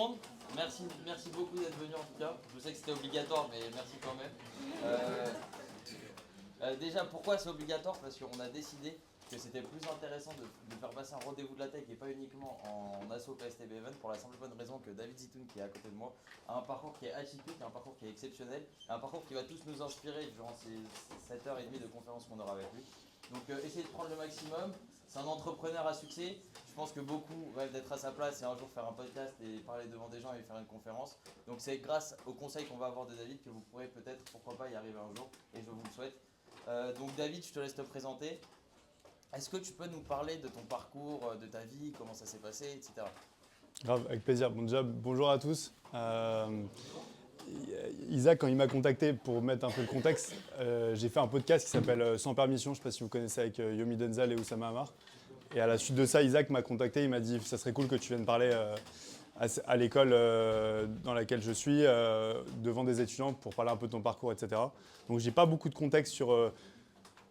monde. Merci beaucoup d'être venu en tout cas. Je sais que c'était obligatoire, mais merci quand même. Déjà, pourquoi c'est obligatoire? Parce qu'on a décidé que c'était plus intéressant de faire passer un rendez-vous de la tech et pas uniquement en asso PSTB Event pour la simple bonne raison que David Zitoun, qui est à côté de moi, a un parcours qui est atypique, un parcours qui est exceptionnel, un parcours qui va tous nous inspirer durant ces 7h30 de conférence qu'on aura avec lui. Donc essayez de prendre le maximum. C'est un entrepreneur à succès. Je pense que beaucoup rêvent d'être à sa place et un jour faire un podcast et parler devant des gens et faire une conférence. Donc c'est grâce aux conseils qu'on va avoir de David que vous pourrez peut-être, pourquoi pas, y arriver un jour. Et je vous le souhaite. Donc David, je te laisse te présenter. Est-ce que tu peux nous parler de ton parcours, de ta vie, comment ça s'est passé, etc. Grave, avec plaisir. Bon, déjà, bonjour à tous. Isaac, quand il m'a contacté pour mettre un peu le contexte, j'ai fait un podcast qui s'appelle Sans permission, je ne sais pas si vous connaissez, avec Yomi Denzel et Oussama Hamar. Et à la suite de ça, Isaac m'a contacté, il m'a dit ça serait cool que tu viennes parler à l'école dans laquelle je suis, devant des étudiants pour parler un peu de ton parcours, etc. Donc j'ai pas beaucoup de contexte sur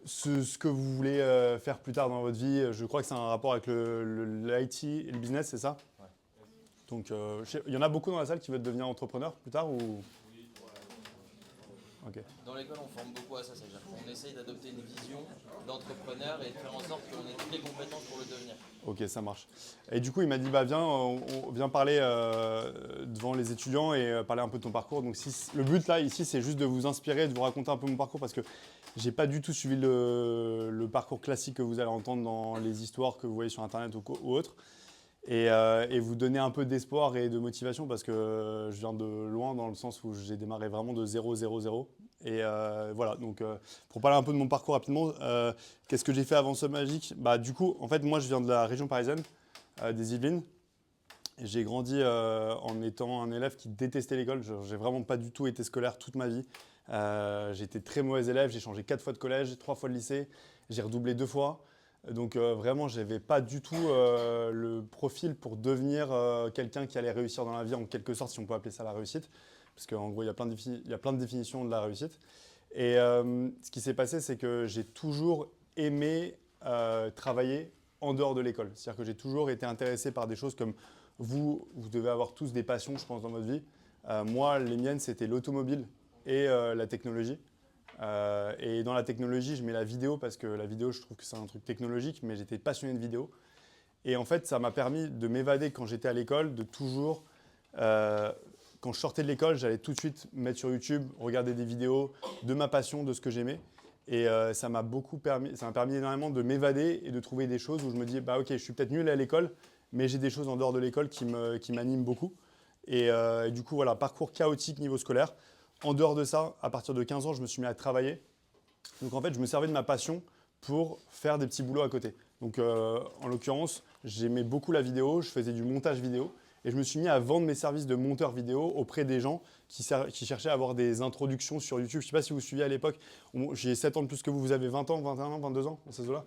ce que vous voulez faire plus tard dans votre vie. Je crois que c'est un rapport avec l'IT et le business, c'est ça? Ouais. Donc, il y en a beaucoup dans la salle qui veulent devenir entrepreneur plus tard ou... Okay. Dans l'école, on forme beaucoup à ça, c'est-à-dire qu'on essaye d'adopter une vision d'entrepreneur et de faire en sorte qu'on ait toutes les compétences pour le devenir. Ok, ça marche. Et du coup, il m'a dit, bah, viens, on vient parler devant les étudiants et parler un peu de ton parcours. Donc, le but là, ici, c'est juste de vous inspirer, de vous raconter un peu mon parcours parce que j'ai pas du tout suivi le parcours classique que vous allez entendre dans les histoires que vous voyez sur Internet ou autre. Et vous donner un peu d'espoir et de motivation parce que je viens de loin dans le sens où j'ai démarré vraiment de 0, 0, 0. Et voilà, donc pour parler un peu de mon parcours rapidement, qu'est-ce que j'ai fait avant ce Magic? Bah, du coup, en fait, moi, je viens de la région parisienne, des Yvelines. J'ai grandi en étant un élève qui détestait l'école. J'ai vraiment pas du tout été scolaire toute ma vie. J'étais très mauvais élève, j'ai changé 4 fois de collège, 3 fois de lycée, j'ai redoublé 2 fois. Donc vraiment, je n'avais pas du tout le profil pour devenir quelqu'un qui allait réussir dans la vie, en quelque sorte, si on peut appeler ça la réussite. Parce qu'en gros, il y a plein de définitions de la réussite. Et ce qui s'est passé, c'est que j'ai toujours aimé travailler en dehors de l'école. C'est-à-dire que j'ai toujours été intéressé par des choses comme vous devez avoir tous des passions, je pense, dans votre vie. Moi, les miennes, c'était l'automobile et la technologie. Et dans la technologie, je mets la vidéo parce que la vidéo, je trouve que c'est un truc technologique, mais j'étais passionné de vidéo. Et en fait, ça m'a permis de m'évader quand j'étais à l'école, de toujours, quand je sortais de l'école, j'allais tout de suite me mettre sur YouTube, regarder des vidéos de ma passion, de ce que j'aimais. Et ça m'a permis énormément de m'évader et de trouver des choses où je me dis, bah ok, je suis peut-être nul à l'école, mais j'ai des choses en dehors de l'école qui m'animent beaucoup. Et du coup, voilà, parcours chaotique niveau scolaire. En dehors de ça, à partir de 15 ans, je me suis mis à travailler. Donc en fait, je me servais de ma passion pour faire des petits boulots à côté. Donc en l'occurrence, j'aimais beaucoup la vidéo, je faisais du montage vidéo et je me suis mis à vendre mes services de monteur vidéo auprès des gens qui cherchaient à avoir des introductions sur YouTube. Je ne sais pas si vous suiviez à l'époque, j'ai 7 ans de plus que vous, vous avez 20 ans, 21 ans, 22 ans dans ces eaux-là?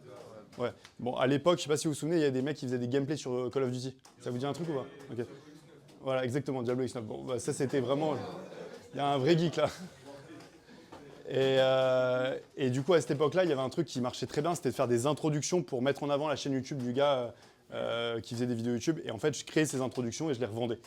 Ouais. Bon, à l'époque, je ne sais pas si vous vous souvenez, il y a des mecs qui faisaient des gameplays sur Call of Duty. Ça vous dit un truc ou pas? Ok. Voilà, exactement, Diablo X9. Bon, bah, ça c'était vraiment... Il y a un vrai geek là. Et du coup, à cette époque-là, il y avait un truc qui marchait très bien, c'était de faire des introductions pour mettre en avant la chaîne YouTube du gars qui faisait des vidéos YouTube. Et en fait, je créais ces introductions et je les revendais.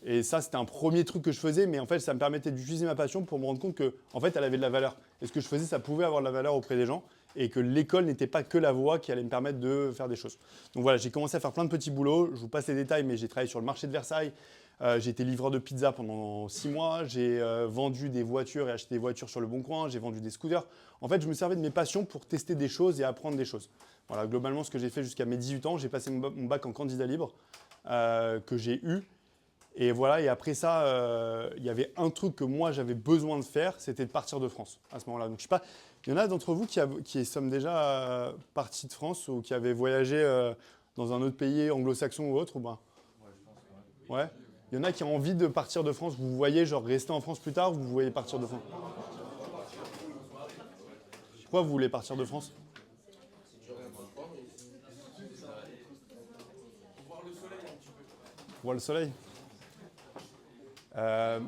Et ça, c'était un premier truc que je faisais, mais en fait, ça me permettait d'utiliser ma passion pour me rendre compte que, en fait, elle avait de la valeur. Et ce que je faisais, ça pouvait avoir de la valeur auprès des gens et que l'école n'était pas que la voie qui allait me permettre de faire des choses. Donc voilà, j'ai commencé à faire plein de petits boulots. Je vous passe les détails, mais j'ai travaillé sur le marché de Versailles. J'ai été livreur de pizza pendant 6 mois. J'ai vendu des voitures et acheté des voitures sur le Bon Coin. J'ai vendu des scooters. En fait, je me servais de mes passions pour tester des choses et apprendre des choses. Voilà, globalement, ce que j'ai fait jusqu'à mes 18 ans, j'ai passé mon bac en candidat libre que j'ai eu. Et voilà, et après ça, il y avait un truc que moi j'avais besoin de faire, c'était de partir de France à ce moment-là. Donc je sais pas, il y en a d'entre vous qui sont déjà partis de France ou qui avaient voyagé dans un autre pays anglo-saxon ou autre ou ben? Ouais, je pense que ouais. Ouais. Il y en a qui ont envie de partir de France. Vous voyez genre rester en France plus tard ou vous voyez partir de France? Pourquoi vous voulez partir de France? Voir le soleil.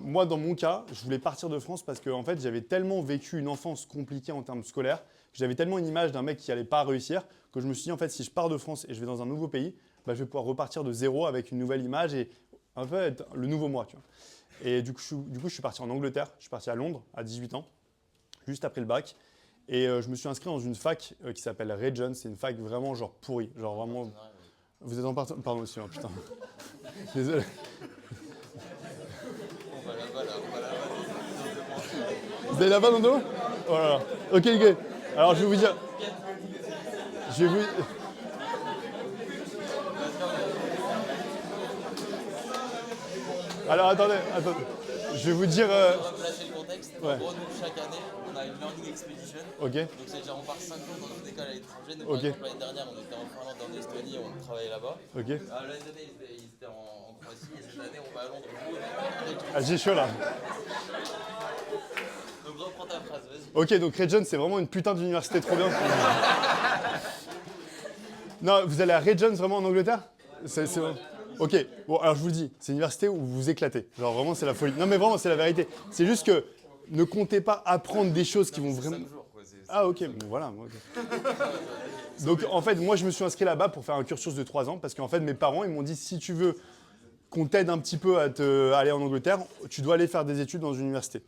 Moi, dans mon cas, je voulais partir de France parce que en fait, j'avais tellement vécu une enfance compliquée en termes scolaires, j'avais tellement une image d'un mec qui n'allait pas réussir, que je me suis dit, en fait, si je pars de France et je vais dans un nouveau pays, bah, je vais pouvoir repartir de zéro avec une nouvelle image et un peu être le nouveau moi, tu vois. Et du coup, je suis parti en Angleterre, je suis parti à Londres à 18 ans, juste après le bac. Et je me suis inscrit dans une fac qui s'appelle Regent. C'est une fac vraiment genre pourrie. Genre vraiment. Vous êtes en partenariat. Pardon, aussi, hein, putain. Désolé. On va là-bas, Vous allez là-bas dans le dos? Voilà. Ok, ok. Alors je vais vous dire. Je vais vous. Alors attendez. Je vais vous dire. On va placer le contexte. Ouais. En gros, nous, chaque année, on a une learning expedition. Ok. Donc, c'est-à-dire, on part 5 jours dans une école à l'étranger. Nous, par Ok. exemple, l'année dernière, on était en Finlande, en Estonie, on travaillait là-bas. Ok. L'année dernière, ils étaient en Croatie. Et cette année, on va à Londres. Ah, j'ai chaud là. Donc, reprends ta phrase, vas-y. Ok, donc Regent, c'est vraiment une putain d'université trop bien. Non, vous allez à Regent vraiment en Angleterre? C'est vrai. Ok, bon, alors je vous le dis, c'est une université où vous vous éclatez. Genre vraiment, c'est la folie. Non, mais vraiment, c'est la vérité. C'est juste que ne comptez pas apprendre des choses qui vont vraiment. 5 jours, quoi. Ah, ok, bon, voilà. Okay. Donc, en fait, moi, je me suis inscrit là-bas pour faire un cursus de 3 ans parce qu'en fait, mes parents, ils m'ont dit si tu veux qu'on t'aide un petit peu à aller en Angleterre, tu dois aller faire des études dans une université.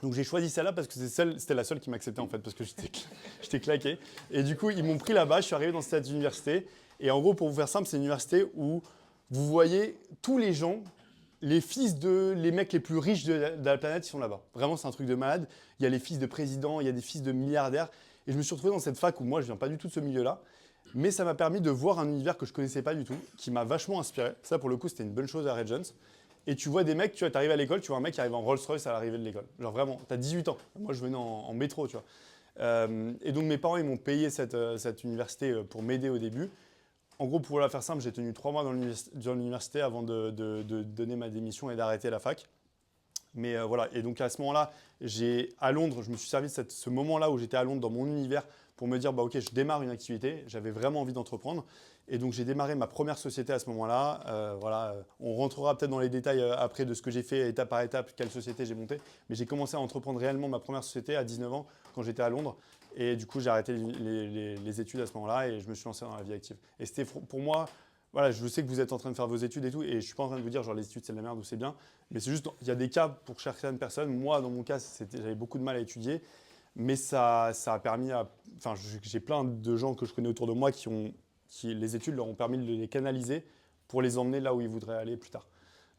Donc j'ai choisi celle-là parce que c'était la seule qui m'acceptait en fait, parce que j'étais claqué. Et du coup, ils m'ont pris là-bas, je suis arrivé dans cette université. Et en gros, pour vous faire simple, c'est une université où vous voyez tous les gens, les mecs les plus riches de la planète, ils sont là-bas. Vraiment, c'est un truc de malade. Il y a les fils de présidents, il y a des fils de milliardaires. Et je me suis retrouvé dans cette fac où moi, je viens pas du tout de ce milieu-là. Mais ça m'a permis de voir un univers que je connaissais pas du tout, qui m'a vachement inspiré. Ça, pour le coup, c'était une bonne chose à Regents. Et tu vois des mecs, tu arrives à l'école, tu vois un mec qui arrive en Rolls-Royce à l'arrivée de l'école. Genre vraiment, tu as 18 ans. Moi, je venais en métro, tu vois. Et donc, mes parents, ils m'ont payé cette université pour m'aider au début. En gros, pour la faire simple, j'ai tenu 3 mois dans l'université avant de donner ma démission et d'arrêter la fac. Mais voilà, et donc à ce moment-là, à Londres, je me suis servi de ce moment-là où j'étais à Londres dans mon univers pour me dire, bah, ok, je démarre une activité, j'avais vraiment envie d'entreprendre. Et donc j'ai démarré ma première société à ce moment-là. Voilà, on rentrera peut-être dans les détails après de ce que j'ai fait étape par étape, quelle société j'ai montée. Mais j'ai commencé à entreprendre réellement ma première société à 19 ans quand j'étais à Londres. Et du coup, j'ai arrêté les études à ce moment-là et je me suis lancé dans la vie active. Et c'était pour moi, voilà, je sais que vous êtes en train de faire vos études et tout, et je ne suis pas en train de vous dire genre les études c'est de la merde ou c'est bien, mais c'est juste, il y a des cas pour certaines personnes. Moi, dans mon cas, j'avais beaucoup de mal à étudier, mais ça a permis à. Enfin, j'ai plein de gens que je connais autour de moi qui les études leur ont permis de les canaliser pour les emmener là où ils voudraient aller plus tard.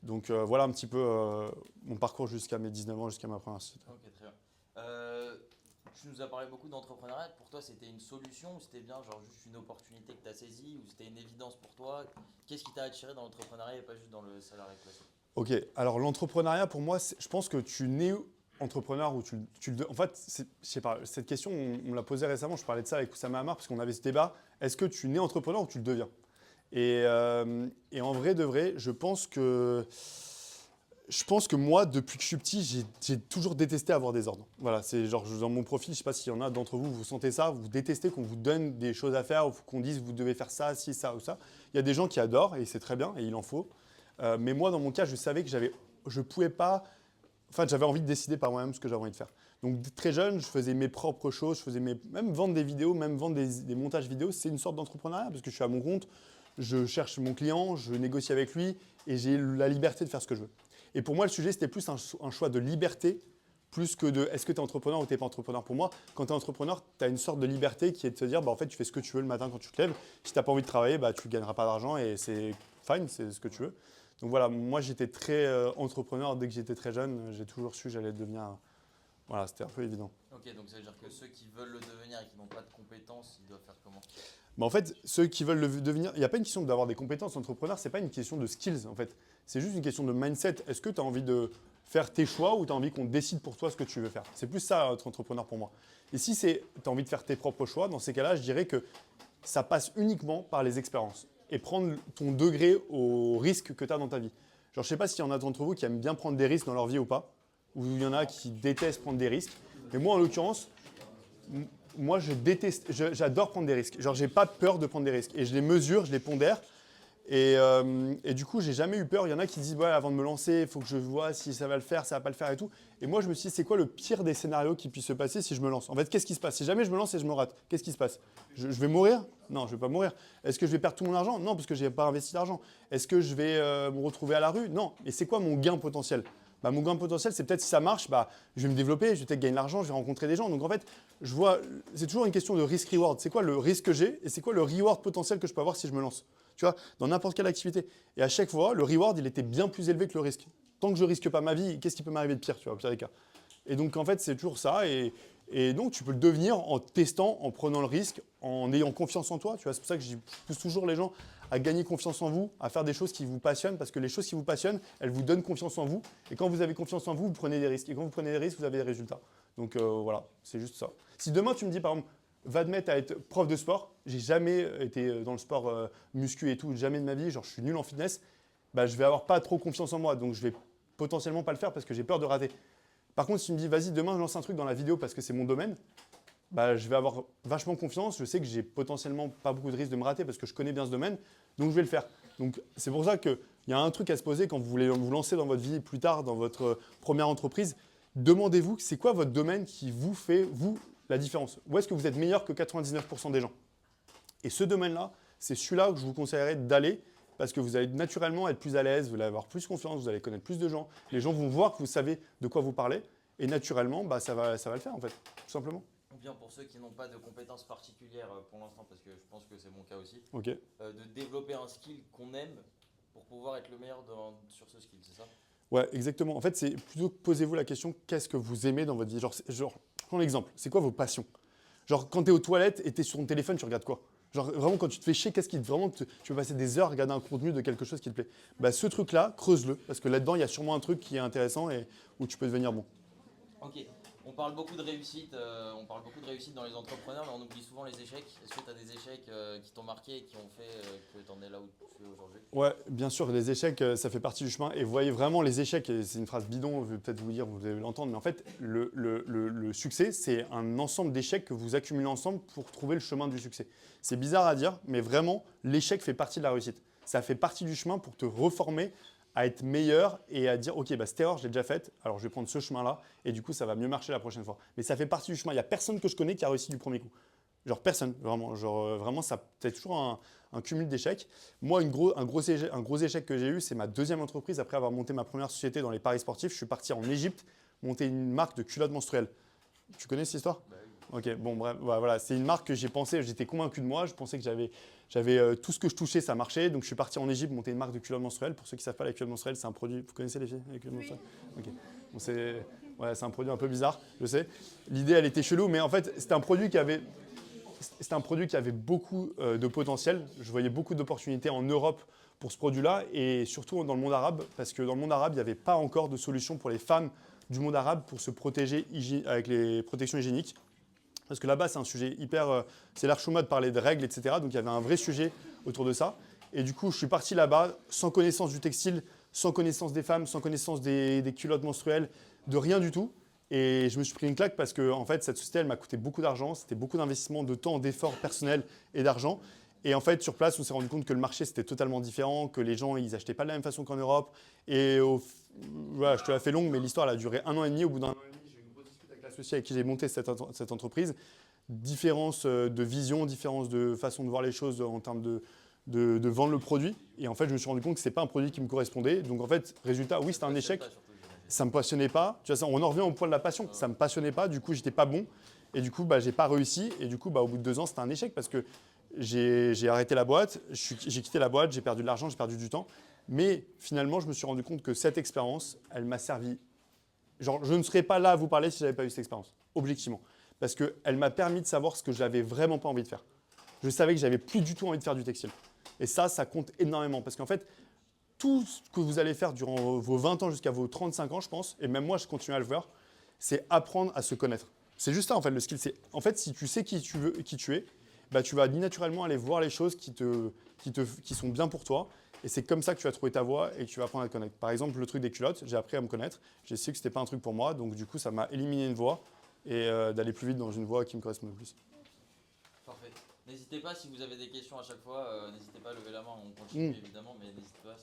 Donc voilà un petit peu mon parcours jusqu'à mes 19 ans, jusqu'à ma première société. Ok, très bien. Tu nous as parlé beaucoup d'entrepreneuriat. Pour toi, c'était une solution ou c'était bien genre juste une opportunité que tu as saisie ou c'était une évidence pour toi? Qu'est-ce qui t'a attiré dans l'entrepreneuriat et pas juste dans le salarié classique? Ok, alors l'entrepreneuriat pour moi, je pense que tu nais entrepreneur ou en fait, je sais pas, cette question, on me l'a posée récemment, je parlais de ça avec Oussama Hamar parce qu'on avait ce débat, est-ce que tu nais entrepreneur ou tu le deviens? Et en vrai de vrai, je pense que moi, depuis que je suis petit, j'ai toujours détesté avoir des ordres. Voilà, c'est genre dans mon profil, je ne sais pas s'il y en a d'entre vous, vous sentez ça, vous détestez qu'on vous donne des choses à faire, ou qu'on dise vous devez faire ça, ci, ça ou ça. Il y a des gens qui adorent et c'est très bien et il en faut. Mais moi, dans mon cas, je savais que je pouvais pas. Enfin, j'avais envie de décider par moi-même ce que j'avais envie de faire. Donc très jeune, je faisais mes propres choses, même vendre des vidéos, même vendre des montages vidéo, c'est une sorte d'entrepreneuriat parce que je suis à mon compte, je cherche mon client, je négocie avec lui et j'ai la liberté de faire ce que je veux. Et pour moi, le sujet, c'était plus un choix de liberté, plus que de est-ce que tu es entrepreneur ou tu n'es pas entrepreneur. Pour moi, quand tu es entrepreneur, tu as une sorte de liberté qui est de te dire, bah, en fait, tu fais ce que tu veux le matin quand tu te lèves. Si tu n'as pas envie de travailler, bah, tu ne gagneras pas d'argent et c'est fine, c'est ce que tu veux. Donc voilà, moi, j'étais très entrepreneur dès que j'étais très jeune. J'ai toujours su que j'allais devenir. Voilà, c'était un peu évident. Ok, donc ça veut dire que ceux qui veulent le devenir et qui n'ont pas de compétences, ils doivent faire comment? Mais en fait, ceux qui veulent le devenir, il n'y a pas une question d'avoir des compétences entrepreneur, ce n'est pas une question de skills en fait. C'est juste une question de mindset. Est-ce que tu as envie de faire tes choix ou tu as envie qu'on décide pour toi ce que tu veux faire? C'est plus ça être entrepreneur pour moi. Et si tu as envie de faire tes propres choix, dans ces cas-là, je dirais que ça passe uniquement par les expériences et prendre ton degré au risque que tu as dans ta vie. Genre, je ne sais pas s'il y en a d'entre vous qui aiment bien prendre des risques dans leur vie ou pas, ou il y en a qui détestent prendre des risques. Mais moi, en l'occurrence, moi, j'adore prendre des risques. Genre, j'ai pas peur de prendre des risques. Et je les mesure, je les pondère. Et du coup, j'ai jamais eu peur. Il y en a qui disent, ouais, avant de me lancer, il faut que je vois si ça va le faire, ça va pas le faire et tout. Et moi, je me suis dit, c'est quoi le pire des scénarios qui puisse se passer si je me lance? En fait, qu'est-ce qui se passe? Si jamais je me lance et je me rate, qu'est-ce qui se passe? Je vais mourir? Non, je vais pas mourir. Est-ce que je vais perdre tout mon argent? Non, parce que j'ai pas investi d'argent. Est-ce que je vais me retrouver à la rue? Non. Et c'est quoi mon gain potentiel? Bah, mon gain potentiel, c'est peut-être si ça marche, bah, je vais me développer, je vais peut-être gagner de l'argent, je vais rencontrer des gens. Donc en fait, je vois, c'est toujours une question de risk-reward. C'est quoi le risque que j'ai et c'est quoi le reward potentiel que je peux avoir si je me lance? Tu vois, dans n'importe quelle activité. Et à chaque fois, le reward, il était bien plus élevé que le risque. Tant que je risque pas ma vie, qu'est-ce qui peut m'arriver de pire, tu vois, au pire des cas. Et donc en fait, c'est toujours ça. Et donc tu peux le devenir en testant, en prenant le risque, en ayant confiance en toi. Tu vois, c'est pour ça que je pousse toujours les gens à gagner confiance en vous, à faire des choses qui vous passionnent, parce que les choses qui vous passionnent, elles vous donnent confiance en vous. Et quand vous avez confiance en vous, vous prenez des risques. Et quand vous prenez des risques, vous avez des résultats. Donc voilà, c'est juste ça. Si demain tu me dis par exemple, va te mettre à être prof de sport, j'ai jamais été dans le sport muscu et tout, jamais de ma vie, genre je suis nul en fitness, bah, je vais avoir pas trop confiance en moi, donc je vais potentiellement pas le faire parce que j'ai peur de rater. Par contre, si tu me dis, vas-y, demain je lance un truc dans la vidéo parce que c'est mon domaine, bah, je vais avoir vachement confiance. Je sais que j'ai potentiellement pas beaucoup de risques de me rater parce que je connais bien ce domaine, donc je vais le faire. Donc c'est pour ça qu'il y a un truc à se poser quand vous voulez vous lancer dans votre vie plus tard, dans votre première entreprise. Demandez-vous, c'est quoi votre domaine qui vous fait, vous, la différence? Où est-ce que vous êtes meilleur que 99% des gens? Et ce domaine-là, c'est celui-là que je vous conseillerais d'aller parce que vous allez naturellement être plus à l'aise, vous allez avoir plus confiance, vous allez connaître plus de gens. Les gens vont voir que vous savez de quoi vous parlez et naturellement, bah, ça va le faire en fait, tout simplement. Ou bien pour ceux qui n'ont pas de compétences particulières pour l'instant, parce que je pense que c'est mon cas aussi, Ok. de développer un skill qu'on aime pour pouvoir être le meilleur sur ce skill, c'est ça? Ouais, exactement. En fait, c'est plutôt que posez-vous la question, qu'est-ce que vous aimez dans votre vie? Genre, prends l'exemple, c'est quoi vos passions? Genre, quand tu es aux toilettes et tu es sur ton téléphone, tu regardes quoi? Genre, vraiment, quand tu te fais chier, qu'est-ce qui vraiment tu veux passer des heures à regarder un contenu de quelque chose qui te plaît? Bah, ce truc-là, creuse-le, parce que là-dedans, il y a sûrement un truc qui est intéressant et où tu peux devenir bon. Ok, on parle beaucoup de réussite dans les entrepreneurs, mais on oublie souvent les échecs. Est-ce que tu as des échecs qui t'ont marqué et qui ont fait que tu en es là où tu es aujourd'hui? Ouais, bien sûr, les échecs, ça fait partie du chemin. Et vous voyez vraiment les échecs, et c'est une phrase bidon, je vais peut-être vous dire, vous allez l'entendre, mais en fait, le succès, c'est un ensemble d'échecs que vous accumulez ensemble pour trouver le chemin du succès. C'est bizarre à dire, mais vraiment, l'échec fait partie de la réussite. Ça fait partie du chemin pour te reformer à être meilleur et à dire, ok, bah, cette erreur, je l'ai déjà faite, alors je vais prendre ce chemin-là, et du coup, ça va mieux marcher la prochaine fois. Mais ça fait partie du chemin. Il n'y a personne que je connais qui a réussi du premier coup. Genre personne, vraiment. Genre vraiment, ça c'est toujours un cumul d'échecs. Moi, un gros échec que j'ai eu, c'est ma deuxième entreprise. Après avoir monté ma première société dans les paris sportifs, je suis parti en Égypte monter une marque de culottes menstruelles. Tu connais cette histoire? Bah oui. Ok, bon, bref, voilà. C'est une marque que j'ai pensé, j'étais convaincu de moi. Je pensais que j'avais tout ce que je touchais, ça marchait. Donc je suis parti en Égypte monter une marque de culottes menstruelles. Pour ceux qui ne savent pas, la culotte menstruelle, c'est un produit. Vous connaissez les filles, les culottes menstruelles? Ok. Bon, c'est un produit un peu bizarre, je sais. L'idée, elle était chelou, mais en fait, c'était un produit qui avait beaucoup de potentiel. Je voyais beaucoup d'opportunités en Europe pour ce produit-là et surtout dans le monde arabe, parce que dans le monde arabe, il n'y avait pas encore de solution pour les femmes du monde arabe pour se protéger avec les protections hygiéniques. Parce que là-bas, c'est un sujet hyper. C'est l'air chaud de parler de règles, etc. Donc il y avait un vrai sujet autour de ça. Et du coup, je suis parti là-bas sans connaissance du textile, sans connaissance des femmes, sans connaissance des culottes menstruelles, de rien du tout. Et je me suis pris une claque parce que en fait, cette société, elle m'a coûté beaucoup d'argent. C'était beaucoup d'investissement, de temps, d'efforts personnels et d'argent. Et en fait, sur place, on s'est rendu compte que le marché, c'était totalement différent, que les gens, ils n'achetaient pas de la même façon qu'en Europe. Et voilà, je te la fais longue, mais l'histoire, elle a duré 1 an et demi. Au bout d'un an et demi, j'ai eu une grosse dispute avec l'associé avec qui j'ai monté cette entreprise. Différence de vision, différence de façon de voir les choses en termes de vendre le produit. Et en fait, je me suis rendu compte que ce n'est pas un produit qui me correspondait. Donc en fait, résultat, oui, c'était un échec. Ça ne me passionnait pas. Tu vois, on en revient au point de la passion. Ça ne me passionnait pas. Du coup, j'étais pas bon. Et du coup, je n'ai pas réussi. Et du coup, au bout de 2 ans, c'était un échec parce que j'ai arrêté la boîte. J'ai quitté la boîte. J'ai perdu de l'argent. J'ai perdu du temps. Mais finalement, je me suis rendu compte que cette expérience, elle m'a servi. Genre, je ne serais pas là à vous parler si je n'avais pas eu cette expérience, objectivement. Parce qu'elle m'a permis de savoir ce que j'avais vraiment pas envie de faire. Je savais que j'avais plus du tout envie de faire du textile. Et ça compte énormément. Parce qu'en fait, tout ce que vous allez faire durant vos 20 ans jusqu'à vos 35 ans, je pense, et même moi, je continue à le faire, c'est apprendre à se connaître. C'est juste ça, en fait, le skill. C'est, en fait, si tu sais qui tu es, bah, tu vas naturellement aller voir les choses qui sont bien pour toi. Et c'est comme ça que tu vas trouver ta voie et que tu vas apprendre à te connaître. Par exemple, le truc des culottes, j'ai appris à me connaître. J'ai su que ce n'était pas un truc pour moi. Donc, du coup, ça m'a éliminé une voie et d'aller plus vite dans une voie qui me correspond le plus. Parfait. N'hésitez pas si vous avez des questions à chaque fois, n'hésitez pas à lever la main, on continue évidemment, mais n'hésitez pas.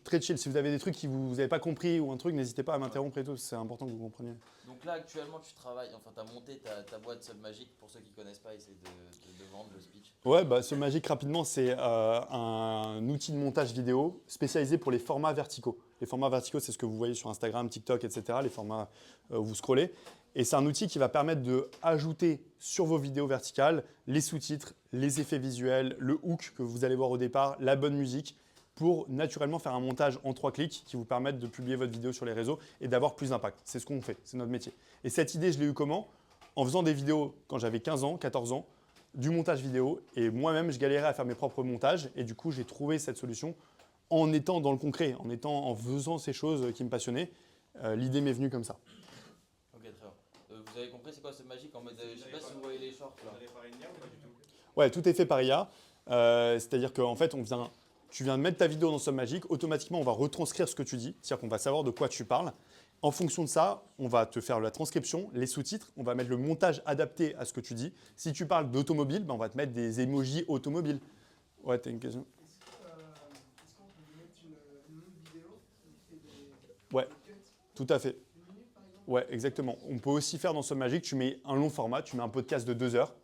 Très chill, si vous avez des trucs que vous n'avez pas compris ou un truc, n'hésitez pas à m'interrompre et tout, c'est important que vous compreniez. Donc là actuellement tu travailles, enfin tu as monté ta boîte Submagic, pour ceux qui ne connaissent pas, essaye de vendre le speech. Ouais, bah, Submagic rapidement, c'est un outil de montage vidéo spécialisé pour les formats verticaux. Les formats verticaux, c'est ce que vous voyez sur Instagram, TikTok, etc. Les formats où vous scrollez. Et c'est un outil qui va permettre d'ajouter sur vos vidéos verticales les sous-titres, les effets visuels, le hook que vous allez voir au départ, la bonne musique, pour naturellement faire un montage en 3 clics qui vous permettent de publier votre vidéo sur les réseaux et d'avoir plus d'impact. C'est ce qu'on fait, c'est notre métier. Et cette idée, je l'ai eue comment? En faisant des vidéos quand j'avais 15 ans, 14 ans, du montage vidéo. Et moi-même, je galérais à faire mes propres montages. Et du coup, j'ai trouvé cette solution en étant dans le concret, en faisant ces choses qui me passionnaient. L'idée m'est venue comme ça. Ok, très bien. Vous avez compris c'est quoi Submagic en mode, je sais pas si vous voyez les shorts là. Ouais, tout est fait par IA. C'est-à-dire qu'en fait, tu viens de mettre ta vidéo dans Submagic, automatiquement, on va retranscrire ce que tu dis, c'est-à-dire qu'on va savoir de quoi tu parles. En fonction de ça, on va te faire la transcription, les sous-titres, on va mettre le montage adapté à ce que tu dis. Si tu parles d'automobile, ben on va te mettre des emojis automobiles. Ouais, t'as une question? Est-ce qu'on peut mettre une longue vidéo qui fait Ouais, des cuts tout à fait. une minute par exemple? Ouais, exactement. On peut aussi faire dans Submagic, tu mets un long format, tu mets un podcast de 2 heures.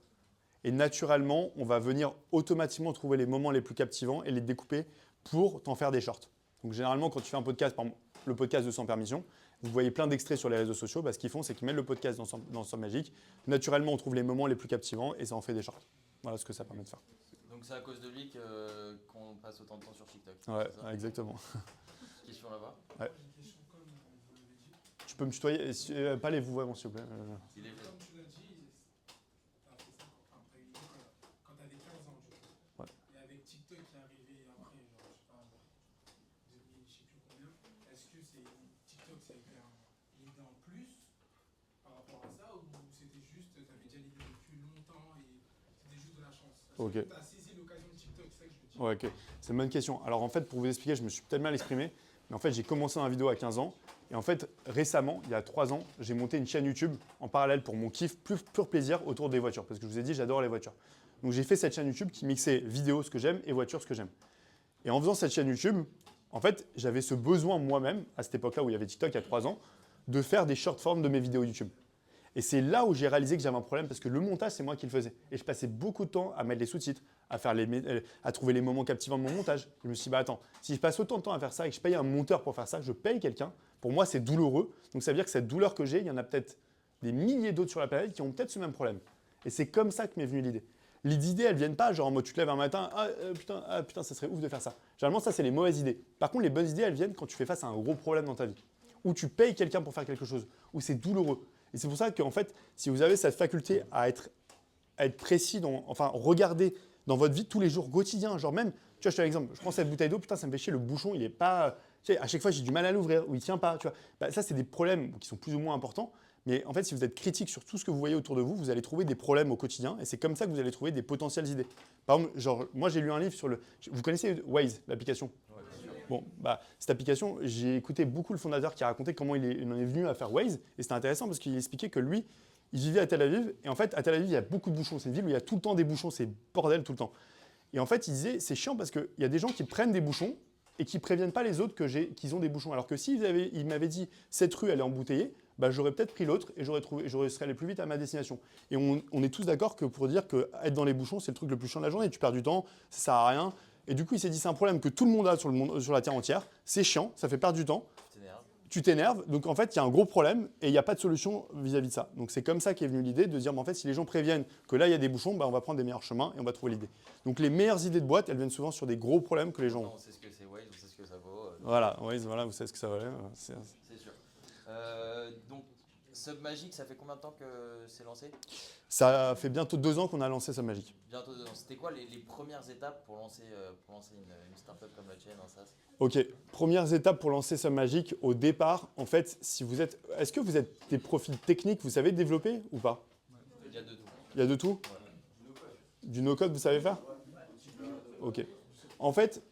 Et naturellement, on va venir automatiquement trouver les moments les plus captivants et les découper pour t'en faire des shorts. Donc généralement, quand tu fais un podcast, par exemple, le podcast de Sans Permission, vous voyez plein d'extraits sur les réseaux sociaux. Bah, ce qu'ils font, c'est qu'ils mettent le podcast dans Submagic. Naturellement, on trouve les moments les plus captivants et ça en fait des shorts. Voilà ce que ça permet de faire. Donc c'est à cause de lui qu'on passe autant de temps sur TikTok. Ouais, c'est ça exactement. Question là-bas. Ouais. J'ai une question comme vous l'avez dit. Tu peux me tutoyer, pas les vous vraiment, s'il vous plaît. Il est fait. Comme tu l'as dit, t'as fait ça t'as eu quand t'avais 15 ans du coup. Ouais. Et avec TikTok qui est arrivé après, genre, je sais pas, 2000, je sais plus combien, est-ce que TikTok ça a été une idée en plus par rapport à ça ou c'était juste, t'avais déjà l'idée depuis longtemps et c'était juste de la chance? Ok. T'as saisi l'occasion de TikTok, c'est ça que je veux dire. Ouais, ok. C'est une bonne question. Alors en fait, pour vous expliquer, je me suis peut-être mal exprimé, mais en fait, j'ai commencé dans la vidéo à 15 ans. Et en fait, récemment, il y a 3 ans, j'ai monté une chaîne YouTube en parallèle pour mon kiff, pur plaisir autour des voitures. Parce que je vous ai dit, j'adore les voitures. Donc j'ai fait cette chaîne YouTube qui mixait vidéo, ce que j'aime, et voiture, ce que j'aime. Et en faisant cette chaîne YouTube, en fait, j'avais ce besoin moi-même, à cette époque-là où il y avait TikTok il y a 3 ans, de faire des short forms de mes vidéos YouTube. Et c'est là où j'ai réalisé que j'avais un problème parce que le montage, c'est moi qui le faisais. Et je passais beaucoup de temps à mettre les sous-titres, à trouver les moments captivants de mon montage. Je me suis dit, bah attends, si je passe autant de temps à faire ça et que je paye un monteur pour faire ça, je paye quelqu'un, pour moi, c'est douloureux. Donc ça veut dire que cette douleur que j'ai, il y en a peut-être des milliers d'autres sur la planète qui ont peut-être ce même problème. Et c'est comme ça que m'est venue l'idée. Les idées, elles ne viennent pas genre en mode tu te lèves un matin, putain, ça serait ouf de faire ça. Généralement, ça, c'est les mauvaises idées. Par contre, les bonnes idées, elles viennent quand tu fais face à un gros problème dans ta vie. Ou tu payes quelqu'un pour faire quelque chose, ou c'est douloureux. Et c'est pour ça qu'en fait, si vous avez cette faculté à être précis, regarder dans votre vie tous les jours quotidiens, genre même, tu vois, je te donne un exemple, je prends cette bouteille d'eau, putain, ça me fait chier, le bouchon, il est pas, tu sais, à chaque fois, j'ai du mal à l'ouvrir, ou il tient pas, tu vois. Bah, ça, c'est des problèmes qui sont plus ou moins importants, mais en fait, si vous êtes critique sur tout ce que vous voyez autour de vous, vous allez trouver des problèmes au quotidien, et c'est comme ça que vous allez trouver des potentielles idées. Par exemple, genre, moi, j'ai lu un livre sur vous connaissez Waze, l'application? Bon, bah, cette application, j'ai écouté beaucoup le fondateur qui a raconté comment il en est venu à faire Waze. Et c'était intéressant parce qu'il expliquait que lui, il vivait à Tel Aviv. Et en fait, à Tel Aviv, il y a beaucoup de bouchons. C'est une ville où il y a tout le temps des bouchons. C'est bordel tout le temps. Et en fait, il disait, c'est chiant parce qu'il y a des gens qui prennent des bouchons et qui préviennent pas les autres qu'ils ont des bouchons. Alors que s'il m'avait dit, cette rue, elle est embouteillée, bah, j'aurais peut-être pris l'autre et j'aurais serais allé plus vite à ma destination. Et on est tous d'accord que pour dire qu'être dans les bouchons, c'est le truc le plus chiant de la journée. Tu perds du temps, ça sert à rien. Et du coup, il s'est dit, c'est un problème que tout le monde a sur la Terre entière. C'est chiant, ça fait perdre du temps. Tu t'énerves. Donc, en fait, il y a un gros problème et il n'y a pas de solution vis-à-vis de ça. Donc, c'est comme ça qu'est venue l'idée de dire, bah, en fait, si les gens préviennent que là, il y a des bouchons, bah, on va prendre des meilleurs chemins et on va trouver l'idée. Donc, les meilleures idées de boîte, elles viennent souvent sur des gros problèmes que les gens ont. On sait ce que c'est Waze, on sait ce que ça vaut. Voilà, Waze, voilà, vous savez ce que ça valait. C'est sûr. Donc, Submagic, ça fait combien de temps que c'est lancé? Ça fait bientôt 2 ans qu'on a lancé Submagic. Bientôt 2 ans. C'était quoi les premières étapes pour lancer une startup comme la tienne, un SaaS? Ok, premières étapes pour lancer Submagic. Au départ, en fait, est-ce que vous êtes des profils techniques, vous savez développer ou pas? Il y a de tout. Il y a de tout? Du no-code, vous savez faire? Ok. En fait,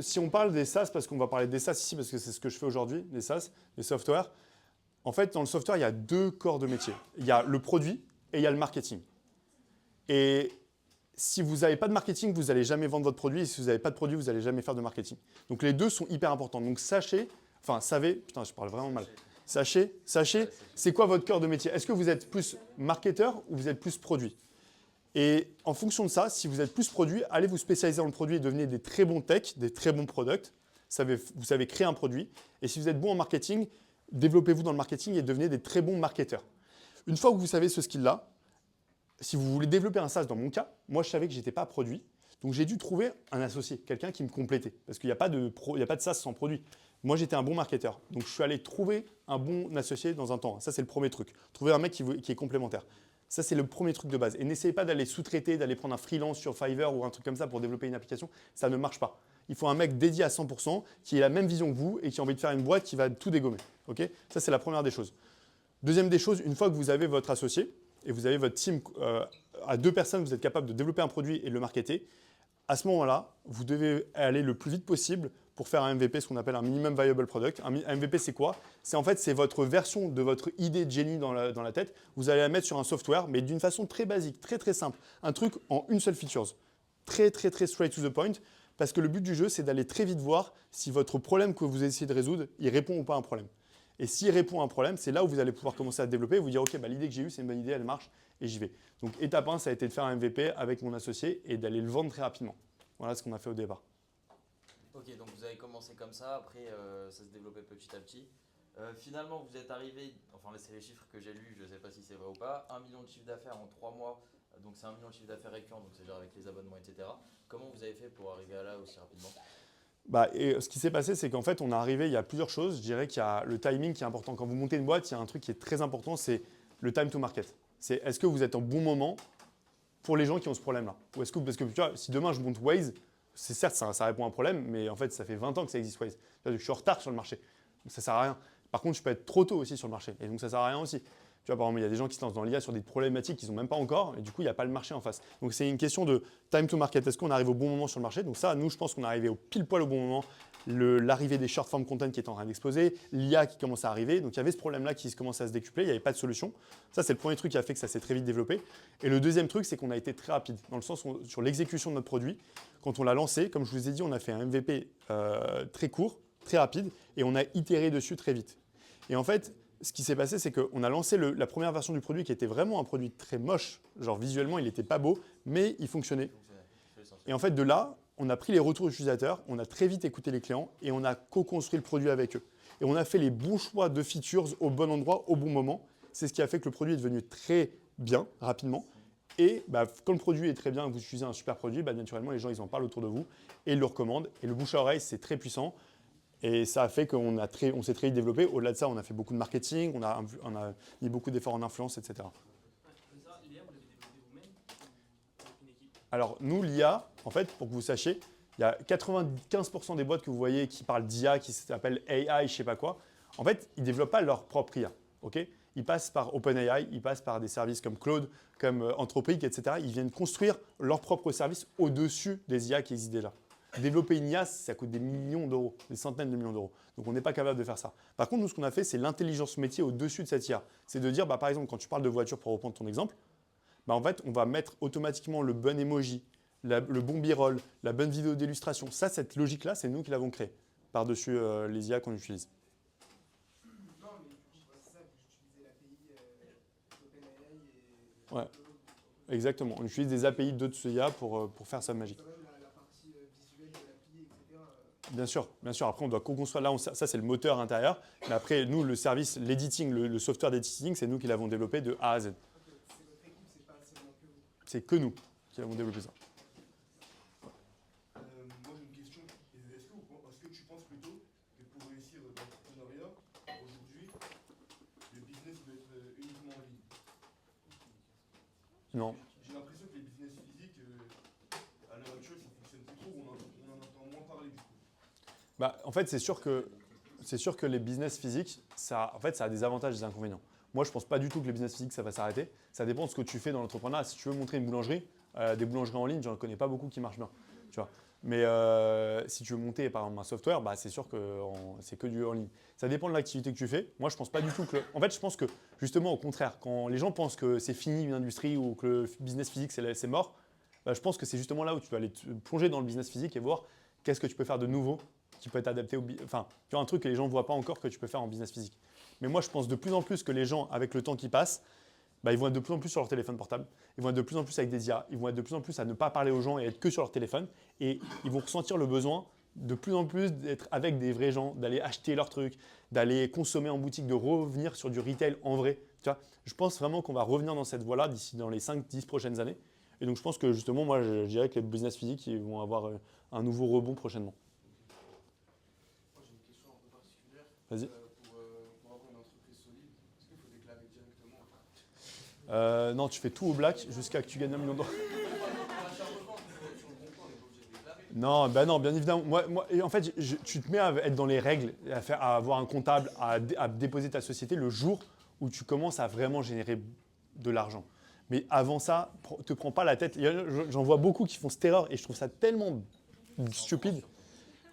si on parle des SaaS, parce qu'on va parler des SaaS ici, parce que c'est ce que je fais aujourd'hui, les SaaS, les softwares. En fait, dans le software, il y a 2 corps de métier. Il y a le produit et il y a le marketing. Et si vous n'avez pas de marketing, vous n'allez jamais vendre votre produit. Et si vous n'avez pas de produit, vous n'allez jamais faire de marketing. Donc les deux sont hyper importants. Donc savez, putain, je parle vraiment mal. Sachez, c'est quoi votre cœur de métier? Est-ce que vous êtes plus marketeur ou vous êtes plus produit? Et en fonction de ça, si vous êtes plus produit, allez vous spécialiser dans le produit et devenez des très bons tech, des très bons products. Vous savez créer un produit. Et si vous êtes bon en marketing, développez-vous dans le marketing et devenez des très bons marketeurs. Une fois que vous savez ce skill-là, si vous voulez développer un SaaS, dans mon cas, moi je savais que je n'étais pas produit. Donc j'ai dû trouver un associé, quelqu'un qui me complétait. Parce qu'il n'y a pas de SaaS sans produit. Moi j'étais un bon marketeur. Donc je suis allé trouver un bon associé dans un temps. Ça c'est le premier truc. Trouver un mec qui est complémentaire. Ça, c'est le premier truc de base. Et n'essayez pas d'aller sous-traiter, d'aller prendre un freelance sur Fiverr ou un truc comme ça pour développer une application. Ça ne marche pas. Il faut un mec dédié à 100%, qui ait la même vision que vous et qui a envie de faire une boîte qui va tout dégommer. Okay, ça, c'est la première des choses. Deuxième des choses, une fois que vous avez votre associé et vous avez votre team à 2 personnes, vous êtes capable de développer un produit et de le marketer. À ce moment-là, vous devez aller le plus vite possible pour faire un MVP, ce qu'on appelle un minimum viable product. Un MVP, c'est quoi? C'est en fait, c'est votre version de votre idée de génie dans la tête. Vous allez la mettre sur un software, mais d'une façon très basique, très très simple. Un truc en une seule feature. Très très très straight to the point. Parce que le but du jeu, c'est d'aller très vite voir si votre problème que vous essayez de résoudre, il répond ou pas à un problème. Et s'il répond à un problème, c'est là où vous allez pouvoir commencer à développer et vous dire, OK, bah, l'idée que j'ai eue, c'est une bonne idée, elle marche et j'y vais. Donc étape 1, ça a été de faire un MVP avec mon associé et d'aller le vendre très rapidement. Voilà ce qu'on a fait au départ. Ok, donc vous avez commencé comme ça, après ça se développait petit à petit. Finalement, vous êtes arrivé, enfin là c'est les chiffres que j'ai lus, je ne sais pas si c'est vrai ou pas, 1 million de chiffre d'affaires en 3 mois, donc c'est 1 million de chiffre d'affaires récurrent, donc c'est genre avec les abonnements, etc. Comment vous avez fait pour arriver à là aussi rapidement? Et ce qui s'est passé, c'est qu'en fait, on est arrivé, il y a plusieurs choses. Je dirais qu'il y a le timing qui est important. Quand vous montez une boîte, il y a un truc qui est très important, c'est le time to market. C'est est-ce que vous êtes au bon moment pour les gens qui ont ce problème-là? Ou est-ce que, parce que tu vois, si demain je monte Waze, c'est certes, ça répond à un problème, mais en fait, ça fait 20 ans que ça existe Waze. Je suis en retard sur le marché. Donc ça ne sert à rien. Par contre, je peux être trop tôt aussi sur le marché. Et donc ça ne sert à rien aussi. Tu vois, par exemple, il y a des gens qui se lancent dans l'IA sur des problématiques qu'ils n'ont même pas encore, et du coup, il n'y a pas le marché en face. Donc, c'est une question de time to market. Est-ce qu'on arrive au bon moment sur le marché? Donc ça, nous, je pense qu'on est arrivé au pile poil au bon moment. L'arrivée des short form content qui est en train d'exploser, l'IA qui commence à arriver. Donc, il y avait ce problème-là qui commençait à se décupler, il n'y avait pas de solution. Ça, c'est le premier truc qui a fait que ça s'est très vite développé. Et le deuxième truc, c'est qu'on a été très rapide, dans le sens où, sur l'exécution de notre produit, quand on l'a lancé, comme je vous ai dit, on a fait un MVP très court, très rapide, et on a itéré dessus très vite. Et en fait, ce qui s'est passé, c'est qu'on a lancé la première version du produit qui était vraiment un produit très moche. Genre visuellement, il n'était pas beau, mais il fonctionnait. Et en fait, de là, on a pris les retours utilisateurs, on a très vite écouté les clients et on a co-construit le produit avec eux. Et on a fait les bons choix de features au bon endroit, au bon moment. C'est ce qui a fait que le produit est devenu très bien, rapidement. Et quand le produit est très bien, vous utilisez un super produit, naturellement, les gens ils en parlent autour de vous et ils le recommandent. Et le bouche à oreille, c'est très puissant. Et ça a fait qu'on s'est très vite développé. Au-delà de ça, on a fait beaucoup de marketing, on a mis beaucoup d'efforts en influence, etc. L'IA, vous l'avez développé vous-même ou avec une équipe? Alors nous, l'IA, en fait, pour que vous sachiez, il y a 95% des boîtes que vous voyez qui parlent d'IA, qui s'appellent AI, je sais pas quoi. En fait, ils ne développent pas leur propre IA. Okay, ils passent par OpenAI, ils passent par des services comme Claude, comme Anthropic, etc. Ils viennent construire leur propre service au-dessus des IA qui existent déjà. Développer une IA, ça coûte des millions d'euros, des centaines de millions d'euros. Donc on n'est pas capable de faire ça. Par contre, nous, ce qu'on a fait, c'est l'intelligence métier au-dessus de cette IA. C'est de dire, par exemple, quand tu parles de voiture, pour reprendre ton exemple, en fait, on va mettre automatiquement le bon emoji, le bon b-roll, la bonne vidéo d'illustration. Ça, cette logique-là, c'est nous qui l'avons créée par-dessus les IA qu'on utilise. Non, mais c'est ça, vous utilisez l'API d'OpenAI et... Ouais, exactement. On utilise des API d'autres IA pour faire ça magique. Quand même la partie visuelle de l'API, etc. Bien sûr, bien sûr. Après, on doit co-construire. Là, ça, c'est le moteur intérieur. Mais après, nous, le service, l'editing, le software d'editing, c'est nous qui l'avons développé de A à Z. C'est votre équipe, c'est pas seulement que vous. C'est que nous qui avons développé ça. Moi j'ai une question. Est-ce que tu penses plutôt que pour réussir dans l'entrepreneuriat, aujourd'hui, le business doit être uniquement en ligne? Non. J'ai l'impression que les business physiques, à l'heure actuelle, ça fonctionne plus trop, on en entend moins parler du coup. En fait, c'est sûr que les business physiques, ça a des avantages et des inconvénients. Moi, je ne pense pas du tout que les business physiques, ça va s'arrêter. Ça dépend de ce que tu fais dans l'entrepreneuriat. Si tu veux montrer une boulangerie, des boulangeries en ligne, j'en connais pas beaucoup qui marchent bien. Tu vois. Mais si tu veux monter par exemple un software, bah, c'est sûr que c'est que du en ligne. Ça dépend de l'activité que tu fais. Moi, je pense pas du tout que. En fait, je pense que justement, au contraire, quand les gens pensent que c'est fini une industrie ou que le business physique c'est mort, bah, je pense que c'est justement là où tu vas aller te plonger dans le business physique et voir qu'est-ce que tu peux faire de nouveau qui peut être adapté au. Enfin, tu vois, un truc que les gens ne voient pas encore que tu peux faire en business physique. Mais moi, je pense de plus en plus que les gens, avec le temps qui passe, bah, ils vont être de plus en plus sur leur téléphone portable, ils vont être de plus en plus avec des IA, ils vont être de plus en plus à ne pas parler aux gens et être que sur leur téléphone. Et ils vont ressentir le besoin de plus en plus d'être avec des vrais gens, d'aller acheter leurs trucs, d'aller consommer en boutique, de revenir sur du retail en vrai. Tu vois, je pense vraiment qu'on va revenir dans cette voie-là d'ici dans les 5-10 prochaines années. Et donc je pense que justement, moi, je dirais que les business physiques ils vont avoir un nouveau rebond prochainement. Moi j'ai une question un peu particulière. Vas-y. Pour avoir une entreprise solide, est-ce qu'il faut déclarer directement Non, tu fais tout au black jusqu'à que tu gagnes 1 million d'euros. Non, ben non, bien évidemment. Et en fait, tu te mets à être dans les règles, à avoir un comptable, à déposer ta société le jour où tu commences à vraiment générer de l'argent. Mais avant ça, te prends pas la tête. J'en vois beaucoup qui font cette erreur et je trouve ça tellement stupide.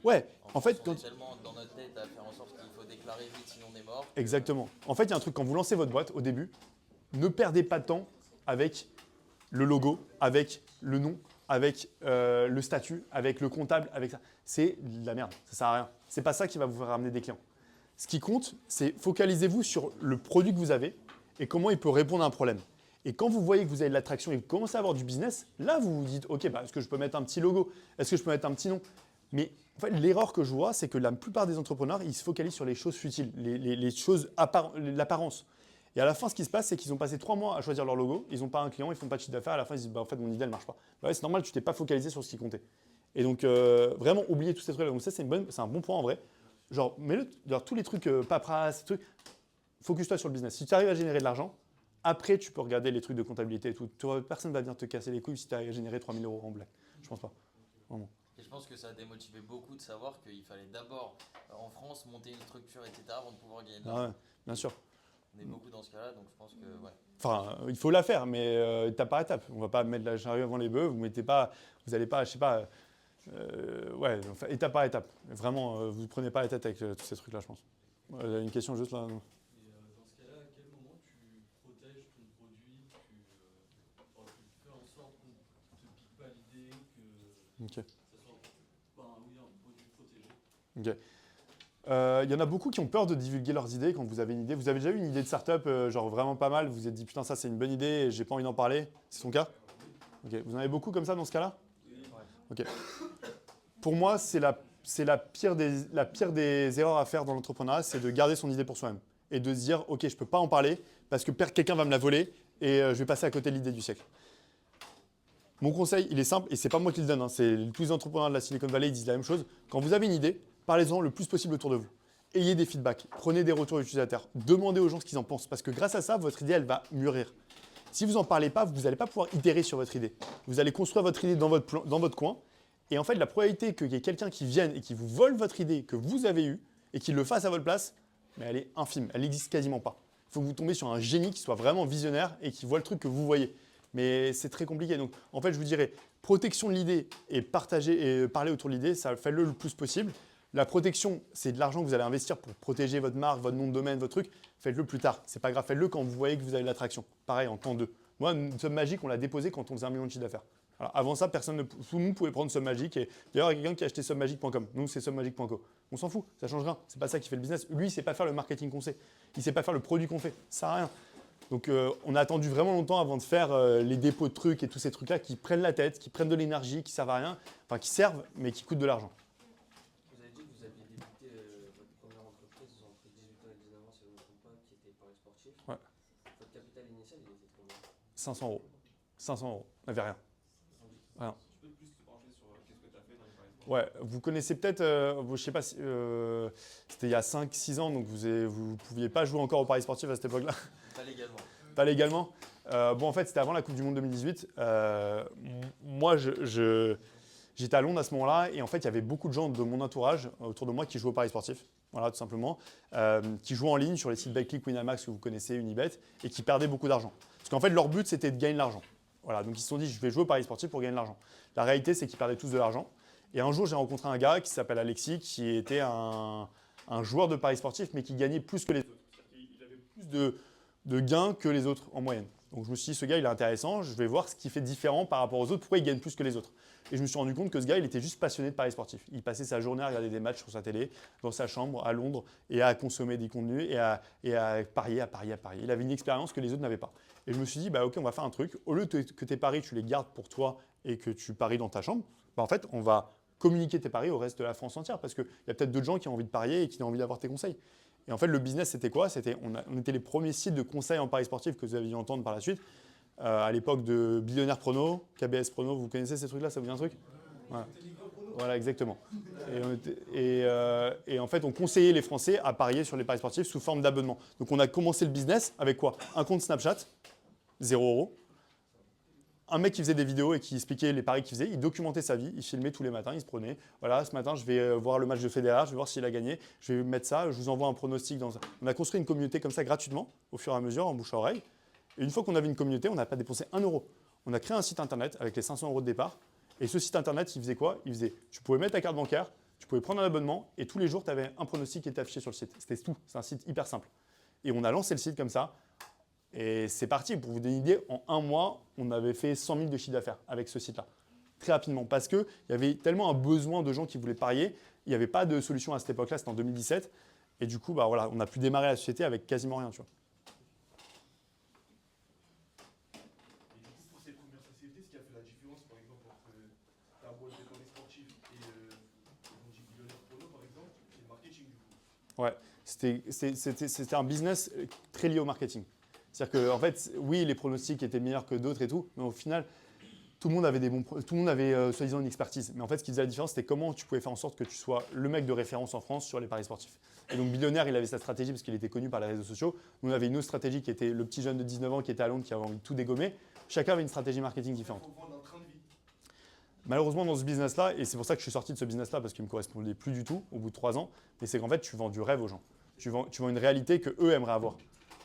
Ouais, en fait, on est tellement dans notre tête à faire en sorte qu'il faut déclarer vite sinon on est mort. Exactement. En fait, il y a un truc, quand vous lancez votre boîte au début, ne perdez pas de temps avec le logo, avec le nom, avec le statut, avec le comptable, avec ça. C'est de la merde, ça sert à rien. C'est pas ça qui va vous faire ramener des clients. Ce qui compte, c'est focalisez-vous sur le produit que vous avez et comment il peut répondre à un problème. Et quand vous voyez que vous avez de l'attraction et que vous commencez à avoir du business, là vous vous dites, ok, bah, est-ce que je peux mettre un petit logo? Est-ce que je peux mettre un petit nom? Mais en fait, l'erreur que je vois, c'est que la plupart des entrepreneurs, ils se focalisent sur les choses futiles, les choses, l'apparence. Et à la fin, ce qui se passe, c'est qu'ils ont passé 3 mois à choisir leur logo, ils n'ont pas un client, ils ne font pas de chiffre d'affaires, à la fin, ils se disent, bah, en fait, mon idée, elle ne marche pas. Bah ouais, c'est normal, tu t'es pas focalisé sur ce qui comptait. Et donc, vraiment, oublier tous ces trucs-là. Donc ça, c'est un bon point en vrai. Genre, tous les trucs paperasse, trucs, focus-toi sur le business. Si tu arrives à générer de l'argent, après, tu peux regarder les trucs de comptabilité et tout. Personne ne va venir te casser les couilles si tu arrives à générer 3 000 € en black. Je pense pas. Vraiment. Et je pense que ça a démotivé beaucoup de savoir qu'il fallait d'abord, en France, monter une structure, etc. avant de pouvoir gagner de l'argent. Ouais, bien sûr. On est beaucoup dans ce cas-là, donc je pense que, ouais. Enfin, il faut la faire, mais étape par étape. On ne va pas mettre la charrue avant les bœufs. Vous n'allez pas, je sais pas, ouais, enfin, étape par étape. Vraiment, vous ne prenez pas la tête avec tous ces trucs-là, je pense. Il y a une question juste là. Non. Et dans ce cas-là, à quel moment tu protèges ton produit, tu fais en sorte qu'on ne te pique pas l'idée, que Ok. ça soit un produit protégé? Ok. Il y en a beaucoup qui ont peur de divulguer leurs idées quand vous avez une idée. Vous avez déjà eu une idée de startup, genre vraiment pas mal, vous vous êtes dit putain ça c'est une bonne idée et j'ai pas envie d'en parler. C'est ton cas? Ok. Vous en avez beaucoup comme ça dans ce cas-là? Ok. Pour moi, c'est la pire des erreurs à faire dans l'entrepreneuriat, c'est de garder son idée pour soi-même et de se dire ok je peux pas en parler parce que quelqu'un va me la voler et je vais passer à côté de l'idée du siècle. Mon conseil, il est simple et c'est pas moi qui le donne, hein, c'est tous les entrepreneurs de la Silicon Valley ils disent la même chose. Quand vous avez une idée, parlez-en le plus possible autour de vous. Ayez des feedbacks, prenez des retours utilisateurs, demandez aux gens ce qu'ils en pensent parce que grâce à ça, votre idée, elle va mûrir. Si vous n'en parlez pas, vous n'allez pas pouvoir itérer sur votre idée. Vous allez construire votre idée dans votre coin et en fait, la probabilité qu'il y ait quelqu'un qui vienne et qui vous vole votre idée que vous avez eue et qu'il le fasse à votre place, mais elle est infime, elle n'existe quasiment pas. Il faut que vous tombiez sur un génie qui soit vraiment visionnaire et qui voit le truc que vous voyez. Mais c'est très compliqué. Donc, en fait, je vous dirais, protection de l'idée et partager et parler autour de l'idée, ça faites-le le plus possible. La protection, c'est de l'argent que vous allez investir pour protéger votre marque, votre nom de domaine, votre truc. Faites-le plus tard. C'est pas grave. Faites-le quand vous voyez que vous avez de l'attraction. Pareil, en temps 2. Moi, une somme magique, on l'a déposée quand on faisait 1 million de chiffre d'affaires. Alors, avant ça, tout le monde pouvait prendre somme magique. Et d'ailleurs, il y a quelqu'un qui a acheté sommemagique.com. Nous, c'est sommemagique.co. On s'en fout. Ça change rien. C'est pas ça qui fait le business. Lui, il sait pas faire le marketing qu'on sait. Il sait pas faire le produit qu'on fait. Ça sert à rien. Donc, on a attendu vraiment longtemps avant de faire les dépôts de trucs et tous ces trucs-là qui prennent la tête, qui prennent de l'énergie, qui servent à rien, enfin qui servent, mais qui coûtent de l'argent. Vous avez dit que vous aviez débuté votre première entreprise entre 18 ans et 19 ans, si je ne me trompe pas, qui était Paris Sportif. Ouais. Votre capital initial, il était de combien? 500 €. 500 €. On n'avait rien. Rien. Tu peux plus te pencher sur qu'est-ce que tu as fait dans les paris sportifs? Ouais, vous connaissez peut-être, je sais pas si, c'était il y a 5-6 ans, donc vous ne pouviez pas jouer encore au Paris sportif à cette époque-là. Pas légalement. Pas légalement. Bon, en fait, c'était avant la Coupe du Monde 2018. Moi, j'étais à Londres à ce moment-là et en fait, il y avait beaucoup de gens de mon entourage autour de moi qui jouaient au Paris sportif. Voilà, tout simplement. Qui jouaient en ligne sur les sites Betclic, Winamax que vous connaissez, Unibet, et qui perdaient beaucoup d'argent. Parce qu'en fait, leur but, c'était de gagner de l'argent. Voilà, donc ils se sont dit, je vais jouer au Paris sportif pour gagner de l'argent. La réalité, c'est qu'ils perdaient tous de l'argent. Et un jour, j'ai rencontré un gars qui s'appelle Alexis, qui était un joueur de paris sportifs, mais qui gagnait plus que les autres. Il avait plus de gains que les autres en moyenne. Donc je me suis dit, ce gars, il est intéressant, je vais voir ce qui fait différent par rapport aux autres, pourquoi il gagne plus que les autres. Et je me suis rendu compte que ce gars, il était juste passionné de paris sportifs. Il passait sa journée à regarder des matchs sur sa télé, dans sa chambre, à Londres, et à consommer des contenus, et à parier, à parier, à parier. Il avait une expérience que les autres n'avaient pas. Et je me suis dit, bah ok, on va faire un truc. Au lieu que tes paris, tu les gardes pour toi et que tu paries dans ta chambre, bah en fait, on va communiquer tes paris au reste de la France entière. Parce qu'il y a peut-être d'autres gens qui ont envie de parier et qui ont envie d'avoir tes conseils. Et en fait, le business, c'était quoi? On était les premiers sites de conseils en paris sportifs que vous avez dû entendre par la suite. À l'époque de Billionnaire Prono, KBS Prono, vous connaissez ces trucs-là? Ça vous dit un truc? Voilà, exactement. Et en fait, on conseillait les Français à parier sur les paris sportifs sous forme d'abonnement. Donc, on a commencé le business avec quoi? Un compte Snapchat, 0 €. Un mec qui faisait des vidéos et qui expliquait les paris qu'il faisait. Il documentait sa vie, il filmait tous les matins, il se prenait. Voilà, ce matin, je vais voir le match de Federer, je vais voir s'il a gagné. Je vais mettre ça, je vous envoie un pronostic dans ça. On a construit une communauté comme ça gratuitement, au fur et à mesure, en bouche à oreille. Et une fois qu'on avait une communauté, on n'a pas dépensé 1 €. On a créé un site internet avec les 500 € de départ. Et ce site internet, il faisait quoi? Tu pouvais mettre ta carte bancaire, tu pouvais prendre un abonnement et tous les jours, tu avais un pronostic qui était affiché sur le site. C'était tout. C'est un site hyper simple. Et on a lancé le site comme ça. Et c'est parti. Pour vous donner une idée, en 1 mois, on avait fait 100 000 de chiffre d'affaires avec ce site-là. Très rapidement. Parce qu'il y avait tellement un besoin de gens qui voulaient parier. Il n'y avait pas de solution à cette époque-là. C'était en 2017. Et du coup, bah voilà, on a pu démarrer la société avec quasiment rien. Tu vois. Pour ces premières sociétés, ce qui a fait la différence, par exemple, entre ta boîte de paris sportifs et Billionnaire Prono, par exemple, c'est le marketing du coup. Ouais, c'était un business très lié au marketing. C'est-à-dire que, en fait, oui, les pronostics étaient meilleurs que d'autres et tout, mais au final, tout le monde avait soi-disant une expertise. Mais en fait, ce qui faisait la différence, c'était comment tu pouvais faire en sorte que tu sois le mec de référence en France sur les paris sportifs. Et donc, Billionnaire, il avait sa stratégie parce qu'il était connu par les réseaux sociaux. Nous, on avait une autre stratégie qui était le petit jeune de 19 ans qui était à Londres, qui avait envie de tout dégommer. Chacun avait une stratégie marketing différente. Il faut vendre un train de vie. Malheureusement, dans ce business-là, et c'est pour ça que je suis sorti de ce business-là, parce qu'il ne me correspondait plus du tout au bout de 3 ans, mais c'est qu'en fait, tu vends du rêve aux gens. Tu vends une réalité qu'eux aimeraient avoir.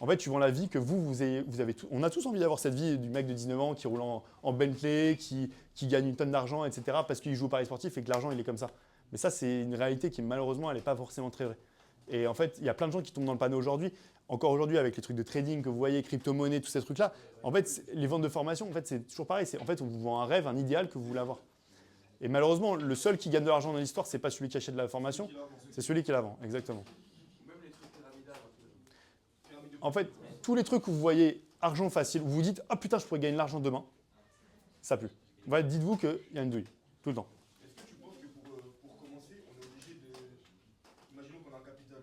En fait, tu vends la vie que vous avez tout. On a tous envie d'avoir cette vie du mec de 19 ans qui roule en Bentley, qui gagne une tonne d'argent, etc. parce qu'il joue au paris sportif et que l'argent, il est comme ça. Mais ça, c'est une réalité qui, malheureusement, elle n'est pas forcément très vraie. Et en fait, il y a plein de gens qui tombent dans le panneau aujourd'hui. Encore aujourd'hui, avec les trucs de trading que vous voyez, crypto-monnaie, tous ces trucs-là. En fait, les ventes de formation, en fait, c'est toujours pareil. En fait, on vous vend un rêve, un idéal que vous voulez avoir. Et malheureusement, le seul qui gagne de l'argent dans l'histoire, ce n'est pas celui qui achète de la formation, c'est celui qui la vend. Exactement. Même les trucs pyramidales, un peu. En fait, tous les trucs où vous voyez argent facile, où vous dites « Ah putain, je pourrais gagner de l'argent demain », ça pue. En fait, dites-vous qu'il y a une douille, tout le temps. Est-ce que tu penses que pour commencer, on est obligé de. Imaginons qu'on a un capital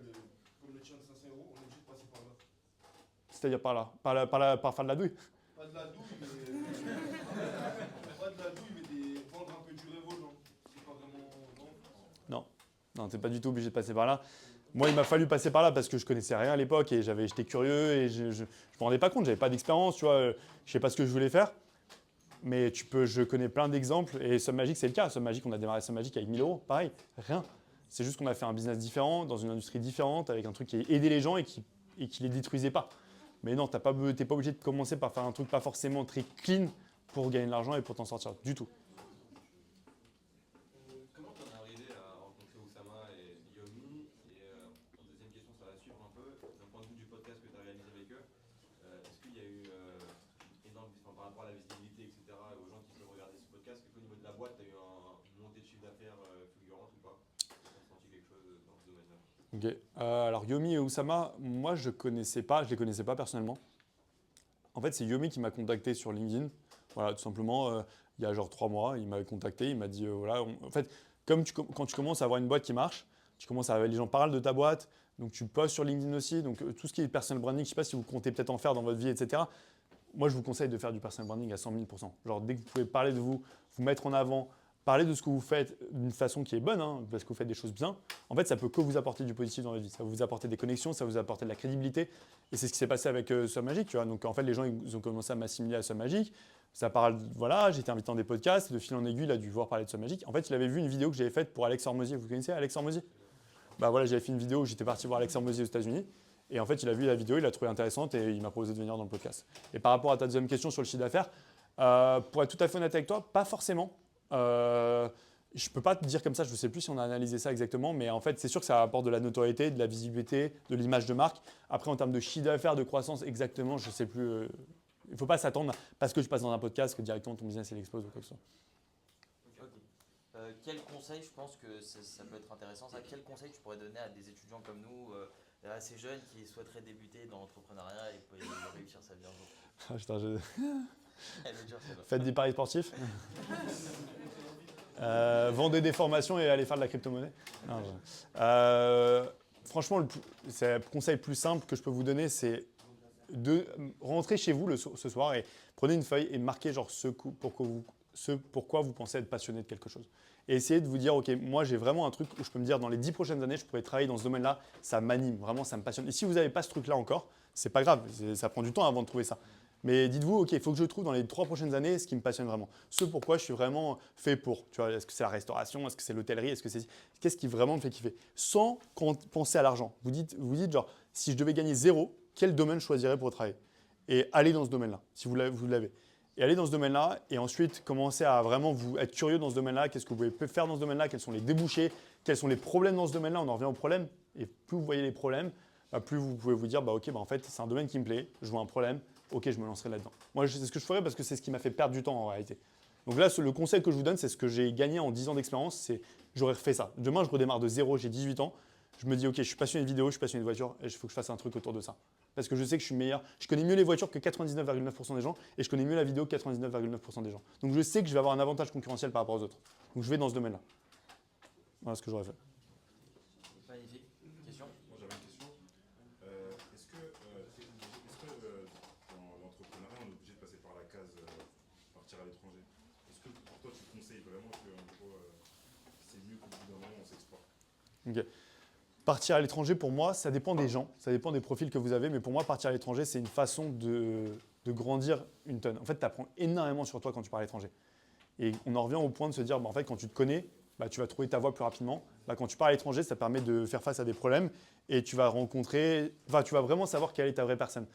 comme le tien de 500 €, on est obligé de passer par là. C'est-à-dire par là, par faire de la douille. Pas de la douille, mais. Pas de la douille, mais vendre un peu du rêve aux gens. C'est pas vraiment. Non, tu n'es pas du tout obligé de passer par là. Moi, il m'a fallu passer par là parce que je connaissais rien à l'époque et j'étais curieux et je ne me rendais pas compte, j'avais pas d'expérience, tu vois, je sais pas ce que je voulais faire. Mais je connais plein d'exemples et Somme Magique, c'est le cas. Somme Magique, on a démarré Somme Magique avec 1 000 €, pareil, rien. C'est juste qu'on a fait un business différent, dans une industrie différente, avec un truc qui aidait les gens et qui les détruisait pas. Mais non, tu n'es pas obligé de commencer par faire un truc pas forcément très clean pour gagner de l'argent et pour t'en sortir, du tout. Comment t'en es arrivé à rencontrer Oussama et Yomi? Et deuxième question, ça va suivre un peu. D'un point de vue du podcast que tu as réalisé avec eux, est-ce qu'il y a eu par rapport à la visibilité, etc., et aux gens qui peuvent regarder ce podcast, est-ce qu'au niveau de la boîte, tu as eu une montée de chiffre d'affaires fulgurante ou pas? Tu as senti quelque chose dans ce domaine-là? Ok. Alors Yomi et Oussama, moi je les connaissais pas personnellement. En fait, c'est Yomi qui m'a contacté sur LinkedIn. Voilà, tout simplement, il y a genre 3 mois, il m'avait contacté, il m'a dit voilà, en fait, quand tu commences à avoir une boîte qui marche, les gens parlent de ta boîte, donc tu postes sur LinkedIn aussi, donc tout ce qui est personal branding, je ne sais pas si vous comptez peut-être en faire dans votre vie, etc. Moi, je vous conseille de faire du personal branding à 100 000 %. Genre, dès que vous pouvez parler de vous, vous mettre en avant, parler de ce que vous faites d'une façon qui est bonne, hein, parce que vous faites des choses bien, en fait, ça peut que vous apporter du positif dans votre vie. Ça va vous apporter des connexions, ça va vous apporter de la crédibilité. Et c'est ce qui s'est passé avec Somme Magique, tu vois. Donc, en fait, les gens ils ont commencé à m'assimiler à Somme Magique. Ça parle, voilà, j'ai été invité dans des podcasts, de fil en aiguille, il a dû voir parler de Somme Magique. En fait, il avait vu une vidéo que j'avais faite pour Alex Hormozier. Vous connaissez Alex Hormozier? Bah voilà, j'avais fait une vidéo où j'étais parti voir Alex Hormozier aux États-Unis. Et en fait, il a vu la vidéo, il l'a trouvée intéressante et il m'a proposé de venir dans le podcast. Et par rapport à ta deuxième question sur le chiffre d'affaires, pour être tout à fait honnête avec toi, pas forcément. Je peux pas te dire comme ça, je ne sais plus si on a analysé ça exactement, mais en fait, c'est sûr que ça apporte de la notoriété, de la visibilité, de l'image de marque. Après, en termes de chiffre d'affaires, de croissance, exactement, je ne sais plus. Il ne faut pas s'attendre parce que tu passes dans un podcast que directement ton business il explose ou quoi que ce soit. Ok. Quel conseil, je pense que ça peut être intéressant, ça, quel conseil tu pourrais donner à des étudiants comme nous, assez jeunes qui souhaiteraient débuter dans l'entrepreneuriat et réussir sa vie un jour? Ah, putain, Elle est dure, celle-là. Faites des paris sportifs. Vendez des formations et allez faire de la crypto-monnaie. Non, franchement, le conseil plus simple que je peux vous donner, c'est de rentrer chez vous ce soir et prenez une feuille et marquez genre ce pourquoi vous pensez être passionné de quelque chose. Et essayez de vous dire, ok, moi j'ai vraiment un truc où je peux me dire dans les 10 prochaines années, je pourrais travailler dans ce domaine-là, ça m'anime, vraiment ça me passionne. Et si vous n'avez pas ce truc-là encore, c'est pas grave, ça prend du temps avant de trouver ça. Mais dites-vous, ok, il faut que je trouve dans les 3 prochaines années ce qui me passionne vraiment. Ce pourquoi je suis vraiment fait pour. Tu vois, est-ce que c'est la restauration, est-ce que c'est l'hôtellerie, est-ce que c'est qu'est-ce qui vraiment me fait kiffer? Sans penser à l'argent. Vous dites genre, si je devais gagner 0, quel domaine je choisirais pour travailler? Et allez dans ce domaine-là, si vous l'avez. Et allez dans ce domaine-là et ensuite commencez à vraiment être curieux dans ce domaine-là. Qu'est-ce que vous pouvez faire dans ce domaine-là? Quels sont les débouchés? Quels sont les problèmes dans ce domaine-là? On en revient aux problèmes. Et plus vous voyez les problèmes, plus vous pouvez vous dire, ok, en fait, c'est un domaine qui me plaît, je vois un problème, ok, je me lancerai là-dedans. Moi, c'est ce que je ferais parce que c'est ce qui m'a fait perdre du temps en réalité. Donc là, le conseil que je vous donne, c'est ce que j'ai gagné en 10 ans d'expérience, c'est j'aurais refait ça. Demain, je redémarre de zéro, j'ai 18 ans. Je me dis, ok, je suis passionné de vidéo, je suis passionné de voiture et il faut que je fasse un truc autour de ça. Parce que je sais que je suis meilleur. Je connais mieux les voitures que 99,9% des gens et je connais mieux la vidéo que 99,9% des gens. Donc je sais que je vais avoir un avantage concurrentiel par rapport aux autres. Donc je vais dans ce domaine-là. Voilà ce que j'aurais fait. Magnifique. Question? Moi j'avais une question. Est-ce que dans l'entrepreneuriat on est obligé de passer par la case partir à l'étranger? Est-ce que pour toi tu conseilles vraiment que en gros, c'est mieux qu'au bout d'un moment on s'exporte? Ok. Partir à l'étranger, pour moi, ça dépend des gens, ça dépend des profils que vous avez, mais pour moi, partir à l'étranger, c'est une façon de grandir une tonne. En fait, tu apprends énormément sur toi quand tu pars à l'étranger. Et on en revient au point de se dire, en fait, quand tu te connais, tu vas trouver ta voie plus rapidement. Quand tu pars à l'étranger, ça permet de faire face à des problèmes et tu vas tu vas vraiment savoir quelle est ta vraie personne.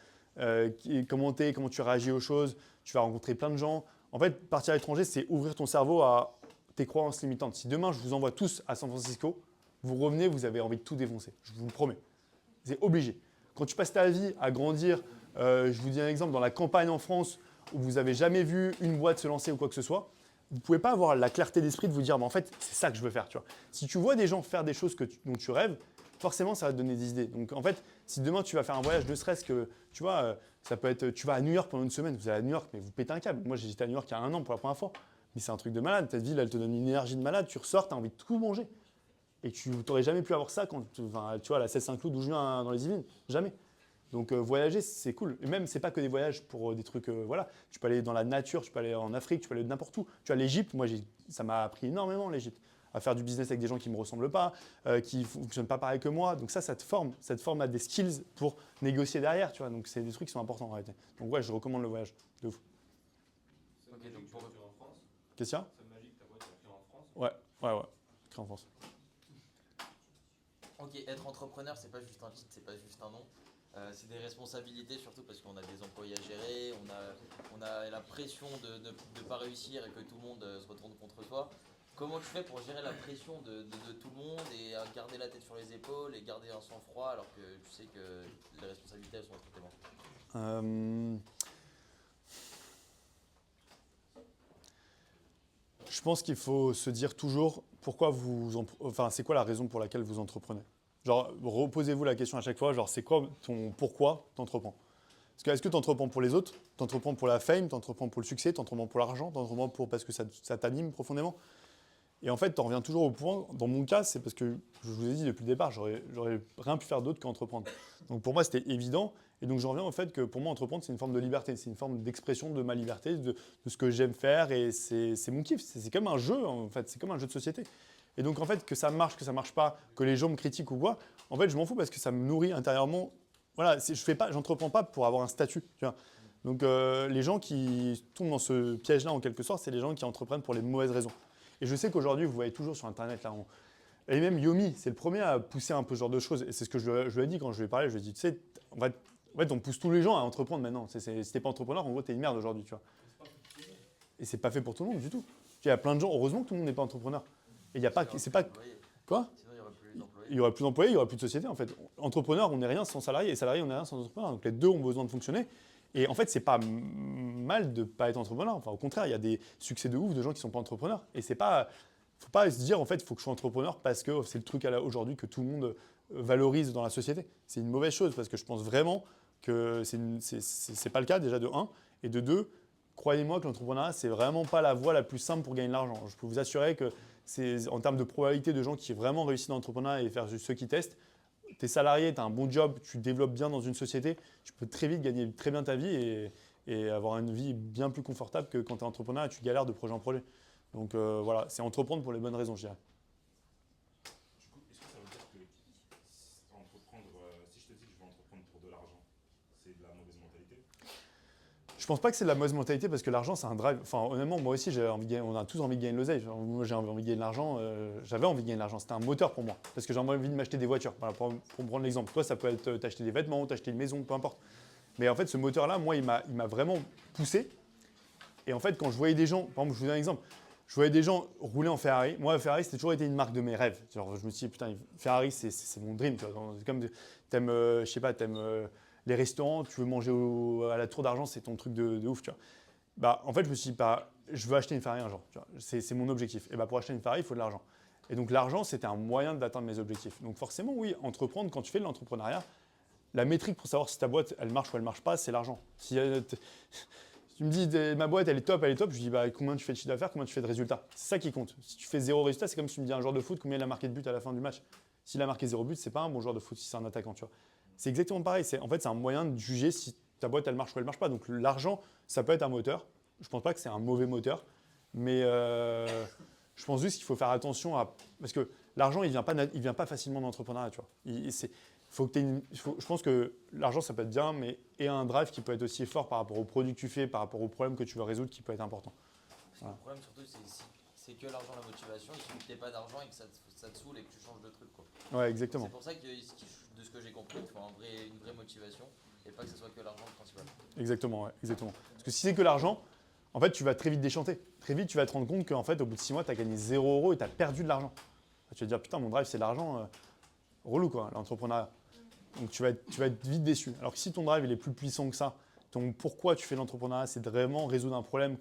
Comment tu réagis aux choses, tu vas rencontrer plein de gens. En fait, partir à l'étranger, c'est ouvrir ton cerveau à tes croyances limitantes. Si demain, je vous envoie tous à San Francisco, vous revenez, vous avez envie de tout défoncer. Je vous le promets. C'est obligé. Quand tu passes ta vie à grandir, je vous dis un exemple, dans la campagne en France, où vous n'avez jamais vu une boîte se lancer ou quoi que ce soit, vous ne pouvez pas avoir la clarté d'esprit de vous dire, en fait, c'est ça que je veux faire. Tu vois. Si tu vois des gens faire des choses dont tu rêves, forcément, ça va te donner des idées. Donc, en fait, si demain, tu vas faire un voyage, ne serait-ce que, tu vois, ça peut être, tu vas à New York pendant une semaine, vous allez à New York, mais vous pétez un câble. Moi, j'étais à New York il y a 1 an pour la première fois. Mais c'est un truc de malade. Ta ville, elle te donne une énergie de malade. Tu ressors, tu as envie de tout manger. Et tu n'aurais jamais pu avoir ça quand tu vois, à la Celle-Saint-Cloud d'où je viens dans les Yvelines. Jamais. Donc voyager, c'est cool. Et même, c'est pas que des voyages pour des trucs, voilà. Tu peux aller dans la nature, tu peux aller en Afrique, tu peux aller n'importe où. Tu vois, l'Égypte, moi, ça m'a appris énormément, l'Égypte. À faire du business avec des gens qui ne me ressemblent pas, qui ne fonctionnent pas pareil que moi. Donc ça te forme. Ça te forme à des skills pour négocier derrière, tu vois. Donc c'est des trucs qui sont importants en réalité. Donc ouais, je recommande le voyage. De ouf. Ok, donc pour créer en France. Qu'est-ce qu'il y a? C'est magique, ta boîte est créée en France. Ouais. Créé en France. Ok, être entrepreneur, c'est pas juste un titre, c'est pas juste un nom. C'est des responsabilités, surtout parce qu'on a des employés à gérer, on a la pression de ne pas réussir et que tout le monde se retourne contre soi. Comment tu fais pour gérer la pression de tout le monde et garder la tête sur les épaules et garder un sang-froid alors que tu sais que les responsabilités elles sont entre tes mains? Je pense qu'il faut se dire toujours c'est quoi la raison pour laquelle vous entreprenez. Genre, reposez-vous la question à chaque fois, genre c'est quoi ton pourquoi tu entreprends. Parce que est-ce que tu entreprends pour les autres, tu entreprends pour la fame, tu entreprends pour le succès, tu entreprends pour l'argent, tu entreprends parce que ça t'anime profondément. Et en fait, tu en reviens toujours au point, dans mon cas, c'est parce que je vous ai dit depuis le départ, j'aurais rien pu faire d'autre qu'entreprendre. Donc pour moi, c'était évident. Et donc j'en reviens au fait que pour moi, entreprendre, c'est une forme de liberté, c'est une forme d'expression de ma liberté, de ce que j'aime faire. Et c'est mon kiff, c'est comme un jeu, en fait, c'est comme un jeu de société. Et donc en fait, que ça marche pas, que les gens me critiquent ou quoi, en fait, je m'en fous parce que ça me nourrit intérieurement. Voilà, j'entreprends pas pour avoir un statut. Tu vois. Donc les gens qui tombent dans ce piège-là, en quelque sorte, c'est les gens qui entreprennent pour les mauvaises raisons. Et je sais qu'aujourd'hui, vous voyez toujours sur Internet, là, et même Yomi, c'est le premier à pousser un peu ce genre de choses. Et c'est ce que je lui ai dit quand je lui ai parlé. Je lui ai dit, tu sais, en fait, on pousse tous les gens à entreprendre maintenant. Si t'es pas entrepreneur, en gros, t'es une merde aujourd'hui, tu vois. Et c'est pas fait pour tout le monde du tout. Il y a plein de gens, heureusement que tout le monde n'est pas entrepreneur. Et il y a pas, c'est pas quoi. Sinon, il n'y aurait plus d'employés. Il y aurait plus d'employés, il y aurait plus de société en fait. Entrepreneur, on n'est rien sans salarié et salarié, on n'est rien sans entrepreneur. Donc les deux ont besoin de fonctionner. Et en fait, c'est pas mal de pas être entrepreneur. Enfin, au contraire, il y a des succès de ouf de gens qui sont pas entrepreneurs. Et c'est pas, faut pas se dire en fait, il faut que je sois entrepreneur parce que c'est le truc aujourd'hui que tout le monde valorise dans la société. C'est une mauvaise chose parce que je pense vraiment que c'est pas le cas déjà de 1 et de 2. Croyez-moi que l'entrepreneuriat c'est vraiment pas la voie la plus simple pour gagner de l'argent. Je peux vous assurer que c'est en termes de probabilité de gens qui vraiment réussissent dans l'entrepreneuriat et faire juste ceux qui testent. Tu es salarié, tu as un bon job, tu développes bien dans une société, tu peux très vite gagner très bien ta vie et avoir une vie bien plus confortable que quand tu es entrepreneur et tu galères de projet en projet. Donc voilà, c'est entreprendre pour les bonnes raisons, je dirais. Du coup, est-ce que ça veut dire que entreprendre, si je te dis que je vais entreprendre pour de l'argent, c'est de la mauvaise mentalité? Je pense pas que c'est de la mauvaise mentalité parce que l'argent c'est un drive. Enfin honnêtement moi aussi on a tous envie de gagner de l'oseille. Moi j'ai envie de gagner de l'argent, j'avais envie de gagner de l'argent, c'était un moteur pour moi parce que j'ai envie de m'acheter des voitures. Voilà, pour me prendre l'exemple, toi ça peut être t'acheter des vêtements, t'acheter une maison, peu importe. Mais en fait ce moteur là moi il m'a vraiment poussé. Et en fait quand je voyais des gens, par exemple je vous donne un exemple, je voyais des gens rouler en Ferrari. Moi Ferrari c'était toujours été une marque de mes rêves. Genre, je me suis dit putain Ferrari c'est mon dream. C'est comme t'aimes je sais pas les restaurants, tu veux manger à la Tour d'Argent, c'est ton truc de ouf, tu vois. Bah, en fait, je me suis dit, je veux acheter une Ferrari un jour. C'est mon objectif. Et bah, pour acheter une Ferrari, il faut de l'argent. Et donc, l'argent, c'était un moyen d'atteindre mes objectifs. Donc, forcément, oui, entreprendre, quand tu fais de l'entrepreneuriat, la métrique pour savoir si ta boîte, elle marche ou elle marche pas, c'est l'argent. Si tu me dis, ma boîte, elle est top, je dis, bah, combien tu fais de chiffre d'affaires, combien tu fais de résultats. C'est ça qui compte. Si tu fais 0 résultat, c'est comme si tu me dis un joueur de foot, combien il a marqué de but à la fin du match. S'il a marqué 0 but, c'est pas un bon joueur de foot si c'est un attaquant, tu vois. C'est exactement pareil. En fait, c'est un moyen de juger si ta boîte, elle marche ou elle ne marche pas. Donc, l'argent, ça peut être un moteur. Je ne pense pas que c'est un mauvais moteur. Mais je pense juste qu'il faut faire attention à… Parce que l'argent, il ne vient pas facilement dans l'entrepreneuriat. Tu vois. Je pense que l'argent, ça peut être bien, mais et un drive qui peut être aussi fort par rapport au produit que tu fais, par rapport au problème que tu veux résoudre, qui peut être important. Parce que le problème, surtout, c'est que l'argent, la motivation. Il suffit que tu n'aies pas d'argent et que ça te saoule et que tu changes de truc, quoi. Ouais, exactement. C'est pour ça que, de ce que j'ai compris, il faut une vraie motivation et pas que ce soit que l'argent le principal. Exactement, ouais, exactement. Parce que si c'est que l'argent, en fait, tu vas très vite déchanter. Très vite, tu vas te rendre compte qu'en fait, au bout de 6 mois, tu as gagné 0 € et tu as perdu de l'argent. Tu vas te dire, putain, mon drive, c'est l'argent. Relou, quoi, l'entrepreneuriat. Donc, tu vas être vite déçu. Alors que si ton drive, il est plus puissant que ça, ton pourquoi tu fais l'entrepreneuriat, c'est de vraiment résoudre un problème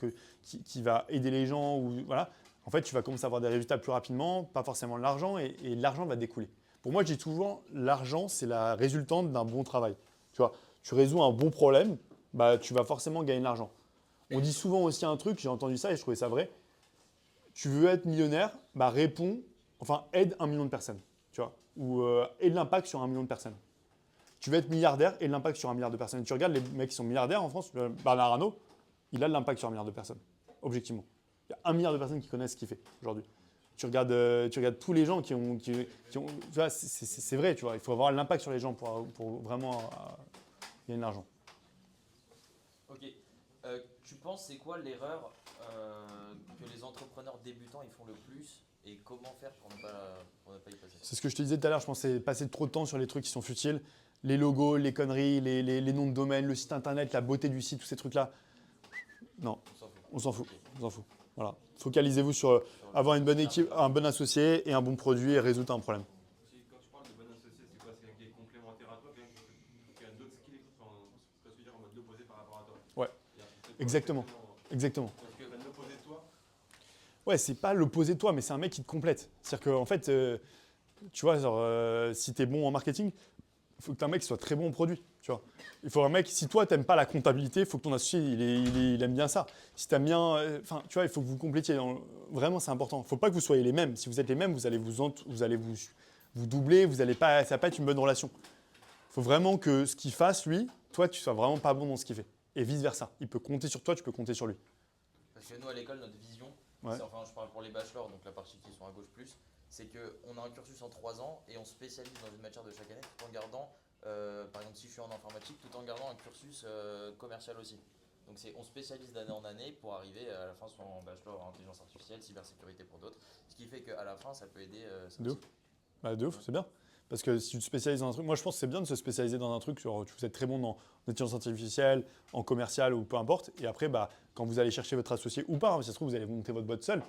qui va aider les gens. Ou, voilà. En fait, tu vas commencer à avoir des résultats plus rapidement, pas forcément de l'argent, et l'argent va découler. Pour moi, je dis toujours, l'argent, c'est la résultante d'un bon travail. Tu vois, tu résous un bon problème, bah, tu vas forcément gagner de l'argent. On dit souvent aussi un truc, j'ai entendu ça et je trouvais ça vrai. Tu veux être millionnaire, bah, aide 1 million de personnes. Tu vois, ou aide l'impact sur 1 million de personnes. Tu veux être milliardaire, aide l'impact sur 1 milliard de personnes. Et tu regardes les mecs qui sont milliardaires en France, Bernard Arnault, il a de l'impact sur 1 milliard de personnes, objectivement. Il y a 1 milliard de personnes qui connaissent ce qu'il fait aujourd'hui. Tu regardes tous les gens qui ont tu vois, c'est vrai, tu vois, il faut avoir l'impact sur les gens pour vraiment gagner de l'argent. Ok. Tu penses c'est quoi l'erreur que les entrepreneurs débutants ils font le plus et comment faire pour ne pas y passer? C'est ce que je te disais tout à l'heure, je pense que c'est passer trop de temps sur les trucs qui sont futiles, les logos, les conneries, les noms de domaine, le site internet, la beauté du site, tous ces trucs-là. Non, on s'en fout. Voilà. Focalisez-vous sur avoir une bonne équipe, un bon associé et un bon produit et résoudre un problème. Quand tu parles de bon associé, c'est quoi? C'est quelqu'un qui est complémentaire à toi, quelqu'un qui a d'autres skills, je veux dire en mode l'opposé par rapport à toi. Ouais, exactement. Exactement. Parce que l'opposé de toi, Ouais, c'est pas l'opposé de toi, mais c'est un mec qui te complète. C'est-à-dire qu'en fait, tu vois, si tu es bon en marketing, il faut que tu aies un mec qui soit très bon en produit. Tu vois. Il faut un mec, si toi, tu n'aimes pas la comptabilité, il faut que ton associé, il aime bien ça. Si tu aimes bien, tu vois, il faut que vous complétiez. Vraiment, c'est important. Il ne faut pas que vous soyez les mêmes. Si vous êtes les mêmes, vous allez vous doubler, ça ne va pas être une bonne relation. Il faut vraiment que ce qu'il fasse, lui, toi, tu sois vraiment pas bon dans ce qu'il fait. Et vice-versa. Il peut compter sur toi, tu peux compter sur lui. Parce que nous, à l'école, notre vision, Ouais. enfin, je parle pour les bachelors, donc la partie qui sont à gauche plus, c'est qu'on a un cursus en 3 ans et on spécialise dans une matière de chaque année tout en gardant, par exemple, si je suis en informatique, tout en gardant un cursus commercial aussi. Donc on spécialise d'année en année pour arriver à la fin soit en bachelor en intelligence artificielle, cybersécurité pour d'autres. Ce qui fait qu'à la fin, ça peut aider. De ouf. Bah, de ouf, c'est bien. Parce que si tu te spécialises dans un truc, moi je pense que c'est bien de se spécialiser dans un truc, genre, vous êtes très bon en intelligence artificielle, en commercial ou peu importe. Et après, bah, quand vous allez chercher votre associé ou pas, ça se trouve, vous allez monter votre boîte seul,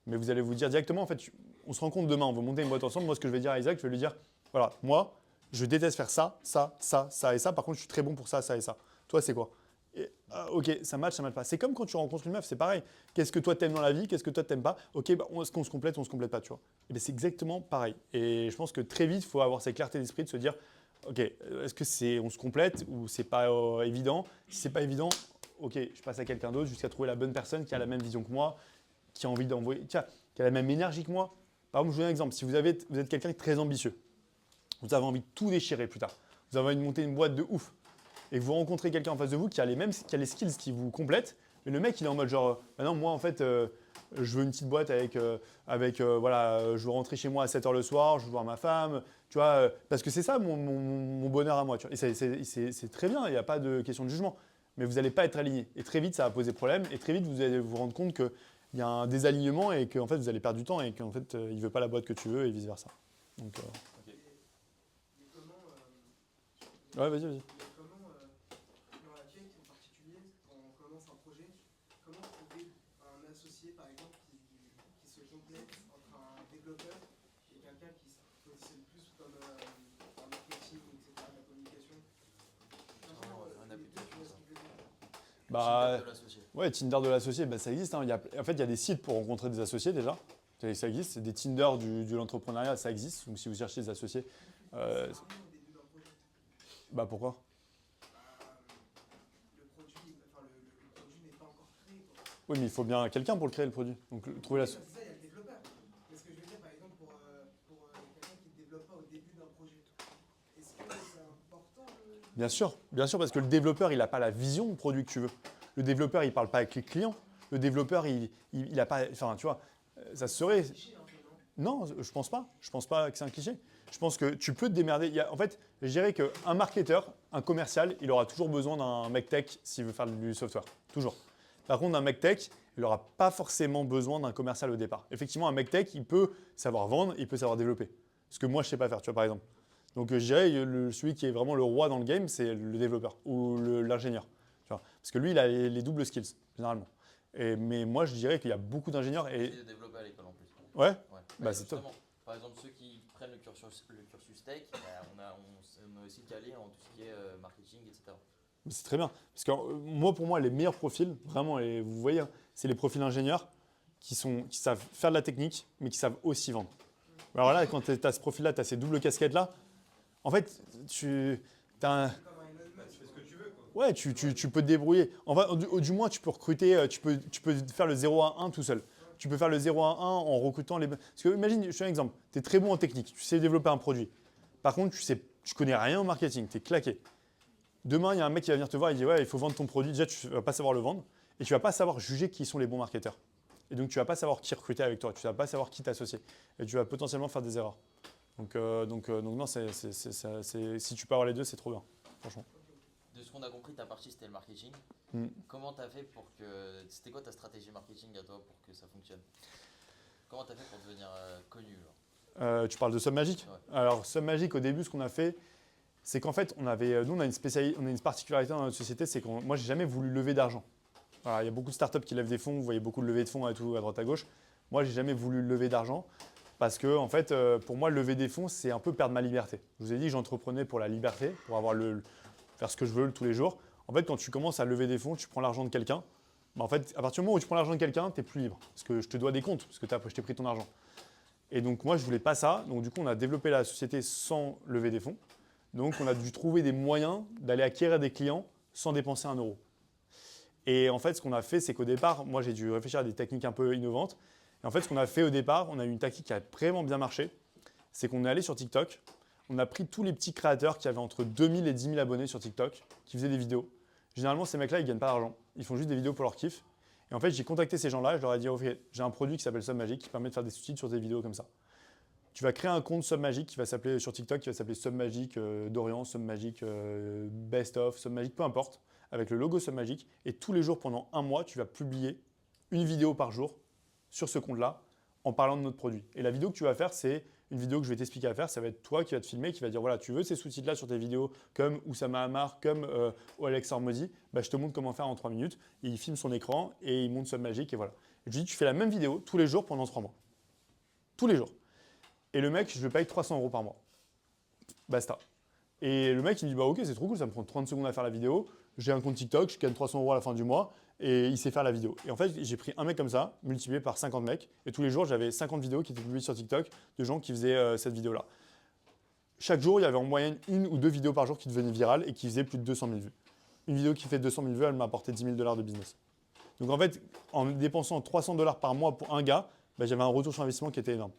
mais vous allez vous dire directement, en fait, on se rencontre demain, on va monter une boîte ensemble. Moi, ce que je vais dire à Isaac, je vais lui dire, voilà, moi, je déteste faire ça, ça, ça, ça et ça. Par contre, je suis très bon pour ça, ça et ça. Toi, c'est quoi? Ok, ça match pas. C'est comme quand tu rencontres une meuf, c'est pareil. Qu'est-ce que toi t'aimes dans la vie? Qu'est-ce que toi t'aimes pas? Ok, bah, est-ce qu'on se complète ou on se complète pas, tu vois? Et ben, c'est exactement pareil. Et je pense que très vite, il faut avoir cette clarté d'esprit de se dire, ok, est-ce que on se complète ou c'est pas évident? Si c'est pas évident, ok, je passe à quelqu'un d'autre jusqu'à trouver la bonne personne qui a la même vision que moi, qui a envie d'envoyer, qui a la même énergie que moi. Par exemple, je vous donne un exemple. Si vous êtes quelqu'un de très ambitieux, vous avez envie de tout déchirer plus tard, vous avez envie de monter une boîte de ouf, et que vous rencontrez quelqu'un en face de vous qui a les skills qui vous complètent, mais le mec il est en mode genre, bah non, moi en fait, je veux une petite boîte voilà, je veux rentrer chez moi à 7h le soir, je veux voir ma femme, tu vois, parce que c'est ça mon bonheur à moi, tu vois. Et c'est très bien, il n'y a pas de question de jugement, mais vous n'allez pas être aligné. Et très vite, ça va poser problème, et très vite, vous allez vous rendre compte qu'il y a un désalignement et qu'en fait, vous allez perdre du temps et qu'en fait, il ne veut pas la boîte que tu veux et vice versa. Donc, Mais comment, ouais, vas-y. comment dans la quête en particulier, quand on commence un projet, comment trouver un associé par exemple qui se complète entre un développeur et quelqu'un qui se positionne plus comme en marketing, etc., la communication. Un application, ça. Bah, Tinder de l'associé. ouais, Tinder de l'associé, bah, ça existe. Hein. En fait, il y a des sites pour rencontrer des associés déjà. Ça existe. C'est des Tinder de l'entrepreneuriat, ça existe. Donc si vous cherchez des associés. Bah pourquoi? Le produit n'est pas encore créé, quoi. Oui, mais il faut bien quelqu'un pour le créer, le produit. Donc trouver la. C'est ça, il y a le développeur. Mais ce que je veux dire, par exemple, pour quelqu'un qui ne développe pas au début d'un projet, est-ce que c'est important Bien sûr, parce que le développeur, il n'a pas la vision du produit que tu veux. Le développeur, il ne parle pas avec les clients. Le développeur, il a pas. Enfin, tu vois, ça serait. Non, je pense pas. Je pense pas que c'est un cliché. Je pense que tu peux te démerder. En fait, je dirais qu'un marketeur, un commercial, il aura toujours besoin d'un mec tech s'il veut faire du software. Toujours. Par contre, un mec tech, il n'aura pas forcément besoin d'un commercial au départ. Effectivement, un mec tech, il peut savoir vendre, il peut savoir développer. Ce que moi, je ne sais pas faire, tu vois, par exemple. Donc, je dirais, celui qui est vraiment le roi dans le game, c'est le développeur ou l'ingénieur. Parce que lui, il a les doubles skills, généralement. Mais moi, je dirais qu'il y a beaucoup d'ingénieurs. Et de développer à l'école en plus. Ouais. Ouais. Bah, c'est top. Par exemple, ceux qui prennent le cursus tech, bah, on est aussi calé en tout ce qui est marketing, etc. C'est très bien. Parce que pour moi, les meilleurs profils, vraiment, et vous voyez, hein, c'est les profils ingénieurs qui savent faire de la technique, mais qui savent aussi vendre. Alors là, quand tu as ce profil-là, tu as ces doubles casquettes-là, en fait, tu as un. Tu fais ce que tu veux, quoi. Ouais, tu peux te débrouiller. Enfin, du moins, tu peux recruter, tu peux faire le 0 à 1 tout seul. Tu peux faire le 0 à 1 en recrutant les. Parce que imagine, je fais un exemple. Tu es très bon en technique, tu sais développer un produit. Par contre, tu connais rien au marketing, tu es claqué. Demain, il y a un mec qui va venir te voir et dit ouais, il faut vendre ton produit. Déjà, tu ne vas pas savoir le vendre et tu ne vas pas savoir juger qui sont les bons marketeurs. Et donc, tu ne vas pas savoir qui recruter avec toi, tu ne vas pas savoir qui t'associer. Et tu vas potentiellement faire des erreurs. Donc non, si tu peux avoir les deux, c'est trop bien, franchement. De ce qu'on a compris, ta partie c'était le marketing. Comment tu as fait pour que. C'était quoi ta stratégie marketing à toi pour que ça fonctionne? Comment tu as fait pour devenir connu Tu parles de Submagic? Ouais. Alors, Submagic, au début, ce qu'on a fait, c'est qu'en fait, nous, on a une particularité dans notre société, c'est que moi, j'ai jamais voulu lever d'argent. Voilà, il y a beaucoup de startups qui lèvent des fonds, vous voyez beaucoup de levées de fonds et tout, à droite à gauche. Moi, j'ai jamais voulu lever d'argent parce que, en fait, pour moi, lever des fonds, c'est un peu perdre ma liberté. Je vous ai dit que j'entreprenais pour la liberté, pour avoir faire ce que je veux tous les jours. En fait, quand tu commences à lever des fonds, tu prends l'argent de quelqu'un. En fait, à partir du moment où tu prends l'argent de quelqu'un, tu n'es plus libre. Parce que je te dois des comptes, parce que je t'ai pris ton argent. Et donc, moi, je ne voulais pas ça. Donc, du coup, on a développé la société sans lever des fonds. Donc, on a dû trouver des moyens d'aller acquérir des clients sans dépenser un euro. Et en fait, ce qu'on a fait, c'est qu'au départ, moi, j'ai dû réfléchir à des techniques un peu innovantes. Et en fait, ce qu'on a fait au départ, on a eu une tactique qui a vraiment bien marché. C'est qu'on est allé sur TikTok. On a pris tous les petits créateurs qui avaient entre 2000 et 10 000 abonnés sur TikTok, qui faisaient des vidéos. Généralement, ces mecs-là, ils ne gagnent pas d'argent. Ils font juste des vidéos pour leur kiff. Et en fait, j'ai contacté ces gens-là. Je leur ai dit, OK, j'ai un produit qui s'appelle Submagic qui permet de faire des sous-titres sur des vidéos comme ça. Tu vas créer un compte Submagic qui va s'appeler sur TikTok, qui va s'appeler Submagic Dorian, Submagic Best of, Submagic, peu importe, avec le logo Submagic. Et tous les jours, pendant un mois, tu vas publier une vidéo par jour sur ce compte-là en parlant de notre produit. Et la vidéo que tu vas faire, c'est une vidéo que je vais t'expliquer à faire. Ça va être toi qui vas te filmer, qui va dire voilà, tu veux ces sous-titres-là sur tes vidéos comme Oussama Ammar, comme Alex Hormozy, bah, je te montre comment faire en 3 minutes. Et il filme son écran et il monte Submagic et voilà. Et je dis tu fais la même vidéo tous les jours pendant 3 mois. tous les jours. Et le mec, je le paye 300 € par mois. Basta. Et le mec, il me dit, bah ok, c'est trop cool, ça me prend 30 secondes à faire la vidéo. J'ai un compte TikTok, je gagne 300 € à la fin du mois et il sait faire la vidéo. Et en fait, j'ai pris un mec comme ça, multiplié par 50 mecs. Et tous les jours, j'avais 50 vidéos qui étaient publiées sur TikTok de gens qui faisaient cette vidéo-là. Chaque jour, il y avait en moyenne 1 ou 2 vidéos par jour qui devenaient virales et qui faisaient plus de 200 000 vues. Une vidéo qui fait 200 000 vues, elle m'a apporté 10 000 $ de business. Donc en fait, en dépensant 300 $ par mois pour un gars, bah, j'avais un retour sur investissement qui était énorme.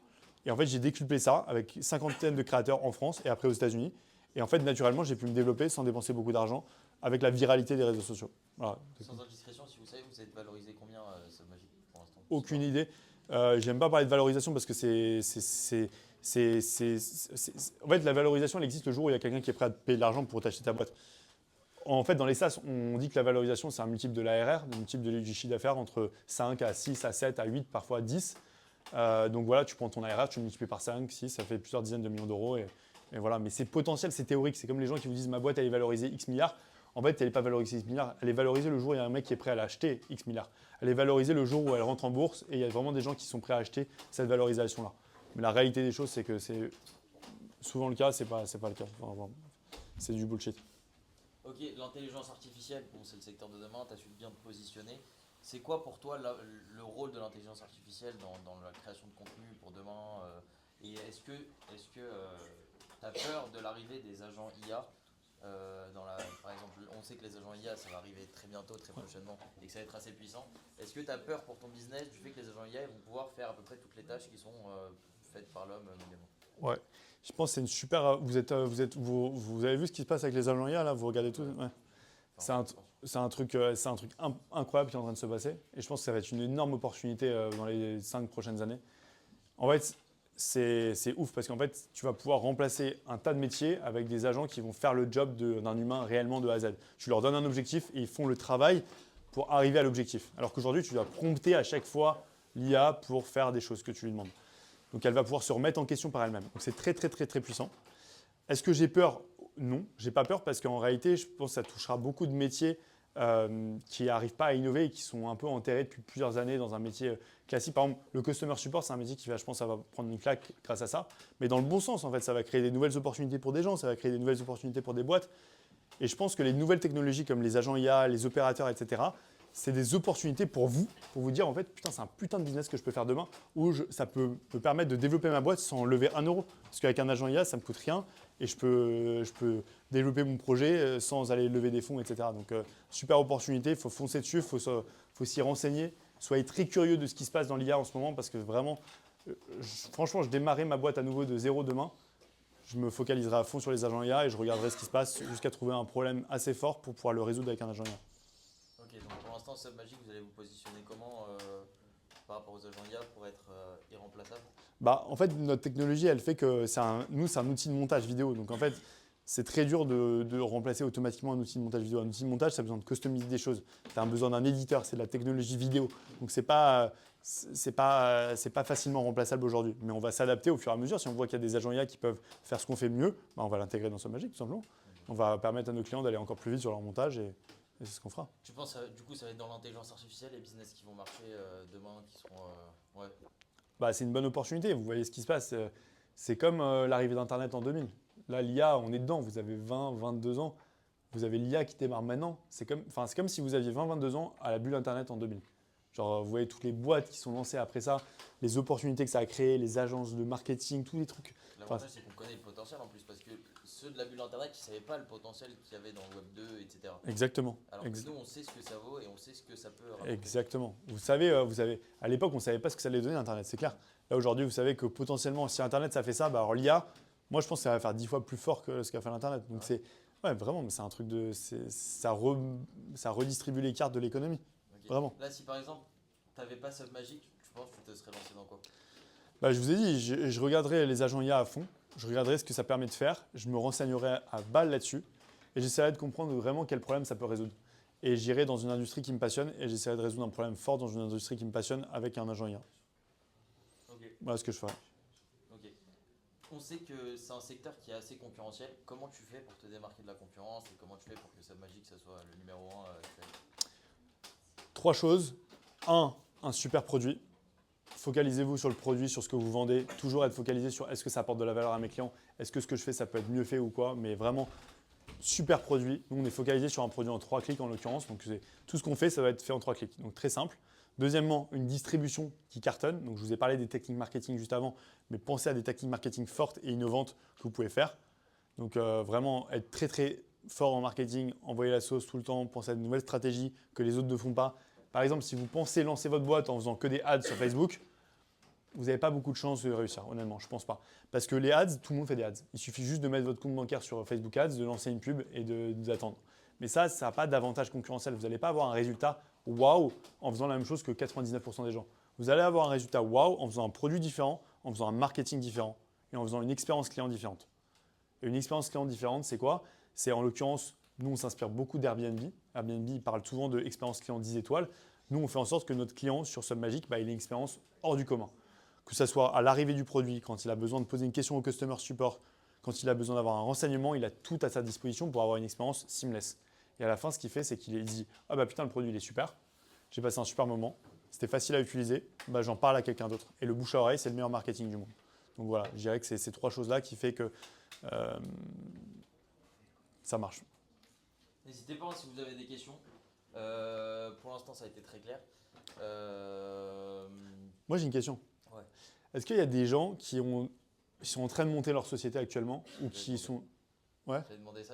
Et en fait, j'ai décuplé ça avec 50aine de créateurs en France et après aux États-Unis. Et en fait, naturellement, j'ai pu me développer sans dépenser beaucoup d'argent avec la viralité des réseaux sociaux. Voilà. Sans indiscrétion, si vous savez, vous êtes valorisé combien Submagic pour l'instant? Aucune idée. J'aime pas parler de valorisation parce que en fait, la valorisation, elle existe le jour où il y a quelqu'un qui est prêt à te payer de l'argent pour t'acheter ta boîte. En fait, dans les SaaS, on dit que la valorisation, c'est un multiple de l'ARR, un multiple du chiffre d'affaires entre 5 à 6 à 7 à 8, parfois 10. Donc voilà, tu prends ton ARR, tu le multiplies par 5, 6, ça fait plusieurs dizaines de millions d'euros. Et voilà, mais c'est potentiel, c'est théorique. C'est comme les gens qui vous disent ma boîte, elle est valorisée X milliards. En fait, elle n'est pas valorisée X milliards. Elle est valorisée le jour où il y a un mec qui est prêt à l'acheter X milliards. Elle est valorisée le jour où elle rentre en bourse et il y a vraiment des gens qui sont prêts à acheter cette valorisation-là. Mais la réalité des choses, c'est que c'est souvent le cas, c'est pas le cas. Enfin, bon, c'est du bullshit. Ok, l'intelligence artificielle, bon, c'est le secteur de demain, tu as su bien te positionner. C'est quoi pour toi le rôle de l'intelligence artificielle dans la création de contenu pour demain et est-ce que tu as peur de l'arrivée des agents IA par exemple, on sait que les agents IA, ça va arriver très bientôt, très prochainement, et que ça va être assez puissant. Est-ce que tu as peur pour ton business du fait que les agents IA vont pouvoir faire à peu près toutes les tâches qui sont faites par l'homme évidemment? Ouais, je pense que c'est une super. Vous avez vu ce qui se passe avec les agents IA là? Vous regardez tout? Ouais. C'est un truc incroyable qui est en train de se passer. Et je pense que ça va être une énorme opportunité dans les 5 prochaines années. En fait, c'est ouf parce qu'en fait, tu vas pouvoir remplacer un tas de métiers avec des agents qui vont faire le job d'un humain réellement de A à Z. Tu leur donnes un objectif et ils font le travail pour arriver à l'objectif. Alors qu'aujourd'hui, tu dois prompter à chaque fois l'IA pour faire des choses que tu lui demandes. Donc, elle va pouvoir se remettre en question par elle-même. Donc, c'est très, très, très, très puissant. Est-ce que j'ai peur? Non, j'ai pas peur parce qu'en réalité, je pense que ça touchera beaucoup de métiers qui n'arrivent pas à innover et qui sont un peu enterrés depuis plusieurs années dans un métier classique. Par exemple, le customer support, c'est un métier qui va, je pense, ça va prendre une claque grâce à ça. Mais dans le bon sens, en fait, ça va créer des nouvelles opportunités pour des gens, ça va créer des nouvelles opportunités pour des boîtes. Et je pense que les nouvelles technologies comme les agents IA, les opérateurs, etc., c'est des opportunités pour vous dire en fait, putain, c'est un putain de business que je peux faire demain où ça peut me permettre de développer ma boîte sans lever 1 €. Parce qu'avec un agent IA, ça ne me coûte rien et je peux développer mon projet sans aller lever des fonds, etc. Donc, super opportunité, il faut foncer dessus, il faut s'y renseigner. Soyez très curieux de ce qui se passe dans l'IA en ce moment parce que vraiment, franchement, je démarrais ma boîte à nouveau de zéro demain. Je me focaliserai à fond sur les agents IA et je regarderai ce qui se passe jusqu'à trouver un problème assez fort pour pouvoir le résoudre avec un agent IA. Ok, donc pour l'instant, Submagic, vous allez vous positionner comment par rapport aux agents IA pour être irremplaçable? Bah, en fait, notre technologie, elle fait que c'est un outil de montage vidéo. Donc en fait, c'est très dur de remplacer automatiquement un outil de montage vidéo. Un outil de montage, ça a besoin de customiser des choses. Tu as besoin d'un éditeur, c'est de la technologie vidéo. Donc c'est pas facilement remplaçable aujourd'hui. Mais on va s'adapter au fur et à mesure. Si on voit qu'il y a des agents IA qui peuvent faire ce qu'on fait mieux, bah, on va l'intégrer dans Submagic tout simplement. On va permettre à nos clients d'aller encore plus vite sur leur montage et c'est ce qu'on fera. Tu penses du coup ça va être dans l'intelligence artificielle, les business qui vont marcher demain, qui seront ouais. Bah, c'est une bonne opportunité. Vous voyez ce qui se passe. C'est comme l'arrivée d'Internet en 2000. Là, l'IA, on est dedans. Vous avez 20, 22 ans. Vous avez l'IA qui démarre maintenant. C'est comme si vous aviez 20, 22 ans à la bulle Internet en 2000. Genre, vous voyez toutes les boîtes qui sont lancées après ça, les opportunités que ça a créées, les agences de marketing, tous les trucs. L'avantage, c'est qu'on connaît le potentiel en plus, parce que ceux de la bulle Internet, ils ne savaient pas le potentiel qu'il y avait dans le Web 2, etc. Exactement. Alors que nous, on sait ce que ça vaut et on sait ce que ça peut rapporter. Exactement. Vous savez, à l'époque, on ne savait pas ce que ça allait donner Internet, c'est clair. Là, aujourd'hui, vous savez que potentiellement, si Internet, ça fait ça, bah, alors l'IA, moi, je pense que ça va faire 10 fois plus fort que ce qu'a fait l'Internet. Donc, ouais, vraiment, mais c'est un truc ça redistribue les cartes de l'économie. Okay. Vraiment. Là, si par exemple, tu n'avais pas Submagic, tu penses que tu te serais lancé dans quoi? Bah, je vous ai dit, je regarderai les agents IA à fond, je regarderai ce que ça permet de faire, je me renseignerai à balle là-dessus et j'essaierai de comprendre vraiment quel problème ça peut résoudre. Et j'irai dans une industrie qui me passionne et j'essaierai de résoudre un problème fort dans une industrie qui me passionne avec un agent IA. Okay. Voilà ce que je ferai. Ok. On sait que c'est un secteur qui est assez concurrentiel. Comment tu fais pour te démarquer de la concurrence et comment tu fais pour que Submagic ça soit le numéro 1 actuel? 3 choses. 1, un super produit. focalisez-vous sur le produit, sur ce que vous vendez. Toujours être focalisé sur est-ce que ça apporte de la valeur à mes clients, est-ce que ce que je fais, ça peut être mieux fait ou quoi. Mais vraiment, super produit. Nous, on est focalisé sur un produit en 3 clics en l'occurrence. Donc, tout ce qu'on fait, ça va être fait en 3 clics. Donc, très simple. Deuxièmement, une distribution qui cartonne. Donc, je vous ai parlé des techniques marketing juste avant, mais pensez à des techniques marketing fortes et innovantes que vous pouvez faire. Donc, vraiment être très, très fort en marketing, envoyer la sauce tout le temps, penser à de nouvelles stratégies que les autres ne font pas. Par exemple, si vous pensez lancer votre boîte en faisant que des ads sur Facebook, vous n'avez pas beaucoup de chances de réussir, honnêtement, je ne pense pas. Parce que les ads, tout le monde fait des ads. Il suffit juste de mettre votre compte bancaire sur Facebook Ads, de lancer une pub et d'attendre. Mais ça n'a pas d'avantage concurrentiel. Vous n'allez pas avoir un résultat waouh en faisant la même chose que 99% des gens. Vous allez avoir un résultat waouh en faisant un produit différent, en faisant un marketing différent et en faisant une expérience client différente. Et une expérience client différente, c'est quoi? C'est en l'occurrence, nous, on s'inspire beaucoup d'Airbnb. Airbnb, il parle souvent d'expérience client 10 étoiles. Nous, on fait en sorte que notre client sur SubMagic, il ait une expérience hors du commun. Que ce soit à l'arrivée du produit, quand il a besoin de poser une question au customer support, quand il a besoin d'avoir un renseignement, il a tout à sa disposition pour avoir une expérience seamless. Et à la fin, ce qu'il fait, c'est qu'il dit « Ah bah putain, le produit, il est super. J'ai passé un super moment. C'était facile à utiliser. Bah, j'en parle à quelqu'un d'autre. » Et le bouche à oreille, c'est le meilleur marketing du monde. Donc voilà, je dirais que c'est ces 3 choses-là qui fait que ça marche. N'hésitez pas si vous avez des questions. Pour l'instant, ça a été très clair. Moi, j'ai une question. Ouais. Est-ce qu'il y a des gens qui sont en train de monter leur société actuellement ou qui sont… Ouais. J'avais demandé ça,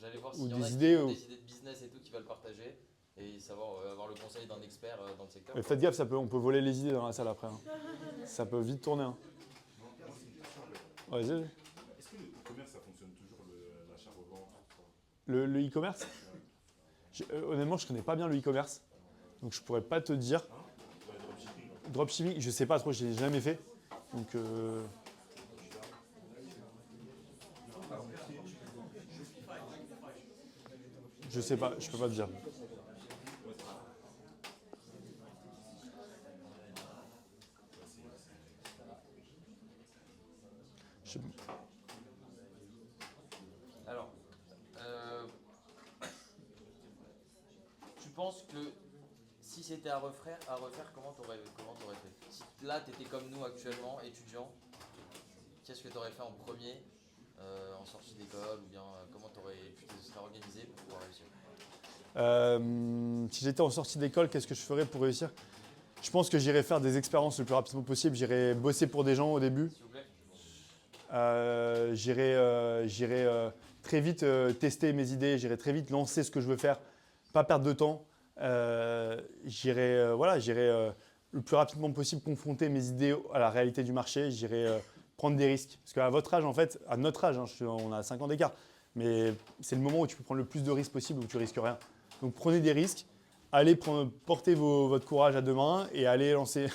j'allais voir Ou s'il y en des a idées qui ont ou- des idées de business et tout qui veulent partager et savoir avoir le conseil d'un expert dans le secteur. Mais faites gaffe, on peut voler les idées dans la salle après. Hein. Ça peut vite tourner. Hein. Ouais, vas-y. Est-ce que le e-commerce, ça fonctionne toujours, l'achat-revente? Le e-commerce honnêtement, je ne connais pas bien le e-commerce. Donc, je ne pourrais pas te dire. Dropshipping, je ne sais pas trop, je ne l'ai jamais fait. Donc, je ne sais pas, je ne peux pas te dire. Je- Alors, tu penses que si c'était à refaire comment t'aurais fait? Si là, tu étais comme nous actuellement, étudiant, qu'est-ce que tu aurais fait en premier, en sortie d'école, ou bien comment tu te serais organisé pour pouvoir réussir? Si j'étais en sortie d'école, qu'est-ce que je ferais pour réussir? Je pense que j'irais faire des expériences le plus rapidement possible. J'irais bosser pour des gens au début. S'il vous plaît. J'irai très vite tester mes idées, j'irai très vite lancer ce que je veux faire, pas perdre de temps. J'irai le plus rapidement possible confronter mes idées à la réalité du marché, j'irai prendre des risques. Parce qu'à votre âge, en fait, à notre âge, hein, on a 5 ans d'écart, mais c'est le moment où tu peux prendre le plus de risques possible, où tu risques rien. Donc prenez des risques, allez porter votre courage à deux mains et allez lancer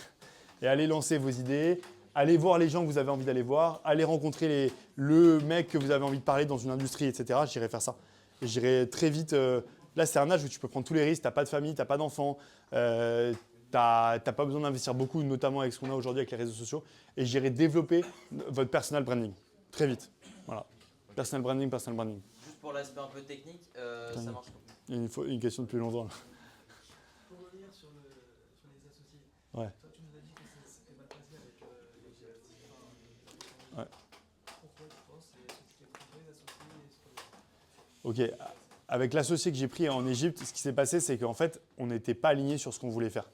vos idées. Allez voir les gens que vous avez envie d'aller voir, allez rencontrer le mec que vous avez envie de parler dans une industrie, etc. J'irai faire ça. Et j'irai très vite. Là, c'est un âge où tu peux prendre tous les risques. Tu n'as pas de famille, tu n'as pas d'enfants, tu n'as pas besoin d'investir beaucoup, notamment avec ce qu'on a aujourd'hui avec les réseaux sociaux. Et j'irai développer votre personal branding très vite. Voilà. Personal branding. Juste pour l'aspect un peu technique, ça marche comme Il y a une question depuis longtemps. Là. Pour revenir sur les associés, Ouais. toi tu nous as dit que c'était mal passé avec les Ouais. Pourquoi tu penses que tu t'es trompé d'associé? Ok. Avec l'associé que j'ai pris en Égypte, ce qui s'est passé, c'est qu'en fait, on n'était pas alignés sur ce qu'on voulait faire.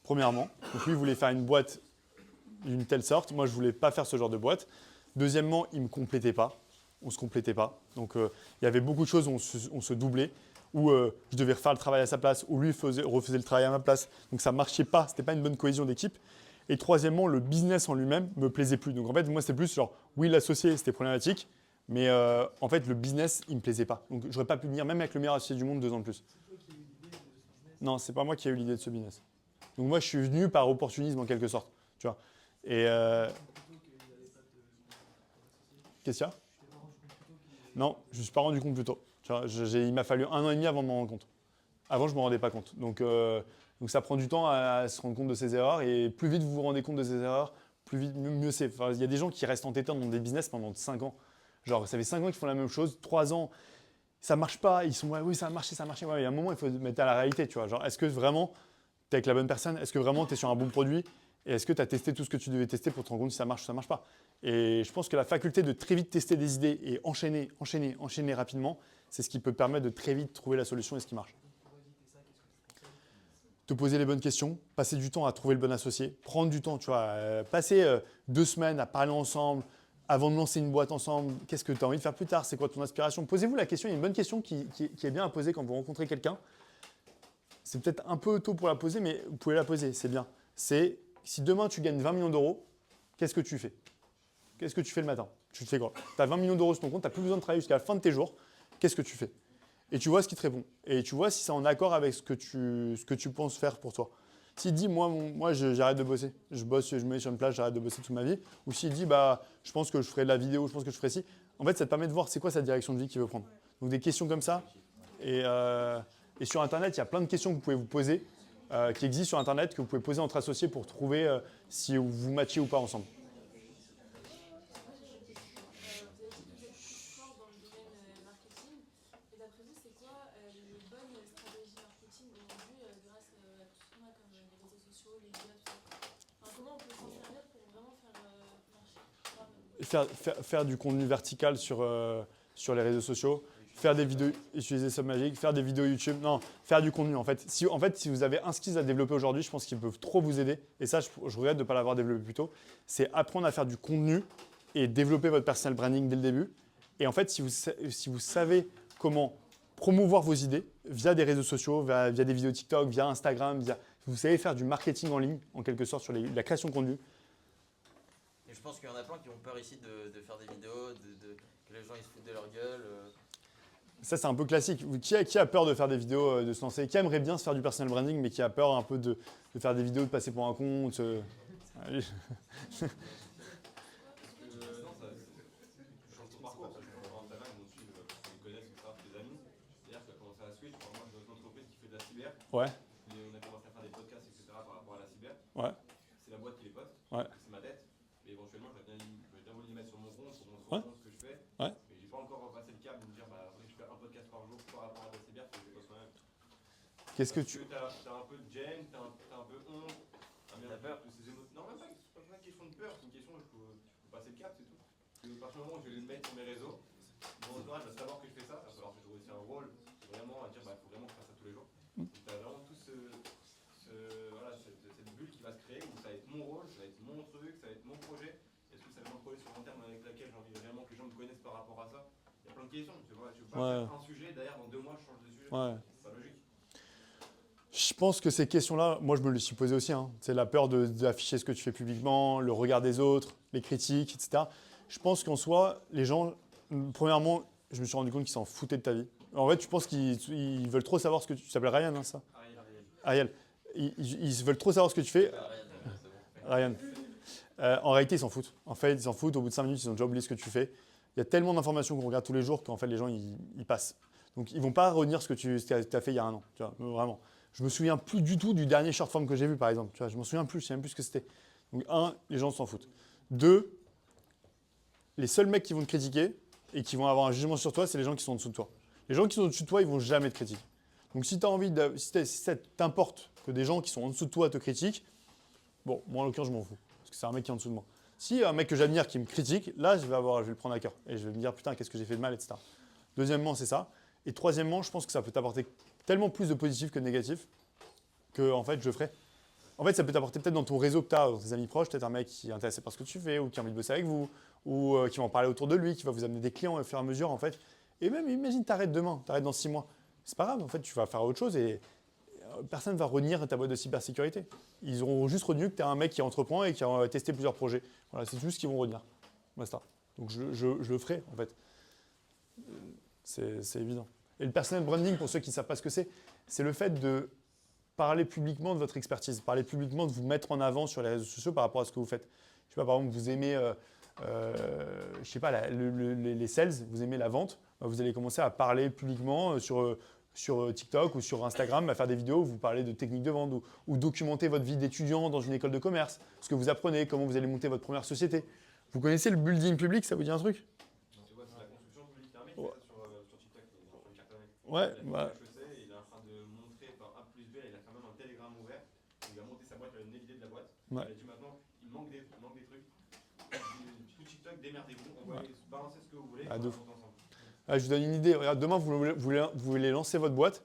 Premièrement, donc lui il voulait faire une boîte d'une telle sorte. Moi, je ne voulais pas faire ce genre de boîte. Deuxièmement, il ne me complétait pas. On ne se complétait pas. Donc, il y avait beaucoup de choses où on se doublait, où je devais refaire le travail à sa place, où lui refaisait le travail à ma place. Donc, ça ne marchait pas. Ce n'était pas une bonne cohésion d'équipe. Et troisièmement, le business en lui-même ne me plaisait plus. Donc, en fait, moi, c'était plus genre, oui, l'associé, c'était problématique. Mais en fait, le business, il ne me plaisait pas. Donc, je n'aurais pas pu venir, même avec le meilleur associé du monde, 2 ans de plus. Non, ce n'est pas moi qui ai eu l'idée de ce business. Donc, moi, je suis venu par opportunisme, en quelque sorte. Tu vois. Et qu'est-ce qu'il y a? Non, je ne me suis pas rendu compte plus tôt. Tu vois, il m'a fallu 1 an et demi avant de m'en rendre compte. Avant, je ne me rendais pas compte. Donc, ça prend du temps à se rendre compte de ses erreurs. Et plus vite vous vous rendez compte de ses erreurs, plus vite, mieux c'est. Enfin, il y a des gens qui restent entêtés dans des business pendant 5 ans. Genre, ça fait 5 ans qu'ils font la même chose, 3 ans, ça ne marche pas. Ils sont, ouais, oui, ça a marché. Ouais, il y a un moment, il faut se mettre à la réalité. Tu vois. Genre, est-ce que vraiment Tu es avec la bonne personne? Est-ce que vraiment tu es sur un bon produit? Et est-ce que tu as testé tout ce que tu devais tester pour te rendre compte si ça marche ou ça ne marche pas? Et je pense que la faculté de très vite tester des idées et enchaîner rapidement, c'est ce qui peut permettre de très vite trouver la solution et ce qui marche. Te poser les bonnes questions, passer du temps à trouver le bon associé, prendre du temps, tu vois, passer 2 semaines à parler ensemble, avant de lancer une boîte ensemble, qu'est-ce que tu as envie de faire plus tard, c'est quoi ton inspiration? Posez-vous la question, il y a une bonne question qui est bien à poser quand vous rencontrez quelqu'un. C'est peut-être un peu tôt pour la poser, mais vous pouvez la poser, c'est bien. C'est si demain tu gagnes 20 millions d'euros, qu'est-ce que tu fais? Qu'est-ce que tu fais le matin? Tu te fais quoi? Tu as 20 millions d'euros sur ton compte, tu n'as plus besoin de travailler jusqu'à la fin de tes jours, qu'est-ce que tu fais? Et tu vois ce qu'il te répond. Et tu vois si c'est en accord avec ce que tu penses faire pour toi. S'il dit, moi j'arrête de bosser, je me mets sur une plage, j'arrête de bosser toute ma vie. Ou s'il dit, je pense que je ferai de la vidéo, je pense que je ferai ci. En fait, ça te permet de voir c'est quoi sa direction de vie qu'il veut prendre. Donc des questions comme ça. Et sur Internet, il y a plein de questions que vous pouvez vous poser, qui existent sur Internet, que vous pouvez poser entre associés pour trouver si vous matchez ou pas ensemble. Faire du contenu vertical sur les réseaux sociaux, faire des vidéos, utiliser Submagic, faire des vidéos YouTube, non, faire du contenu en fait. Si vous avez un skill à développer aujourd'hui, je pense qu'ils peuvent trop vous aider, et ça je regrette de ne pas l'avoir développé plus tôt, c'est apprendre à faire du contenu et développer votre personal branding dès le début. Et en fait, si vous savez comment promouvoir vos idées via des réseaux sociaux, via des vidéos TikTok, via Instagram, vous savez faire du marketing en ligne, en quelque sorte, sur la création de contenu. Et je pense qu'il y en a plein qui ont peur ici de faire des vidéos, que les gens ils se foutent de leur gueule. Ça, c'est un peu classique. Qui a peur de faire des vidéos, de se lancer? Qui aimerait bien se faire du personal branding, mais qui a peur un peu de faire des vidéos, de passer pour un compte Non, ça, change ton parcours, parce que je vois ta mère, ils m'ont suivi, parce qu'ils me connaissent, etc., tes amis. C'est-à-dire que tu as commencé à switch. Moi, je suis dans une entreprise qui fait de la cyber. Ouais. Et on a commencé à faire des podcasts, etc., par rapport à la cyber. Ouais. C'est la boîte qui les poste. Ouais. C'est ma tête. Mais éventuellement, je vais bien voulu les mettre sur mon compte pour montrer Ouais. aux gens ce que je fais. Ouais. Mais j'ai pas encore repassé le câble de me dire, faudrait que je fais un podcast par jour par rapport à la cyber, faut que je le poste quand même. Qu'est-ce que Parce tu... t'as un peu de gêne, t'as un peu honte, T'as peur de ces émotions. Non, même pas, c'est pas une question de peur, c'est une question, il faut passer le cap, c'est tout. Parce que à partir du moment où je vais le mettre sur mes réseaux, mon entourage va savoir que je fais ça, il va falloir que je joue aussi un rôle, vraiment à dire, faut vraiment que je fasse ça tous les jours. Donc t'as vraiment tout cette bulle qui va se créer, où ça va être mon rôle, ça va être mon truc, ça va être mon projet. Est-ce que ça va être mon projet sur long terme avec laquelle j'ai envie vraiment que les gens me connaissent par rapport à ça? Il y a plein de questions, tu vois, je veux pas faire un sujet, d'ailleurs dans 2 mois je change de sujet. Ouais. C'est pas logique. Je pense que ces questions-là, moi je me les suis posées aussi. Hein. C'est la peur d'afficher ce que tu fais publiquement, le regard des autres, les critiques, etc. Je pense qu'en soi, les gens, premièrement, je me suis rendu compte qu'ils s'en foutaient de ta vie. En fait, je pense qu'ils veulent trop savoir ce que tu s'appelles Ryan, hein, ça? Ariel. Ils veulent trop savoir ce que tu fais. Ryan. En réalité, ils s'en foutent. En fait, ils s'en foutent. Au bout de 5 minutes, ils ont déjà oublié ce que tu fais. Il y a tellement d'informations qu'on regarde tous les jours qu'en fait, les gens, ils passent. Donc, ils ne vont pas retenir ce que tu as fait il y a un an. Tu vois, vraiment. Je me souviens plus du tout du dernier short form que j'ai vu, par exemple. Tu vois, je m'en souviens plus, je sais même plus ce que c'était. Donc, 1, les gens s'en foutent. 2, les seuls mecs qui vont te critiquer et qui vont avoir un jugement sur toi, c'est les gens qui sont en dessous de toi. Les gens qui sont au-dessus de toi, ils vont jamais te critiquer. Donc, si tu as envie si ça t'importe que des gens qui sont en dessous de toi te critiquent, bon, moi en l'occurrence, je m'en fous. Parce que c'est un mec qui est en dessous de moi. Si un mec que j'admire qui me critique, là, je vais le prendre à cœur. Et je vais me dire, putain, qu'est-ce que j'ai fait de mal, etc. Deuxièmement, c'est ça. Et troisièmement, je pense que ça peut t'apporter tellement plus de positif que de négatif que, en fait, je ferai. En fait, ça peut t'apporter peut-être dans ton réseau que tu as, dans tes amis proches, peut-être un mec qui est intéressé par ce que tu fais ou qui a envie de bosser avec vous ou qui va en parler autour de lui, qui va vous amener des clients au fur et à mesure, en fait. Et même, imagine, t'arrêtes demain, t'arrêtes dans 6 mois. C'est pas grave, en fait, tu vas faire autre chose et personne ne va renier ta boîte de cybersécurité. Ils auront juste retenu que tu es un mec qui entreprend et qui a testé plusieurs projets. Voilà, c'est tout ce qu'ils vont retenir. Basta. Donc je le ferai, en fait. C'est évident. Et le personal branding, pour ceux qui ne savent pas ce que c'est le fait de parler publiquement de votre expertise, parler publiquement de vous mettre en avant sur les réseaux sociaux par rapport à ce que vous faites. Je sais pas, par exemple, vous aimez je sais pas, les sales, vous aimez la vente, vous allez commencer à parler publiquement sur TikTok ou sur Instagram, à faire des vidéos où vous parlez de techniques de vente ou documenter votre vie d'étudiant dans une école de commerce, ce que vous apprenez, comment vous allez monter votre première société. Vous connaissez le building public, ça vous dit un truc? Tu vois, c'est la construction publique. Il y a un mec qui fait ça sur TikTok, qui est en train de cartonner. Ouais, il a fait HEC, il est en train de montrer par A plus B, il a quand même un télégramme ouvert Ouais. Elle a dit maintenant, il manque des trucs. Tout TikTok, démerdez-vous, on va balancer ce que vous voulez, Ah, on de va ouf. monter ensemble. Ah, je vous donne une idée. Regarde, demain, vous voulez lancer votre boîte.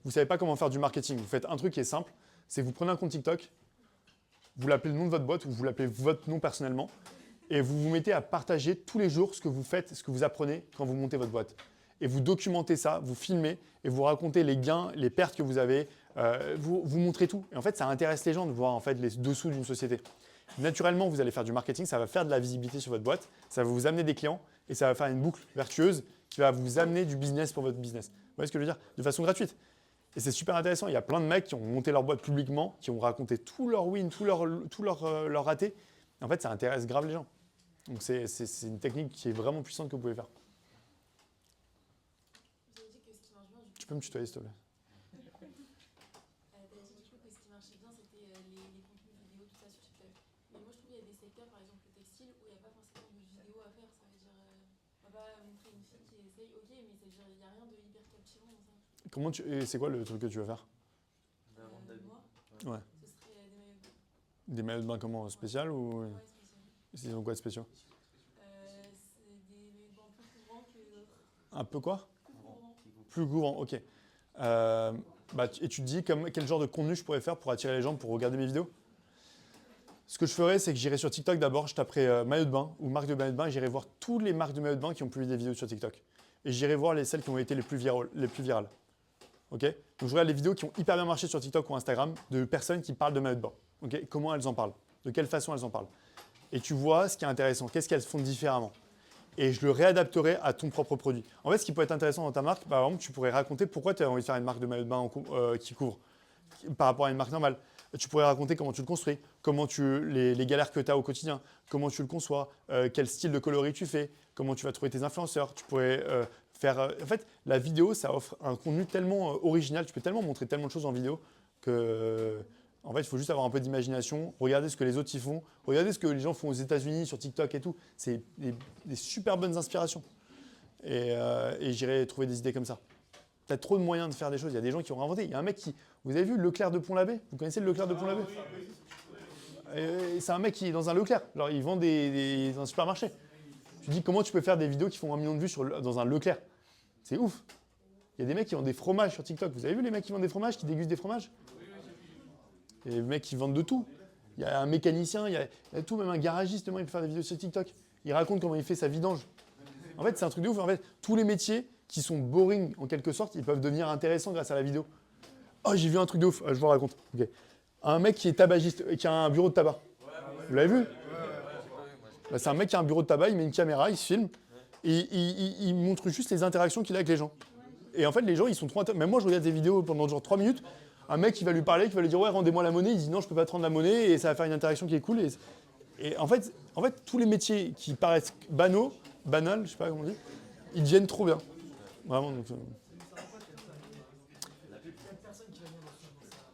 Vous ne savez pas comment faire du marketing. Vous faites un truc qui est simple. C'est que vous prenez un compte TikTok, vous l'appelez le nom de votre boîte ou vous l'appelez votre nom personnellement et vous vous mettez à partager tous les jours ce que vous faites, ce que vous apprenez quand vous montez votre boîte. Et vous documentez ça, vous filmez et vous racontez les gains, les pertes que vous avez. Vous montrez tout. Et en fait, ça intéresse les gens de voir en fait, les dessous d'une société. Naturellement, vous allez faire du marketing, ça va faire de la visibilité sur votre boîte, ça va vous amener des clients et ça va faire une boucle vertueuse qui va vous amener du business pour votre business. Vous voyez ce que je veux dire? De façon gratuite. Et c'est super intéressant. Il y a plein de mecs qui ont monté leur boîte publiquement, qui ont raconté tout leur win, tout leur raté. Et en fait, ça intéresse grave les gens. Donc, c'est une technique qui est vraiment puissante que vous pouvez faire. Vous avez dit que ce qui marche bien, du coup, Tu peux me tutoyer, s'il te plaît? t'as dit du coup que ce qui marchait bien, c'était les contenus vidéo, tout ça sur TikTok. Mais moi, je trouve qu'il y a des secteurs, par exemple le textile, où il n'y a pas forcément de vidéo à faire. Ça veut dire, on va pas montrer une fille qui essaye, ok, mais ça veut dire, il n'y a rien de hyper captivant dans ça. Et c'est quoi le truc que tu veux faire? Moi, Ouais. ce serait des maillots de bain. Des maillots de bain comment? Spécial ou Ouais, spécial. ils ont quoi de spéciaux? C'est des maillots de bain plus couvrants que d'autres. Un peu quoi? Couvrants. Plus couvrant, ok. Et tu te dis quel genre de contenu je pourrais faire pour attirer les gens pour regarder mes vidéos? Ce que je ferais, c'est que j'irai sur TikTok d'abord, je taperai maillot de bain ou marque de maillot de bain, et j'irai voir toutes les marques de maillot de bain qui ont publié des vidéos sur TikTok. Et j'irai voir celles qui ont été les plus virales. Ok? Donc je regarde les vidéos qui ont hyper bien marché sur TikTok ou Instagram de personnes qui parlent de maillot de bain. Ok? Comment elles en parlent? De quelle façon elles en parlent? Et tu vois ce qui est intéressant, qu'est-ce qu'elles font différemment? Et je le réadapterai à ton propre produit. En fait, ce qui peut être intéressant dans ta marque, par exemple, tu pourrais raconter pourquoi tu as envie de faire une marque de maillot de bain qui couvre par rapport à une marque normale. Tu pourrais raconter comment tu le construis, les galères que tu as au quotidien, comment tu le conçois, quel style de coloris tu fais, comment tu vas trouver tes influenceurs. Tu pourrais en fait, la vidéo, ça offre un contenu tellement original, tu peux tellement montrer tellement de choses en vidéo que, en fait, il faut juste avoir un peu d'imagination, regarder ce que les autres y font, regarder ce que les gens font aux États-Unis, sur TikTok et tout. C'est des super bonnes inspirations. Et j'irai trouver des idées comme ça. Tu as trop de moyens de faire des choses. Il y a des gens qui ont inventé. Il y a un mec qui. Vous avez vu Leclerc de Pont-l'Abbé? Vous connaissez le Leclerc de Pont-l'Abbé? C'est un mec qui est dans un Leclerc. Alors, il vend dans un supermarché. Tu dis comment tu peux faire des vidéos qui font 1 million de vues dans un Leclerc? C'est ouf. Il y a des mecs qui vendent des fromages sur TikTok. Vous avez vu les mecs qui vendent des fromages, qui dégustent des fromages? Il y a des mecs qui vendent de tout. Il y a un mécanicien, il y a tout, même un garagiste, il peut faire des vidéos sur TikTok. Il raconte comment il fait sa vidange. En fait, c'est un truc de ouf. En fait, tous les métiers qui sont boring en quelque sorte, ils peuvent devenir intéressants grâce à la vidéo. Oh, j'ai vu un truc de ouf, je vous raconte. Okay. Un mec qui est tabagiste, qui a un bureau de tabac. Vous l'avez vu? C'est un mec qui a un bureau de tabac, il met une caméra, il se filme, et il montre juste les interactions qu'il a avec les gens. Et en fait, les gens, ils sont trop intéressants. Même moi, je regarde des vidéos pendant genre 3 minutes, un mec qui va lui parler, qui va lui dire « Ouais, rendez-moi la monnaie », il dit « Non, je peux pas te rendre la monnaie », et ça va faire une interaction qui est cool. Et en fait, tous les métiers qui paraissent banals, je sais pas comment on dit, ils deviennent trop bien. Vraiment, donc,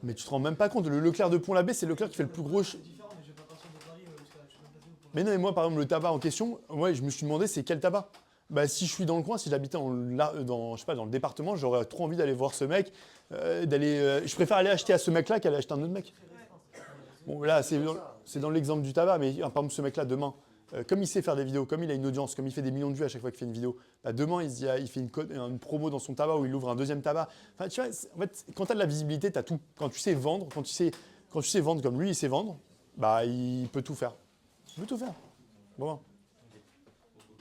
mais tu te rends même pas compte, le Leclerc de Pont-l'Abbé, c'est le Leclerc qui fait le plus gros. Mais non, mais moi, par exemple, le tabac en question, moi, je me suis demandé c'est quel tabac. Bah, si je suis dans le coin, si j'habitais je sais pas, dans le département, j'aurais trop envie d'aller voir ce mec, je préfère aller acheter à ce mec-là qu'aller acheter à un autre mec. Bon, là, c'est dans l'exemple du tabac, mais par exemple, ce mec-là, demain, comme il sait faire des vidéos, comme il a une audience, comme il fait des millions de vues à chaque fois qu'il fait une vidéo, bah demain, il fait une promo dans son tabac ou il ouvre un deuxième tabac. Enfin, tu vois, en fait, quand tu as de la visibilité, tu as tout. Quand tu sais vendre, quand tu sais vendre comme lui, il sait vendre, bah, il peut tout faire. Il peut tout faire. Bon.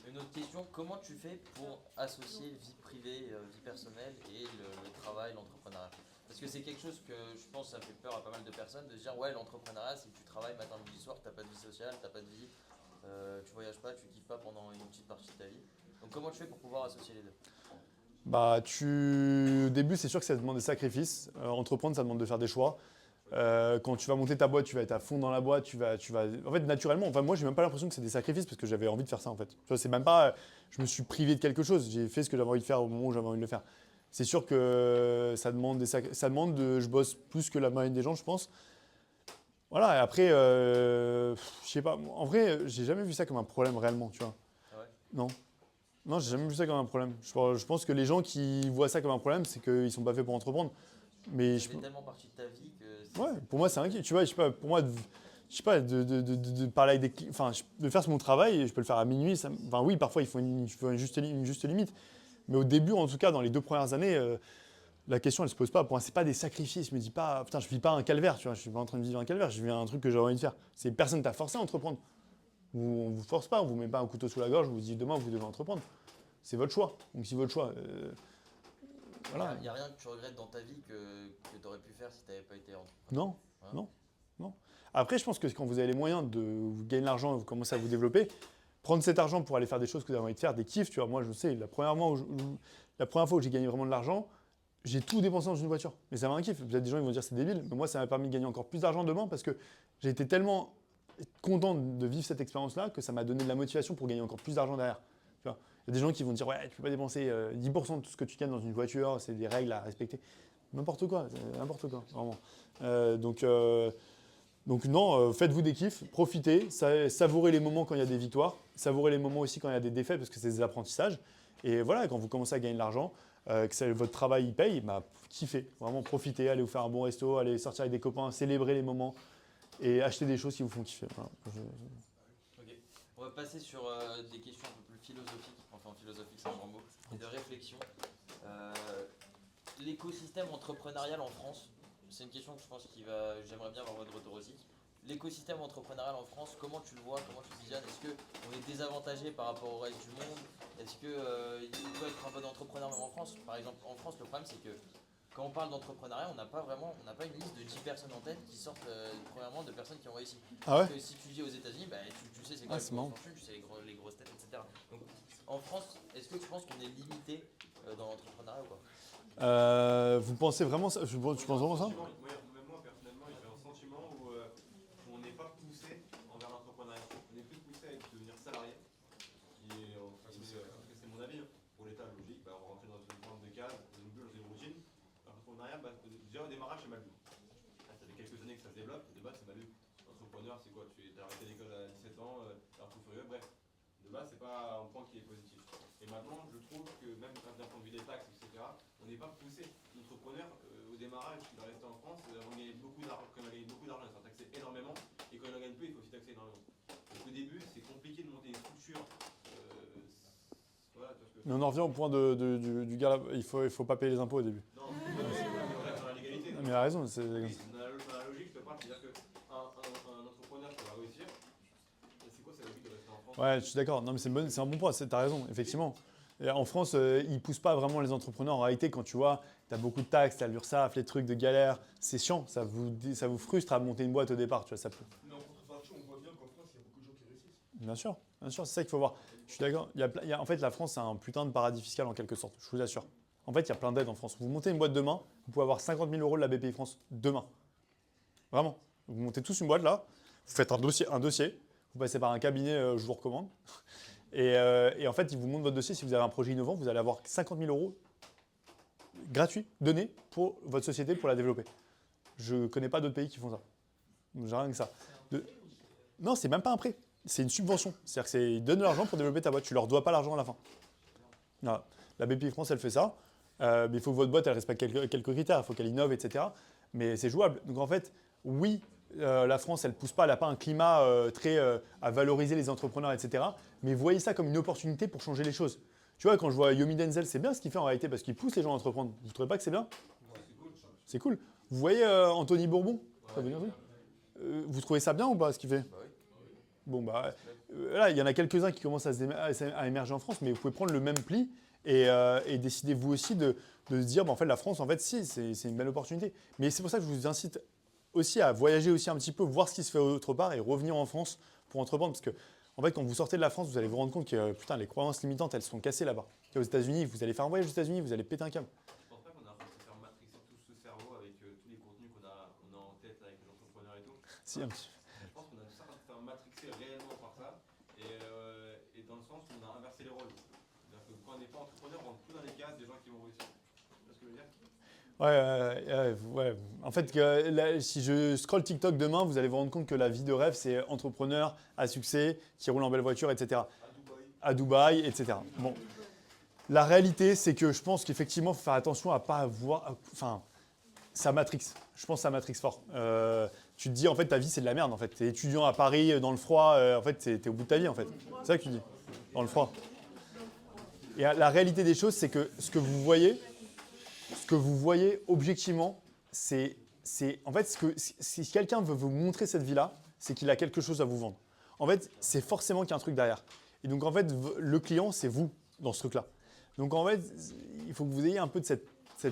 Une autre question, comment tu fais pour associer vie privée, vie personnelle et le travail, l'entrepreneuriat? Parce que c'est quelque chose que je pense ça fait peur à pas mal de personnes de se dire ouais, l'entrepreneuriat c'est que tu travailles matin, midi, soir, t'as pas de vie sociale, t'as pas de vie, tu voyages pas, tu kiffes pas pendant une petite partie de ta vie. Donc comment tu fais pour pouvoir associer les deux? Bah, au début, c'est sûr que ça demande des sacrifices. Entreprendre, ça demande de faire des choix. Quand tu vas monter ta boîte, tu vas être à fond dans la boîte, tu vas. En fait, naturellement, enfin, moi, j'ai même pas l'impression que c'est des sacrifices parce que j'avais envie de faire ça en fait. Tu vois, c'est même pas. Je me suis privé de quelque chose. J'ai fait ce que j'avais envie de faire au moment où j'avais envie de le faire. C'est sûr que ça demande je bosse plus que la moyenne des gens, je pense. Voilà. Et après, je sais pas. En vrai, j'ai jamais vu ça comme un problème réellement, tu vois. Ah ouais? Non. Non, j'ai jamais vu ça comme un problème. Je pense que les gens qui voient ça comme un problème, c'est qu'ils sont pas faits pour entreprendre. Mais Ça fait tellement partie de ta vie que. Ouais, pour moi, c'est un kiff. Tu vois, je sais pas, pour moi, je sais pas, de parler avec des, enfin, de faire mon travail, et je peux le faire à minuit. Enfin, oui, parfois il faut une juste limite. Mais au début, en tout cas, dans les 2 premières années, la question, elle se pose pas. Pour moi, c'est pas des sacrifices. Je me dis pas, putain, je vis pas un calvaire, tu vois. Je suis pas en train de vivre un calvaire. Je vis un truc que j'ai envie de faire. C'est personne t'a forcé à entreprendre. On vous force pas, on vous met pas un couteau sous la gorge, on vous dit demain vous devez entreprendre. C'est votre choix. Donc si votre choix, voilà. Il n'y a rien que tu regrettes dans ta vie que tu aurais pu faire si tu n'avais pas été entrepreneur. Non, non. Après, je pense que quand vous avez les moyens de vous gagner de l'argent et vous commencez à vous développer, prendre cet argent pour aller faire des choses que vous avez envie de faire, des kiffs, tu vois. Moi, je sais, la première fois où j'ai gagné vraiment de l'argent, j'ai tout dépensé dans une voiture. Mais ça m'a un kiff. Peut-être des gens ils vont dire c'est débile, mais moi, ça m'a permis de gagner encore plus d'argent demain parce que j'ai été tellement content de vivre cette expérience-là que ça m'a donné de la motivation pour gagner encore plus d'argent derrière. Tu vois. Il y a des gens qui vont dire ouais, tu peux pas dépenser 10% de tout ce que tu gagnes dans une voiture, c'est des règles à respecter. N'importe quoi, vraiment. Donc non, faites-vous des kiffs, profitez, savourez les moments quand il y a des victoires, savourez les moments aussi quand il y a des défaites parce que c'est des apprentissages. Et voilà, quand vous commencez à gagner de l'argent, que votre travail y paye, bah, kiffez, vraiment profitez, allez vous faire un bon resto, allez sortir avec des copains, célébrer les moments et acheter des choses qui vous font kiffer. Voilà. Ok. On va passer sur des questions un peu plus philosophiques, enfin philosophiques c'est un grand mot, et de réflexion. L'écosystème entrepreneurial en France, c'est une question que je pense j'aimerais bien avoir votre retour aussi. L'écosystème entrepreneurial en France, comment tu le vois, comment tu le visionnes? Est-ce qu'on est désavantagé par rapport au reste du monde? Est-ce qu'il peut être un bon entrepreneur même en France? Par exemple, en France, le problème c'est que quand on parle d'entrepreneuriat, on n'a pas une liste de 10 personnes en tête qui sortent premièrement de personnes qui ont réussi. Ah ouais? Parce que si tu vis aux États-unis, bah, tu sais c'est quoi les grosses fortunes, tu sais les grosses têtes, etc. Donc en France, est-ce que tu penses qu'on est limité dans l'entrepreneuriat ou quoi? Vous pensez vraiment ça? Tu penses vraiment ça? Même moi, personnellement, j'ai un sentiment où on n'est pas poussé envers l'entrepreneuriat. On est plus poussé à devenir salarié. C'est mon avis. Pour l'État, logique, on va rentrer dans une forme de case, dans une bulle, dans une routine. L'entrepreneuriat, déjà au démarrage, c'est mal vu. Ça fait quelques années que ça se développe, de base, c'est mal vu. Entrepreneur, c'est quoi? Tu as arrêté l'école à 17 ans, t'es un fou furieux, bref. De base, c'est pas un point qui est positif. Et maintenant, je trouve que même d'un point de vue des taxes, etc., on n'est pas poussé. L'entrepreneur, au démarrage, il va rester en France, quand il a gagné beaucoup d'argent, il sera taxé énormément, et quand il en gagne peu, il faut aussi taxer énormément. Donc au début, c'est compliqué de monter une structure. Voilà, mais on en revient au point du gars là, il faut pas payer les impôts au début. Non, on reste dans la légalité. Mais il a raison. Oui, dans la logique, je te parle, c'est-à-dire qu'un entrepreneur qui va réussir, c'est quoi sa logique de rester en France? Ouais, je suis d'accord. Non, mais c'est un bon point. T'as raison, effectivement. Et en France, ils ne poussent pas vraiment les entrepreneurs. En réalité, quand tu vois, tu as beaucoup de taxes, tu as l'URSSAF, les trucs de galère, c'est chiant. Ça vous frustre à monter une boîte au départ. Tu vois, ça peut. Mais en contrepartie, on voit bien qu'en France, il y a beaucoup de gens qui réussissent. Bien sûr, c'est ça qu'il faut voir. Je suis d'accord. En fait, la France, c'est un putain de paradis fiscal en quelque sorte. Je vous assure. En fait, il y a plein d'aides en France. Vous montez une boîte demain, vous pouvez avoir 50 000 € de la BPI France demain. Vraiment. Vous montez tous une boîte là, vous faites un dossier, vous passez par un cabinet, je vous recommande. Et en fait, ils vous montrent votre dossier. Si vous avez un projet innovant, vous allez avoir 50 000 € gratuits donnés pour votre société pour la développer. Je ne connais pas d'autres pays qui font ça. J'ai rien que ça. Non, c'est même pas un prêt. C'est une subvention. C'est-à-dire qu'ils donnent de l'argent pour développer ta boîte. Tu ne leur dois pas l'argent à la fin. Voilà. La BPI France, elle fait ça. Mais il faut que votre boîte, elle respecte quelques critères. Il faut qu'elle innove, etc. Mais c'est jouable. Donc en fait, oui, la France, elle ne pousse pas. Elle n'a pas un climat très à valoriser les entrepreneurs, etc. Mais voyez ça comme une opportunité pour changer les choses. Tu vois, quand je vois Yomi Denzel, c'est bien ce qu'il fait en réalité parce qu'il pousse les gens à entreprendre. Vous ne trouvez pas que c'est bien? C'est cool. Vous voyez Anthony Bourbon? Vous trouvez ça bien ou pas ce qu'il fait? Bon, bah, là, il y en a quelques-uns qui commencent à émerger en France, mais vous pouvez prendre le même pli et décider vous aussi de se dire, bah, en fait, la France, en fait, si, c'est une belle opportunité. Mais c'est pour ça que je vous incite aussi à voyager aussi un petit peu, voir ce qui se fait autre part et revenir en France pour entreprendre. Parce que, en fait, quand vous sortez de la France, vous allez vous rendre compte que, putain, les croyances limitantes, elles sont cassées là-bas. Aux États-Unis, vous allez faire un voyage aux États-Unis, vous allez péter un câble. Je pense pas qu'on a réussi à faire matrixer tout ce cerveau avec tous les contenus qu'on a en tête avec les entrepreneurs et tout. Si, un petit peu. Je pense qu'on a ça faire matrixer réellement par ça et dans le sens où on a inversé les rôles. C'est-à-dire que quand on n'est pas entrepreneur, on rentre plus dans les cases des gens qui vont réussir. Tu vois ce que je veux dire? Ouais. En fait, si je scroll TikTok demain, vous allez vous rendre compte que la vie de rêve, c'est entrepreneur à succès, qui roule en belle voiture, etc. À Dubaï, etc. Bon. La réalité, c'est que je pense qu'effectivement, il faut faire attention à ne pas avoir. Enfin, ça matrix. Je pense que ça matrix fort. tu te dis en fait ta vie c'est de la merde en fait. T'es étudiant à Paris dans le froid, en fait t'es au bout de ta vie en fait. C'est ça que tu dis, dans le froid. Et la réalité des choses, c'est que ce que vous voyez objectivement, c'est en fait si quelqu'un veut vous montrer cette vie-là, c'est qu'il a quelque chose à vous vendre. En fait, c'est forcément qu'il y a un truc derrière. Et donc en fait, le client, c'est vous dans ce truc-là. Donc en fait, il faut que vous ayez un peu de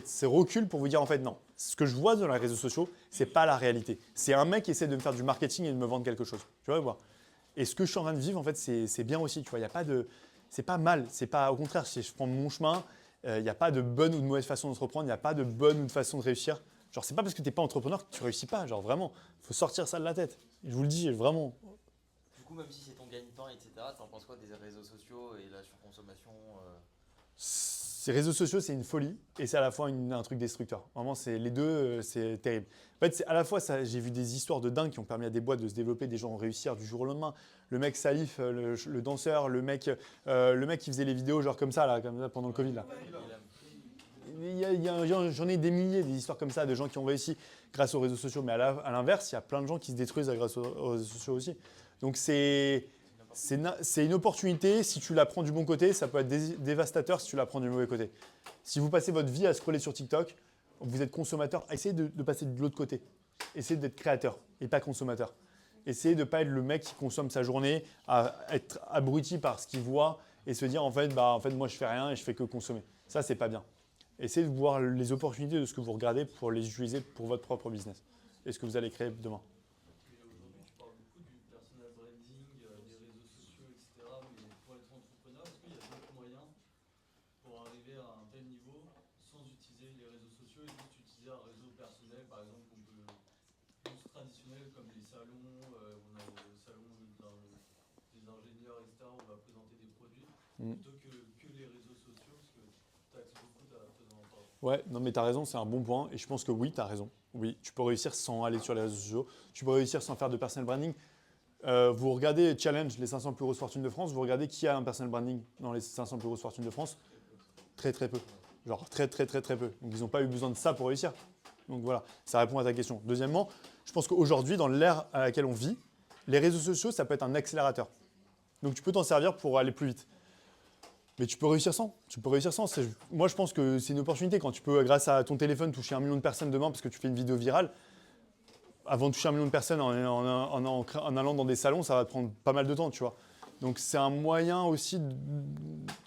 ce recul pour vous dire en fait non, ce que je vois dans les réseaux sociaux, c'est pas la réalité. C'est un mec qui essaie de me faire du marketing et de me vendre quelque chose. Tu vois, voir. Et ce que je suis en train de vivre, en fait, c'est bien aussi. Tu vois, il y a pas de, c'est pas mal. C'est pas au contraire. Si je prends mon chemin, il n'y a pas de bonne ou de mauvaise façon d'entreprendre. Il n'y a pas de bonne ou de façon de réussir. Genre, c'est pas parce que tu n'es pas entrepreneur que tu réussis pas. Genre vraiment, faut sortir ça de la tête. Je vous le dis vraiment. Du coup, même si c'est ton gagne-pain, etc., t'en penses quoi des réseaux sociaux et la surconsommation Ces réseaux sociaux, c'est une folie et c'est à la fois un truc destructeur. Vraiment, c'est les deux, c'est terrible. En fait, à la fois, j'ai vu des histoires de dingue qui ont permis à des boîtes de se développer, des gens ont réussi du jour au lendemain. Le mec Salif, le danseur, le mec qui faisait les vidéos genre comme ça pendant le Covid là. J'en ai des milliers des histoires comme ça de gens qui ont réussi grâce aux réseaux sociaux. Mais à l'inverse, il y a plein de gens qui se détruisent grâce aux réseaux sociaux aussi. Donc c'est une opportunité. Si tu la prends du bon côté, ça peut être dévastateur si tu la prends du mauvais côté. Si vous passez votre vie à scroller sur TikTok, vous êtes consommateur, essayez de passer de l'autre côté. Essayez d'être créateur et pas consommateur. Essayez de ne pas être le mec qui consomme sa journée, à être abruti par ce qu'il voit et se dire en fait moi je fais rien et je fais que consommer. Ça, c'est pas bien. Essayez de voir les opportunités de ce que vous regardez pour les utiliser pour votre propre business et ce que vous allez créer demain. Et aujourd'hui, tu parles beaucoup du personal branding, des réseaux sociaux, etc. Mais pour être entrepreneur, est-ce qu'il y a d'autres moyens pour arriver à un tel niveau sans utiliser les réseaux sociaux et juste utiliser un réseau personnel, par exemple, plus traditionnel comme les salons, on a le salon des ingénieurs, etc. On va présenter des produits, plutôt que les réseaux sociaux, parce que tu axes beaucoup ta faisant. Ouais, non mais tu as raison, c'est un bon point et je pense que oui, tu as raison. Oui, tu peux réussir sans aller sur les réseaux sociaux, tu peux réussir sans faire de personal branding. Vous regardez Challenge, les 500 plus grosses fortunes de France, vous regardez qui a un personal branding dans les 500 plus grosses fortunes de France. Très très peu. Genre très très très très peu. Donc ils n'ont pas eu besoin de ça pour réussir. Donc voilà, ça répond à ta question. Deuxièmement, je pense qu'aujourd'hui, dans l'ère à laquelle on vit, les réseaux sociaux, ça peut être un accélérateur. Donc tu peux t'en servir pour aller plus vite. Mais tu peux réussir sans. Moi, je pense que c'est une opportunité quand tu peux, grâce à ton téléphone, toucher 1 million de personnes demain parce que tu fais une vidéo virale. Avant de toucher 1 million de personnes en allant dans des salons, ça va te prendre pas mal de temps, tu vois. Donc, c'est un moyen aussi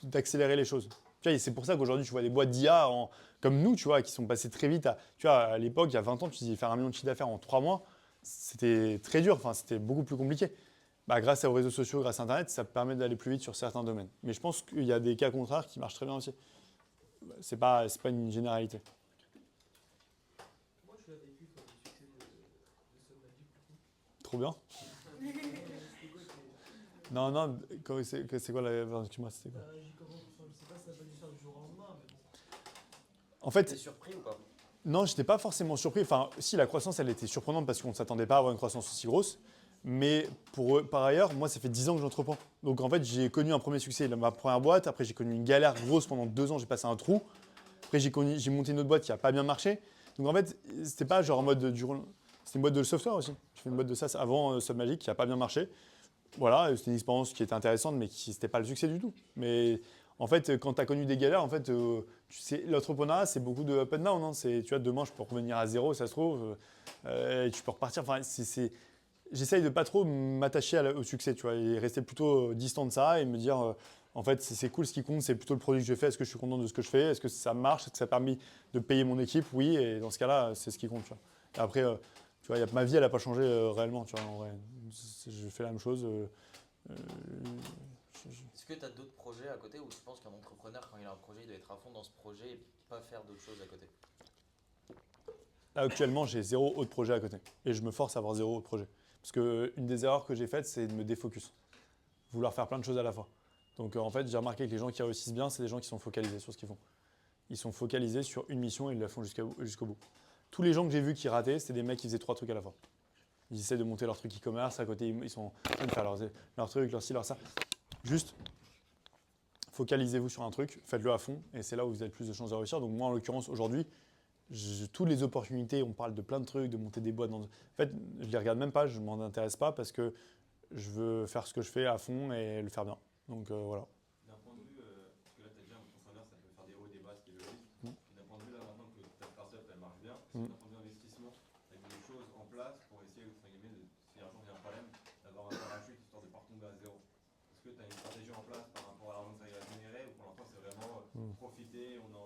d'accélérer les choses. Tu vois, et c'est pour ça qu'aujourd'hui, tu vois des boîtes d'IA comme nous, tu vois, qui sont passées très vite. Tu vois, à l'époque, il y a 20 ans, tu disais faire 1 million de chiffre d'affaires en 3 mois, c'était très dur. Enfin, c'était beaucoup plus compliqué. Grâce aux réseaux sociaux, grâce à Internet, ça permet d'aller plus vite sur certains domaines. Mais je pense qu'il y a des cas contraires qui marchent très bien aussi. C'est pas une généralité. Moi, je l'ai vécu comme le succès de Somme Magic, du coup. Trop bien. Non, c'est quoi la... Excuse-moi, c'était quoi Je sais pas si ça n'a pas dû se faire du jour au lendemain, mais bon. En fait, T'es surpris ou pas? non, je n'étais pas forcément surpris. Enfin, si, la croissance, elle était surprenante parce qu'on ne s'attendait pas à avoir une croissance aussi grosse. Mais par ailleurs, moi, ça fait 10 ans que j'entreprends. Donc, en fait, j'ai connu un premier succès, ma première boîte. Après, j'ai connu une galère grosse pendant 2 ans. J'ai passé un trou. Après, j'ai monté une autre boîte qui n'a pas bien marché. Donc, en fait, c'était pas genre en mode c'était une boîte de software aussi. J'ai fait une boîte de SaaS avant Somme Magic qui n'a pas bien marché. Voilà, c'était une expérience qui était intéressante, mais qui n'était pas le succès du tout. Mais en fait, quand tu as connu des galères, en fait, tu sais, l'entrepreneuriat, c'est beaucoup de up and down. Hein. Tu vois, demain, je peux revenir à zéro, ça se trouve. Et tu peux repartir. Enfin, j'essaye de pas trop m'attacher au succès, tu vois, et rester plutôt distant de ça et me dire, en fait, c'est cool, ce qui compte, c'est plutôt le produit que je fais. Est-ce que je suis content de ce que je fais? Est-ce que ça marche? Est-ce que ça a permis de payer mon équipe? Oui, et dans ce cas-là, c'est ce qui compte. Tu vois. Et après, tu vois, ma vie, elle n'a pas changé réellement. Tu vois, en vrai. Je fais la même chose. Est-ce que tu as d'autres projets à côté ou tu penses qu'un entrepreneur, quand il a un projet, il doit être à fond dans ce projet et pas faire d'autres choses à côté? Là, actuellement, j'ai 0 autre projet à côté. Et je me force à avoir 0 autre projet. Parce qu'une des erreurs que j'ai faites, c'est de me défocus. Vouloir faire plein de choses à la fois. Donc en fait, j'ai remarqué que les gens qui réussissent bien, c'est des gens qui sont focalisés sur ce qu'ils font. Ils sont focalisés sur une mission et ils la font jusqu'au bout. Tous les gens que j'ai vus qui rataient, c'était des mecs qui faisaient 3 trucs à la fois. Ils essaient de monter leur truc e-commerce, à côté ils sont en train de faire leur truc, leur ci, leur ça. Juste, focalisez-vous sur un truc, faites-le à fond et c'est là où vous avez le plus de chances de réussir. Donc moi, en l'occurrence, aujourd'hui, toutes les opportunités, on parle de plein de trucs, de monter des boîtes. En fait, je les regarde même pas, je m'en intéresse pas parce que je veux faire ce que je fais à fond et le faire bien. Donc voilà. D'un point de vue, parce que là, tu as dit un entrepreneur, ça peut faire des hauts et des bas, ce qui est logique. Mm. D'un point de vue, là, maintenant que ta startup, elle marche bien, Mm. d'un point de vue investissement, tu as mis des choses en place pour essayer, entre guillemets, si un jour il y a un problème, d'avoir un parachute histoire de ne pas retomber à zéro. Est-ce que tu as une stratégie en place par rapport à l'argent que ça va générer ou pour l'instant, c'est vraiment profiter, on a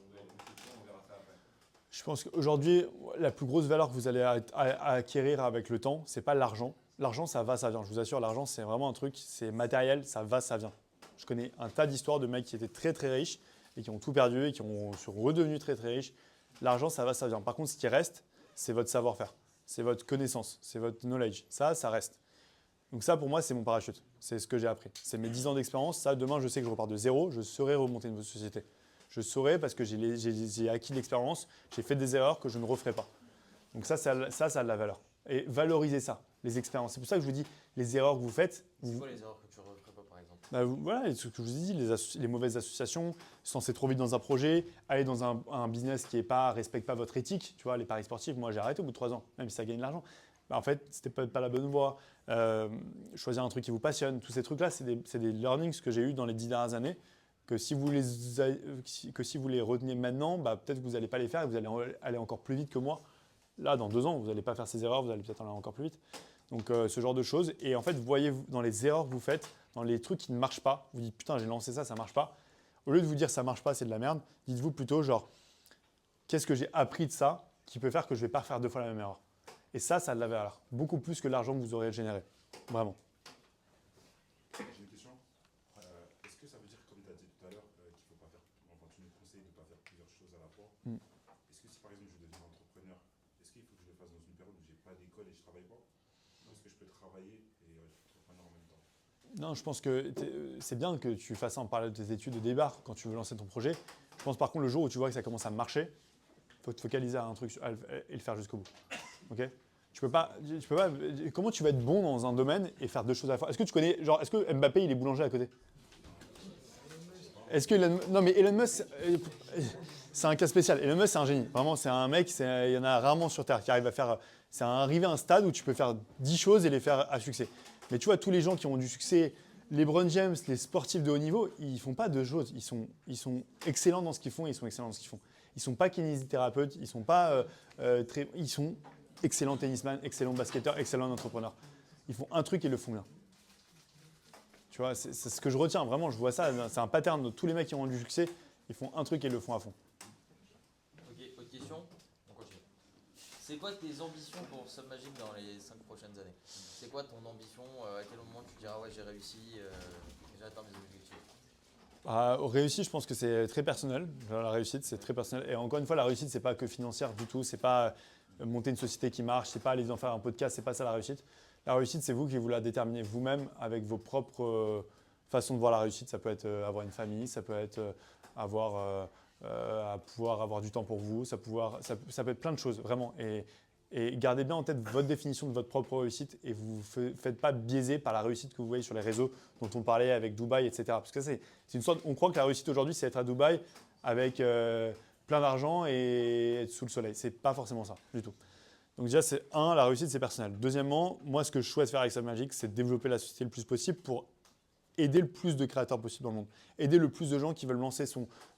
une construction, on verra ça après? Je pense qu'aujourd'hui, la plus grosse valeur que vous allez acquérir avec le temps, c'est pas l'argent. L'argent, ça va, ça vient. Je vous assure, l'argent, c'est vraiment un truc, c'est matériel, ça va, ça vient. Je connais un tas d'histoires de mecs qui étaient très très riches et qui ont tout perdu et qui sont redevenus très très riches. L'argent, ça va, ça vient. Par contre, ce qui reste, c'est votre savoir-faire, c'est votre connaissance, c'est votre knowledge. Ça reste. Donc ça, pour moi, c'est mon parachute. C'est ce que j'ai appris. C'est mes 10 ans d'expérience. Ça, demain, je sais que je repars de zéro. Je saurai remonter une société. Je saurai parce que j'ai acquis de l'expérience. J'ai fait des erreurs que je ne referai pas. Donc ça a de la valeur. Et valoriser ça, les expériences. C'est pour ça que je vous dis, les erreurs que vous faites. C'est quoi les erreurs que tu ne referais pas, par exemple? Voilà, ce que je vous ai dit, les mauvaises associations, se lancer trop vite dans un projet, aller dans un business qui respecte pas votre éthique. Tu vois, les paris sportifs, moi j'ai arrêté au bout de 3 ans, même si ça gagne de l'argent. En fait, c'était pas la bonne voie. Choisir un truc qui vous passionne, tous ces trucs-là, c'est des learnings que j'ai eu dans les 10 dernières années. Que si vous les reteniez maintenant, peut-être que vous n'allez pas les faire et vous allez aller encore plus vite que moi. Là, dans 2 ans, vous n'allez pas faire ces erreurs, vous allez peut-être aller encore plus vite. Donc, ce genre de choses. Et en fait, vous voyez dans les erreurs que vous faites, dans les trucs qui ne marchent pas, vous dites putain, j'ai lancé ça, ça ne marche pas. Au lieu de vous dire ça ne marche pas, c'est de la merde, dites-vous plutôt genre, qu'est-ce que j'ai appris de ça qui peut faire que je ne vais pas faire 2 fois la même erreur. Et ça a de la valeur. Beaucoup plus que l'argent que vous aurez généré. Vraiment. J'ai une question. Est-ce que ça veut dire, comme tu as dit tout à l'heure, qu'il ne faut pas faire, enfin tu nous conseilles de ne pas faire plusieurs choses à la fois. Est-ce que si par exemple je veux devenir entrepreneur, est-ce qu'il faut que je le fasse dans une période où je n'ai pas d'école et je ne travaille pas? Ou est-ce que je peux travailler et être entrepreneur en même temps? Non, je pense que c'est bien que tu fasses ça en parallèle de tes études au départ quand tu veux lancer ton projet. Je pense par contre le jour où tu vois que ça commence à marcher, il faut te focaliser à un truc et le faire jusqu'au bout. Ok? Tu peux pas. Comment tu vas être bon dans un domaine et faire 2 choses à la fois? Est-ce que tu connais, genre, est-ce que Mbappé il est boulanger à côté? Est-ce que non mais Elon Musk, c'est un cas spécial. Elon Musk c'est un génie. Vraiment c'est un mec, il y en a rarement sur terre qui arrive à faire. C'est arriver à un stade où tu peux faire 10 choses et les faire à succès. Mais tu vois tous les gens qui ont du succès, les LeBron James, les sportifs de haut niveau, ils font pas 2 choses. Ils sont excellents dans ce qu'ils font. Et ils sont excellents dans ce qu'ils font. Ils sont pas kinésithérapeutes. Ils sont pas ils sont excellents tennisman, excellents basketteurs, excellents entrepreneurs. Ils font un truc et le font bien. Tu vois, c'est ce que je retiens. Vraiment, je vois ça. C'est un pattern de tous les mecs qui ont du succès. Ils font un truc et le font à fond. Ok, autre question? On continue. C'est quoi tes ambitions pour Submagic dans les 5 prochaines années? C'est quoi ton ambition? À quel moment tu diras ouais j'ai réussi, j'ai atteint mes objectifs? Réussite, je pense que c'est très personnel. La réussite, c'est très personnel. Et encore une fois, la réussite, c'est pas que financière du tout. C'est pas monter une société qui marche. C'est pas aller en faire un podcast. C'est pas ça la réussite. La réussite, c'est vous qui vous la déterminez vous-même avec vos propres façons de voir la réussite. Ça peut être avoir une famille, ça peut être à pouvoir avoir du temps pour vous. Ça peut être plein de choses, vraiment. Et gardez bien en tête votre définition de votre propre réussite et vous ne faites pas biaiser par la réussite que vous voyez sur les réseaux dont on parlait avec Dubaï, etc. Parce que c'est une sorte, on croit que la réussite aujourd'hui, c'est être à Dubaï avec plein d'argent et être sous le soleil. C'est pas forcément ça du tout. Donc déjà, la réussite, c'est personnel. Deuxièmement, moi, ce que je souhaite faire avec Submagic, c'est de développer la société le plus possible pour aider le plus de créateurs possible dans le monde. Aider le plus de gens qui veulent lancer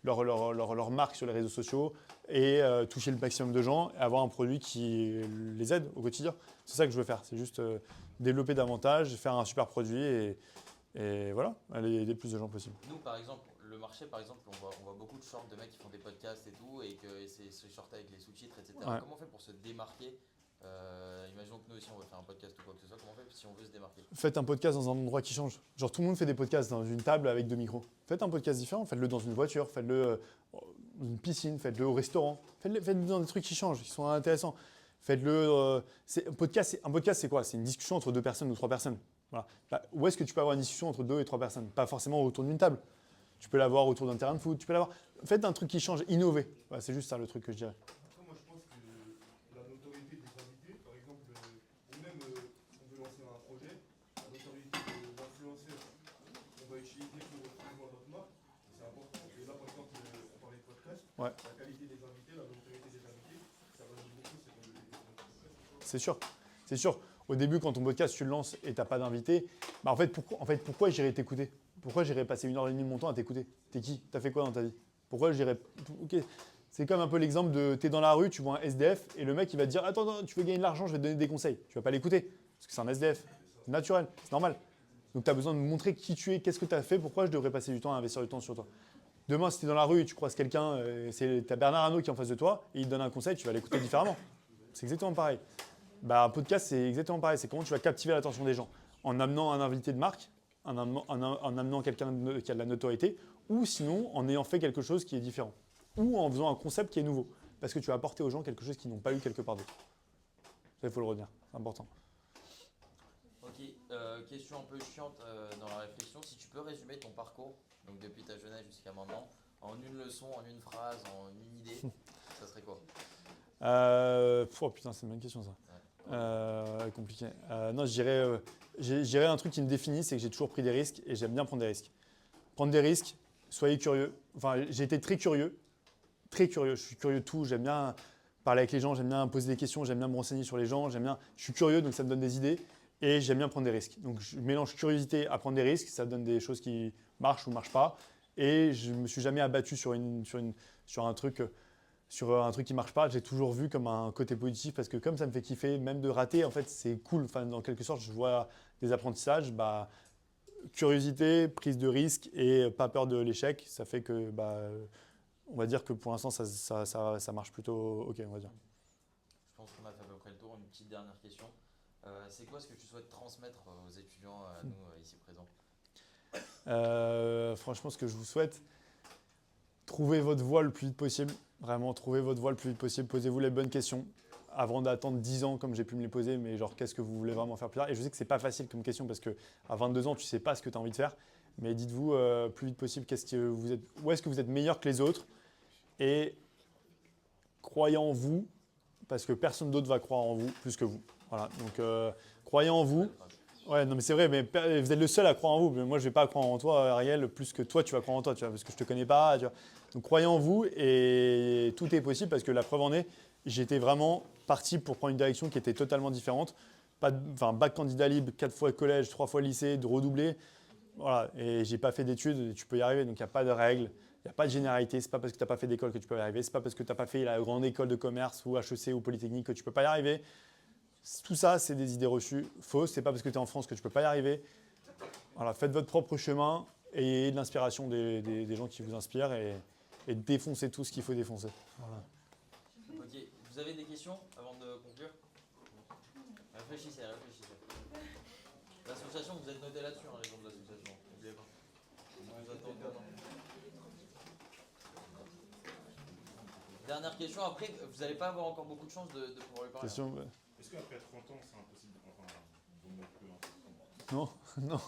leur marque sur les réseaux sociaux et toucher le maximum de gens et avoir un produit qui les aide au quotidien. C'est ça que je veux faire. C'est juste développer davantage, faire un super produit et voilà, aller aider le plus de gens possible. Nous, par exemple, le marché, par exemple, on voit beaucoup de shorts de mecs qui font des podcasts et tout, et que c'est short avec les sous-titres, etc. Ouais. Comment on fait pour se démarquer? Imaginons que nous aussi on veut faire un podcast ou quoi que ce soit, comment on fait si on veut se démarquer? Faites un podcast dans un endroit qui change. Genre tout le monde fait des podcasts dans une table avec 2 micros. Faites un podcast différent, faites-le dans une voiture, faites-le dans une piscine, faites-le au restaurant. Faites-le dans des trucs qui changent, qui sont intéressants. Faites-le. Un podcast, c'est quoi? C'est une discussion entre 2 personnes ou 3 personnes. Voilà. Là, où est-ce que tu peux avoir une discussion entre 2 et 3 personnes? Pas forcément autour d'une table. Tu peux l'avoir autour d'un terrain de foot. Tu peux l'avoir. Faites un truc qui change, innovez. Voilà, c'est juste ça le truc que je dirais. Après, moi, je pense que la notoriété des invités, par exemple, ou même si on veut lancer un projet, la notoriété de l'influenceur qu'on va utiliser pour promouvoir notre marque, c'est important. Et là, par exemple, on parlait de podcast, Ouais. la qualité des invités, la notoriété des invités. c'est sûr. C'est sûr. Au début, quand ton podcast, tu le lances et tu n'as pas d'invité, bah en fait, pourquoi j'irais t'écouter? Pourquoi j'irais passer 1h30 de mon temps à t'écouter? T'es qui? T'as fait quoi dans ta vie? Pourquoi j'irais... Ok. C'est comme un peu l'exemple de t'es dans la rue, tu vois un SDF et le mec il va te dire attends, tu veux gagner de l'argent, je vais te donner des conseils. Tu vas pas l'écouter parce que c'est un SDF. C'est naturel, c'est normal. Donc tu as besoin de montrer qui tu es, qu'est-ce que tu as fait, pourquoi je devrais passer du temps à investir du temps sur toi. Demain, si tu es dans la rue et tu croises quelqu'un, tu as Bernard Arnault qui est en face de toi et il te donne un conseil, tu vas l'écouter différemment. C'est exactement pareil. Bah, un podcast, c'est exactement pareil. C'est comment tu vas captiver l'attention des gens en amenant un invité de marque, en amenant quelqu'un qui a de la notoriété, ou sinon en ayant fait quelque chose qui est différent, ou en faisant un concept qui est nouveau, parce que tu vas apporter aux gens quelque chose qu'ils n'ont pas eu quelque part d'autre. Ça, il faut le retenir, c'est important. Ok, question un peu chiante dans la réflexion. Si tu peux résumer ton parcours, donc depuis ta jeunesse jusqu'à maintenant, en une leçon, en une phrase, en une idée, ça serait quoi? Oh putain, c'est une bonne question ça. Compliqué. Non, je dirais un truc qui me définit, c'est que j'ai toujours pris des risques et j'aime bien prendre des risques. Prendre des risques, soyez curieux. Enfin, j'ai été très curieux. Je suis curieux de tout. J'aime bien parler avec les gens, j'aime bien poser des questions, j'aime bien me renseigner sur les gens. Je suis curieux, donc ça me donne des idées et j'aime bien prendre des risques. Donc je mélange curiosité à prendre des risques, ça donne des choses qui marchent ou ne marchent pas. Et je me suis jamais abattu sur un truc qui marche pas. J'ai toujours vu comme un côté positif parce que comme ça me fait kiffer, même de rater, en fait, c'est cool. Enfin, dans quelque sorte, je vois des apprentissages. Bah, curiosité, prise de risque et pas peur de l'échec, ça fait que, on va dire que pour l'instant, ça marche plutôt ok, on va dire. Je pense qu'on a fait à peu près le tour. Une petite dernière question. C'est quoi ce que tu souhaites transmettre aux étudiants, à nous ici présents? Franchement, ce que je vous souhaite, trouvez votre voie le plus vite possible. Vraiment, trouvez votre voie le plus vite possible. Posez-vous les bonnes questions avant d'attendre 10 ans comme j'ai pu me les poser. Mais genre, qu'est-ce que vous voulez vraiment faire plus tard? Et je sais que c'est pas facile comme question parce qu'à 22 ans, tu sais pas ce que tu as envie de faire. Mais dites-vous plus vite possible où est-ce que vous êtes meilleur que les autres. Et croyez en vous parce que personne d'autre va croire en vous plus que vous. Voilà, donc croyez en vous. Ouais, non mais c'est vrai, mais vous êtes le seul à croire en vous. Mais moi, je vais pas croire en toi, Ariel, plus que toi, tu vas croire en toi, tu vois, parce que je te connais pas. Tu vois. Donc croyez en vous et tout est possible parce que la preuve en est, j'étais vraiment parti pour prendre une direction qui était totalement différente. Bac candidat libre, 4 fois collège, 3 fois lycée, de redoubler. Voilà, et j'ai pas fait d'études, tu peux y arriver. Donc il n'y a pas de règles, il n'y a pas de généralité. C'est pas parce que tu n'as pas fait d'école que tu peux y arriver. C'est pas parce que tu n'as pas fait la grande école de commerce ou HEC ou Polytechnique que tu peux pas y arriver. Tout ça, c'est des idées reçues fausses. C'est pas parce que tu es en France que tu peux pas y arriver. Voilà, faites votre propre chemin et ayez de l'inspiration des gens qui vous inspirent et défoncez tout ce qu'il faut défoncer. Voilà. Ok, vous avez des questions avant de conclure? Réfléchissez. L'association, vous êtes noté là-dessus, les gens de l'association. N'oubliez pas. On vous attend. Dernière question, après, vous n'allez pas avoir encore beaucoup de chance de pouvoir lui parler. Question, Est-ce qu'après 30 ans, c'est impossible? Enfin, vaut mieux plus, hein. Non,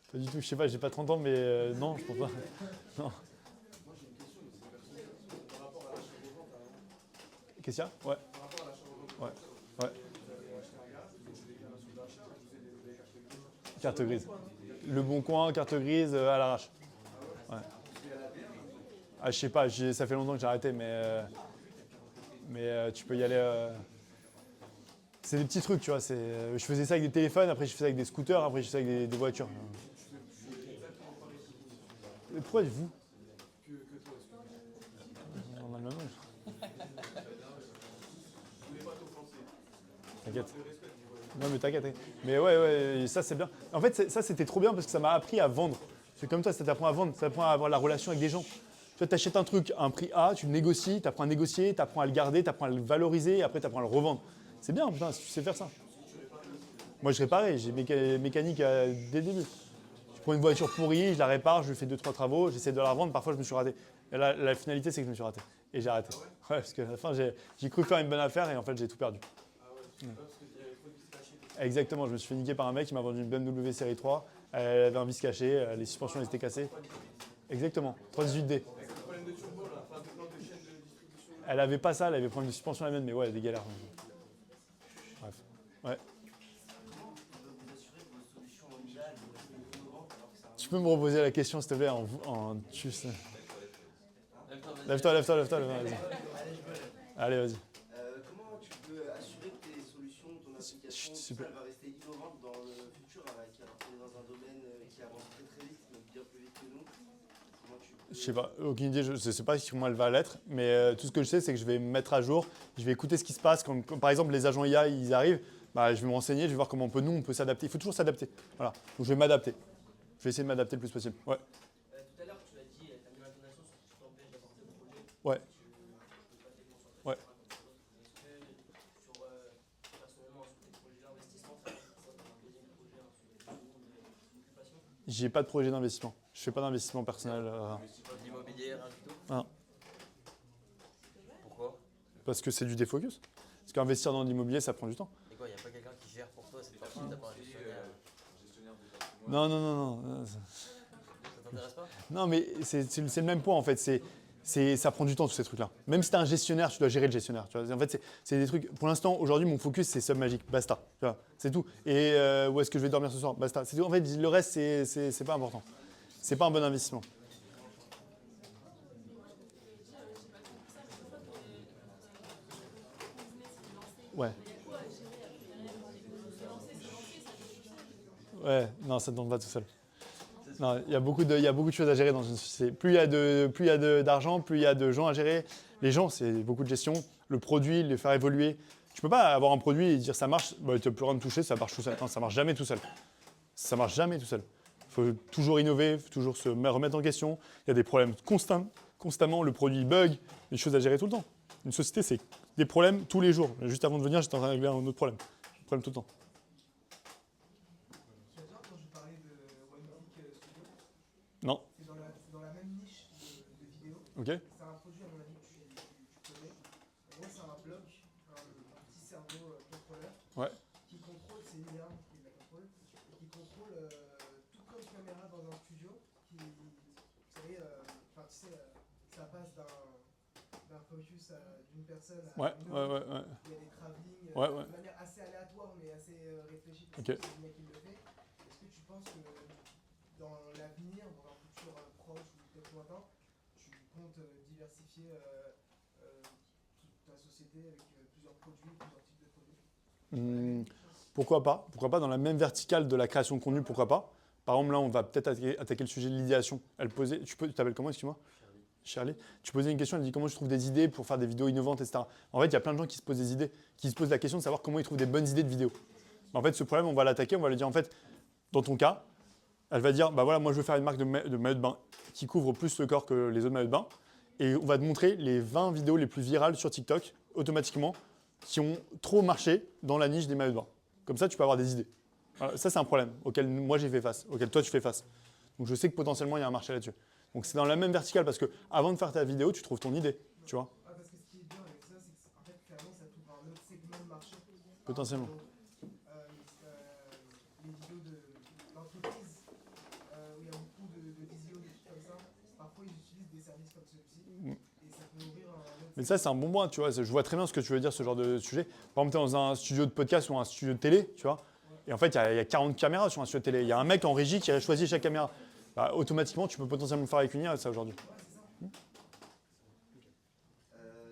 pas du tout. Je sais pas, j'ai pas 30 ans, mais non, je pense pas. Non. Moi j'ai une question, mais c'est personnel. Par rapport à l'achat-revente, Qu'est-ce qu'il y a? Ouais. par rapport à l'achat-revente, Ouais. vous avez acheté un gaz, vous avez des déclarations d'achat, vous avez des cartes grises. Carte grise. Le Bon Coin, carte grise à l'arrache. Ouais. Ah, je sais pas, ça fait longtemps que j'ai arrêté, mais tu peux y aller. C'est des petits trucs, tu vois. Je faisais ça avec des téléphones, après je faisais ça avec des scooters, après je faisais ça avec des voitures. Mais pourquoi vous? On a le même âge. T'inquiète. Non mais t'inquiète. Mais ouais, ça c'est bien. En fait, ça c'était trop bien parce que ça m'a appris à vendre. C'est comme toi, ça t'apprend à vendre, ça t'apprend à avoir la relation avec des gens. Tu achètes un truc à un prix A, tu le négocies, tu apprends à négocier, tu apprends à le garder, tu apprends à le valoriser et après tu apprends à le revendre. C'est bien, putain, si tu sais faire ça. Moi, je réparais, j'ai mécanique dès le début. Je prends une voiture pourrie, je la répare, je lui fais 2-3 travaux, j'essaie de la revendre, parfois je me suis raté. Et la finalité, c'est que je me suis raté. Et j'ai arrêté. Ouais, parce qu'à la fin, j'ai cru faire une bonne affaire et en fait, j'ai tout perdu. Exactement, je me suis fait niquer par un mec qui m'a vendu une BMW série 3. Elle avait un vis caché, les suspensions étaient cassées. Exactement, 318D. Elle avait pas ça, elle avait problème de suspension la mienne, mais ouais, elle a des galères. Bref. Ouais. Tu peux me reposer la question, s'il te plaît, juste. Lève-toi, vas-y. Allez, vas-y. Comment tu peux assurer que tes solutions, ton Super. Elle va rester innovante dans le futur, alors qu'on est dans un domaine qui avance très très vite, même bien plus vite que nous. Comment tu peux... Je sais pas, aucune idée, je sais pas comment elle va l'être, mais tout ce que je sais, c'est que je vais me mettre à jour, je vais écouter ce qui se passe. Comme par exemple, les agents IA, ils arrivent, bah, je vais me renseigner, je vais voir comment on peut s'adapter. Il faut toujours s'adapter. Voilà. Donc je vais m'adapter. Je vais essayer de m'adapter le plus possible. Ouais. Tout à l'heure, tu l'as dit, tu as mis l'intonation sur ce qui t'empêche d'avancer le projet. Ouais. Ouais. Ouais. Est-ce que personnellement, sur tes projets d'investissement, ça dans un deuxième projet, un occupation? J'ai pas de projet d'investissement. Je fais pas d'investissement personnel. L'immobilier, rien du tout. Non. Pourquoi? Parce que c'est du défocus. Parce qu'investir dans l'immobilier, ça prend du temps. Et quoi, il n'y a pas quelqu'un qui gère pour toi cette partie, t'as pas un gestionnaire? Non. Ça t'intéresse pas? Non, mais c'est le même point en fait. Ça prend du temps tous ces trucs-là. Même si tu as un gestionnaire, tu dois gérer le gestionnaire. Tu vois. En fait, c'est des trucs. Pour l'instant, aujourd'hui, mon focus c'est Submagic, basta. Tu vois, c'est tout. Et où est-ce que je vais dormir ce soir, basta. C'est tout. En fait, le reste, c'est pas important. C'est pas un bon investissement. Ouais. Ouais, non, ça ne tombe pas tout seul. Non, il y a beaucoup de choses à gérer dans une société. Plus il y a d'argent, plus il y a de gens à gérer. Les gens, c'est beaucoup de gestion. Le produit, les faire évoluer. Tu peux pas avoir un produit et dire ça marche, bah, tu n'as plus rien de toucher, ça marche tout seul. Non, ça marche jamais tout seul. Ça marche jamais tout seul. Il faut toujours innover, faut toujours se remettre en question. Il y a des problèmes constamment, le produit bug, des choses à gérer tout le temps. Une société, c'est des problèmes tous les jours. Juste avant de venir, j'étais en train de régler un autre problème. Problème tout le temps. Tu as déjà entendu parler de OneClick Studio? Non. C'est dans la même niche de vidéo. Ok. C'est un produit, à mon avis, que tu connais. En gros, c'est un bloc, un petit cerveau contrôleur Ouais. qui contrôle, c'est une IA qui la contrôle, et qui contrôle tout comme caméra dans un studio. Vous savez, ça passe d'un focus d'une personne à Ouais, une autre. ouais. Il y a des travelling Ouais. de manière assez aléatoire, mais assez réfléchie, parce Ok. que c'est le mec qui le fait. Est-ce que tu penses que dans l'avenir, dans un futur proche ou peut-être lointain, tu comptes diversifier toute ta société avec plusieurs produits, plusieurs types de produits? Pourquoi pas? Pourquoi pas dans la même verticale de la création de contenu? Pourquoi pas? Par exemple, là, on va peut-être attaquer le sujet de l'idéation. Elle posait, tu t'appelles comment, excuse-moi? Shirley. Tu posais une question, elle dit comment je trouve des idées pour faire des vidéos innovantes, etc. En fait, il y a plein de gens qui se posent des idées, qui se posent la question de savoir comment ils trouvent des bonnes idées de vidéos. En fait, ce problème, on va l'attaquer, on va lui dire, en fait, dans ton cas, elle va dire, bah voilà, moi je veux faire une marque de maillot de bain qui couvre plus le corps que les autres maillots de bain. Et on va te montrer les 20 vidéos les plus virales sur TikTok, automatiquement, qui ont trop marché dans la niche des maillots de bain. Comme ça, tu peux avoir des idées. Voilà, ça, c'est un problème auquel moi j'ai fait face, auquel toi tu fais face. Donc je sais que potentiellement, il y a un marché là-dessus. Donc c'est dans la même verticale parce que avant de faire ta vidéo, tu trouves ton idée, tu vois. Ah, parce que ce qui est bien avec ça, c'est qu'en fait, clairement, ça t'ouvre un autre segment de marché. Potentiellement. Les vidéos d'entreprise, où il y a beaucoup de visio, des trucs comme ça, parfois ils utilisent des services comme celui-ci, et ça peut ouvrir un autre. Mais ça, c'est un bon point, tu vois. Je vois très bien ce que tu veux dire, ce genre de sujet. Par exemple, tu es dans un studio de podcast ou un studio de télé, tu vois. Et en fait, il y a 40 caméras sur un studio de télé. Il y a un mec en régie qui a choisi chaque caméra. Bah, automatiquement, tu peux potentiellement le faire avec une IA, ça, aujourd'hui.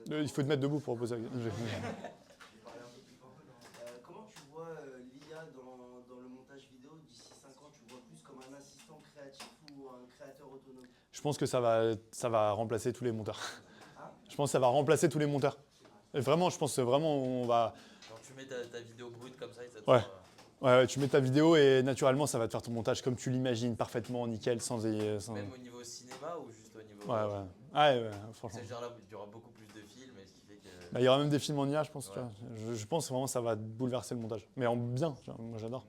Il faut te mettre debout pour poser la question. Comment tu vois l'IA dans le montage vidéo d'ici 5 ans? Tu le vois plus comme un assistant créatif ou un créateur autonome? Je pense que ça va remplacer tous les monteurs. Je pense que ça va remplacer tous les monteurs. Et vraiment, je pense que vraiment, on va... Genre tu mets ta vidéo brute comme ça et ça te Ouais. fait, Ouais, tu mets ta vidéo et naturellement, ça va te faire ton montage comme tu l'imagines, parfaitement, nickel, sans... Même au niveau cinéma ou juste au niveau... Ouais, franchement. C'est genre là où il y aura beaucoup plus de films et ce qui fait que... Bah, il y aura même des films en IA, je pense. Ouais. Tu vois. Je pense vraiment que ça va bouleverser le montage. Mais en bien, tu vois, moi j'adore.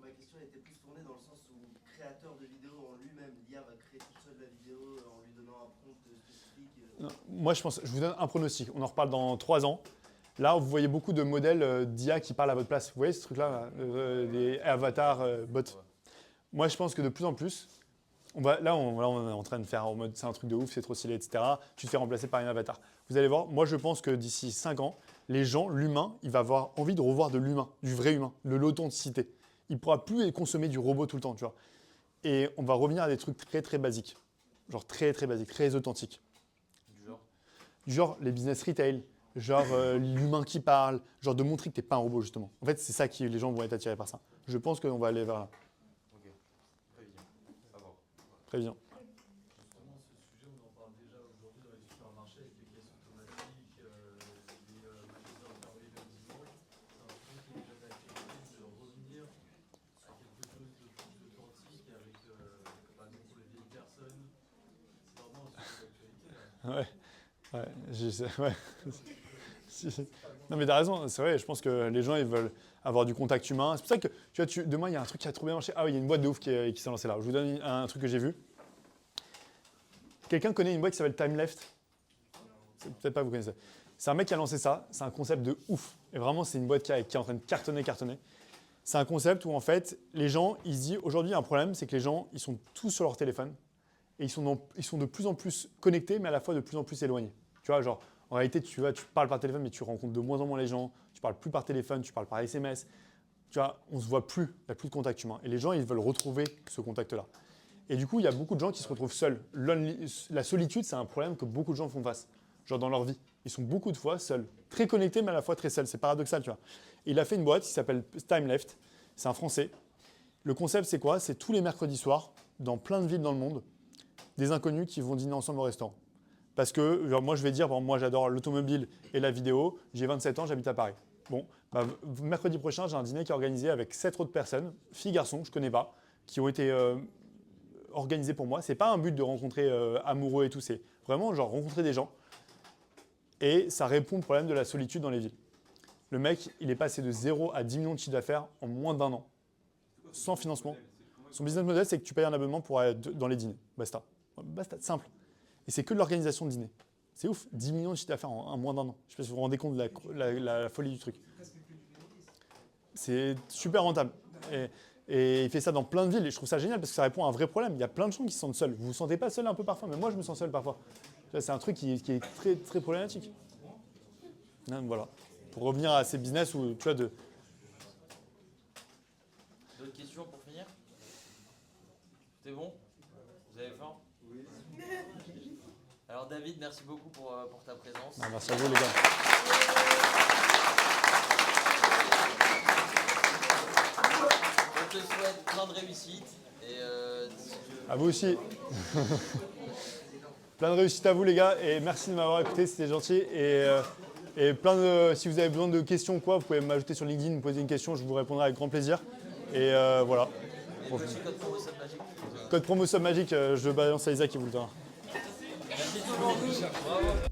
Ma question était plus tournée dans le sens où créateur de vidéo en lui-même, l'IA va créer toute seule la vidéo en lui donnant un prompt spécifique. Non, moi je pense, je vous donne un pronostic, on en reparle dans 3 ans. Là, vous voyez beaucoup de modèles d'IA qui parlent à votre place. Vous voyez ce truc-là, les avatars, bots. Moi, je pense que de plus en plus, on est en train de faire en mode c'est un truc de ouf, c'est trop stylé, etc. Tu te fais remplacer par un avatar. Vous allez voir, moi je pense que d'ici 5 ans, les gens, l'humain, il va avoir envie de revoir de l'humain, du vrai humain, de l'authenticité. Il ne pourra plus consommer du robot tout le temps, tu vois. Et on va revenir à des trucs très très basiques. Genre très très basiques, très authentiques. Du genre Du genre les business retail, genre l'humain qui parle, genre de montrer que tu n'es pas un robot justement. En fait, c'est ça qui les gens vont être attirés par ça. Je pense qu'on va aller vers là. Ok, très bien. À voir. Très bien. Justement, ce sujet, on en parle déjà aujourd'hui dans les supermarchés avec les caisses automatiques, les magasins fermés le dimanche. C'est un sujet qui est déjà d'actualité de revenir sur quelque chose de plus authentique avec, par exemple, pour les vieilles personnes. C'est vraiment un sujet d'actualité. Ouais. Ouais. Non mais t'as raison, c'est vrai, je pense que les gens ils veulent avoir du contact humain. C'est pour ça que tu vois, demain il y a un truc qui a trop bien marché. Ah oui, il y a une boîte de ouf qui s'est lancée là. Je vous donne un truc que j'ai vu. Quelqu'un connaît une boîte qui s'appelle Time Left? Peut-être pas vous connaissez. C'est un mec qui a lancé ça, c'est un concept de ouf. Et vraiment c'est une boîte qui est en train de cartonner. C'est un concept où en fait les gens, ils se disent aujourd'hui il y a un problème, c'est que les gens ils sont tous sur leur téléphone et ils sont de plus en plus connectés mais à la fois de plus en plus éloignés. Tu vois, genre en réalité, tu parles par téléphone, mais tu rencontres de moins en moins les gens. Tu parles plus par téléphone, tu parles par SMS. Tu vois, on se voit plus, il n'y a plus de contact humain. Et les gens, ils veulent retrouver ce contact-là. Et du coup, il y a beaucoup de gens qui se retrouvent seuls. La solitude, c'est un problème que beaucoup de gens font face, genre dans leur vie. Ils sont beaucoup de fois seuls, très connectés, mais à la fois très seuls. C'est paradoxal, tu vois. Et il a fait une boîte qui s'appelle Time Left. C'est un Français. Le concept, c'est quoi? C'est tous les mercredis soirs, dans plein de villes dans le monde, des inconnus qui vont dîner ensemble au restaurant. Parce que genre, moi, je vais dire, bon, moi, j'adore l'automobile et la vidéo. J'ai 27 ans, j'habite à Paris. Bon, mercredi prochain, j'ai un dîner qui est organisé avec 7 autres personnes, filles, garçons, je ne connais pas, qui ont été organisés pour moi. Ce n'est pas un but de rencontrer amoureux et tout, c'est vraiment genre rencontrer des gens. Et ça répond au problème de la solitude dans les villes. Le mec, il est passé de 0 à 10 millions de chiffre d'affaires en moins d'1 an, sans financement. Son business model, c'est que tu payes un abonnement pour aller dans les dîners. Basta. Basta, simple. Et c'est que de l'organisation de dîner. C'est ouf, 10 millions de chiffre d'affaires en moins d'1 an. Je ne sais pas si vous vous rendez compte de la folie du truc. C'est super rentable. Et il fait ça dans plein de villes. Et je trouve ça génial parce que ça répond à un vrai problème. Il y a plein de gens qui se sentent seuls. Vous vous sentez pas seul un peu parfois, mais moi je me sens seul parfois. C'est un truc qui est très, très problématique. Non, voilà. Pour revenir à ces business où tu vois D'autres questions pour finir? C'est bon? Vous avez faim? Oui. Alors David, merci beaucoup pour ta présence. Ah, merci à vous les gars. Je te souhaite plein de réussite. Et à vous aussi. Plein de réussite à vous les gars et merci de m'avoir écouté, c'était gentil. Et si vous avez besoin de questions ou quoi, vous pouvez m'ajouter sur LinkedIn, me poser une question, je vous répondrai avec grand plaisir. Et voilà. et petit code promo Sub Magic. Code promo Sub Magic, je balance à Isaac qui vous le donnera. Merci tout le monde. Bravo.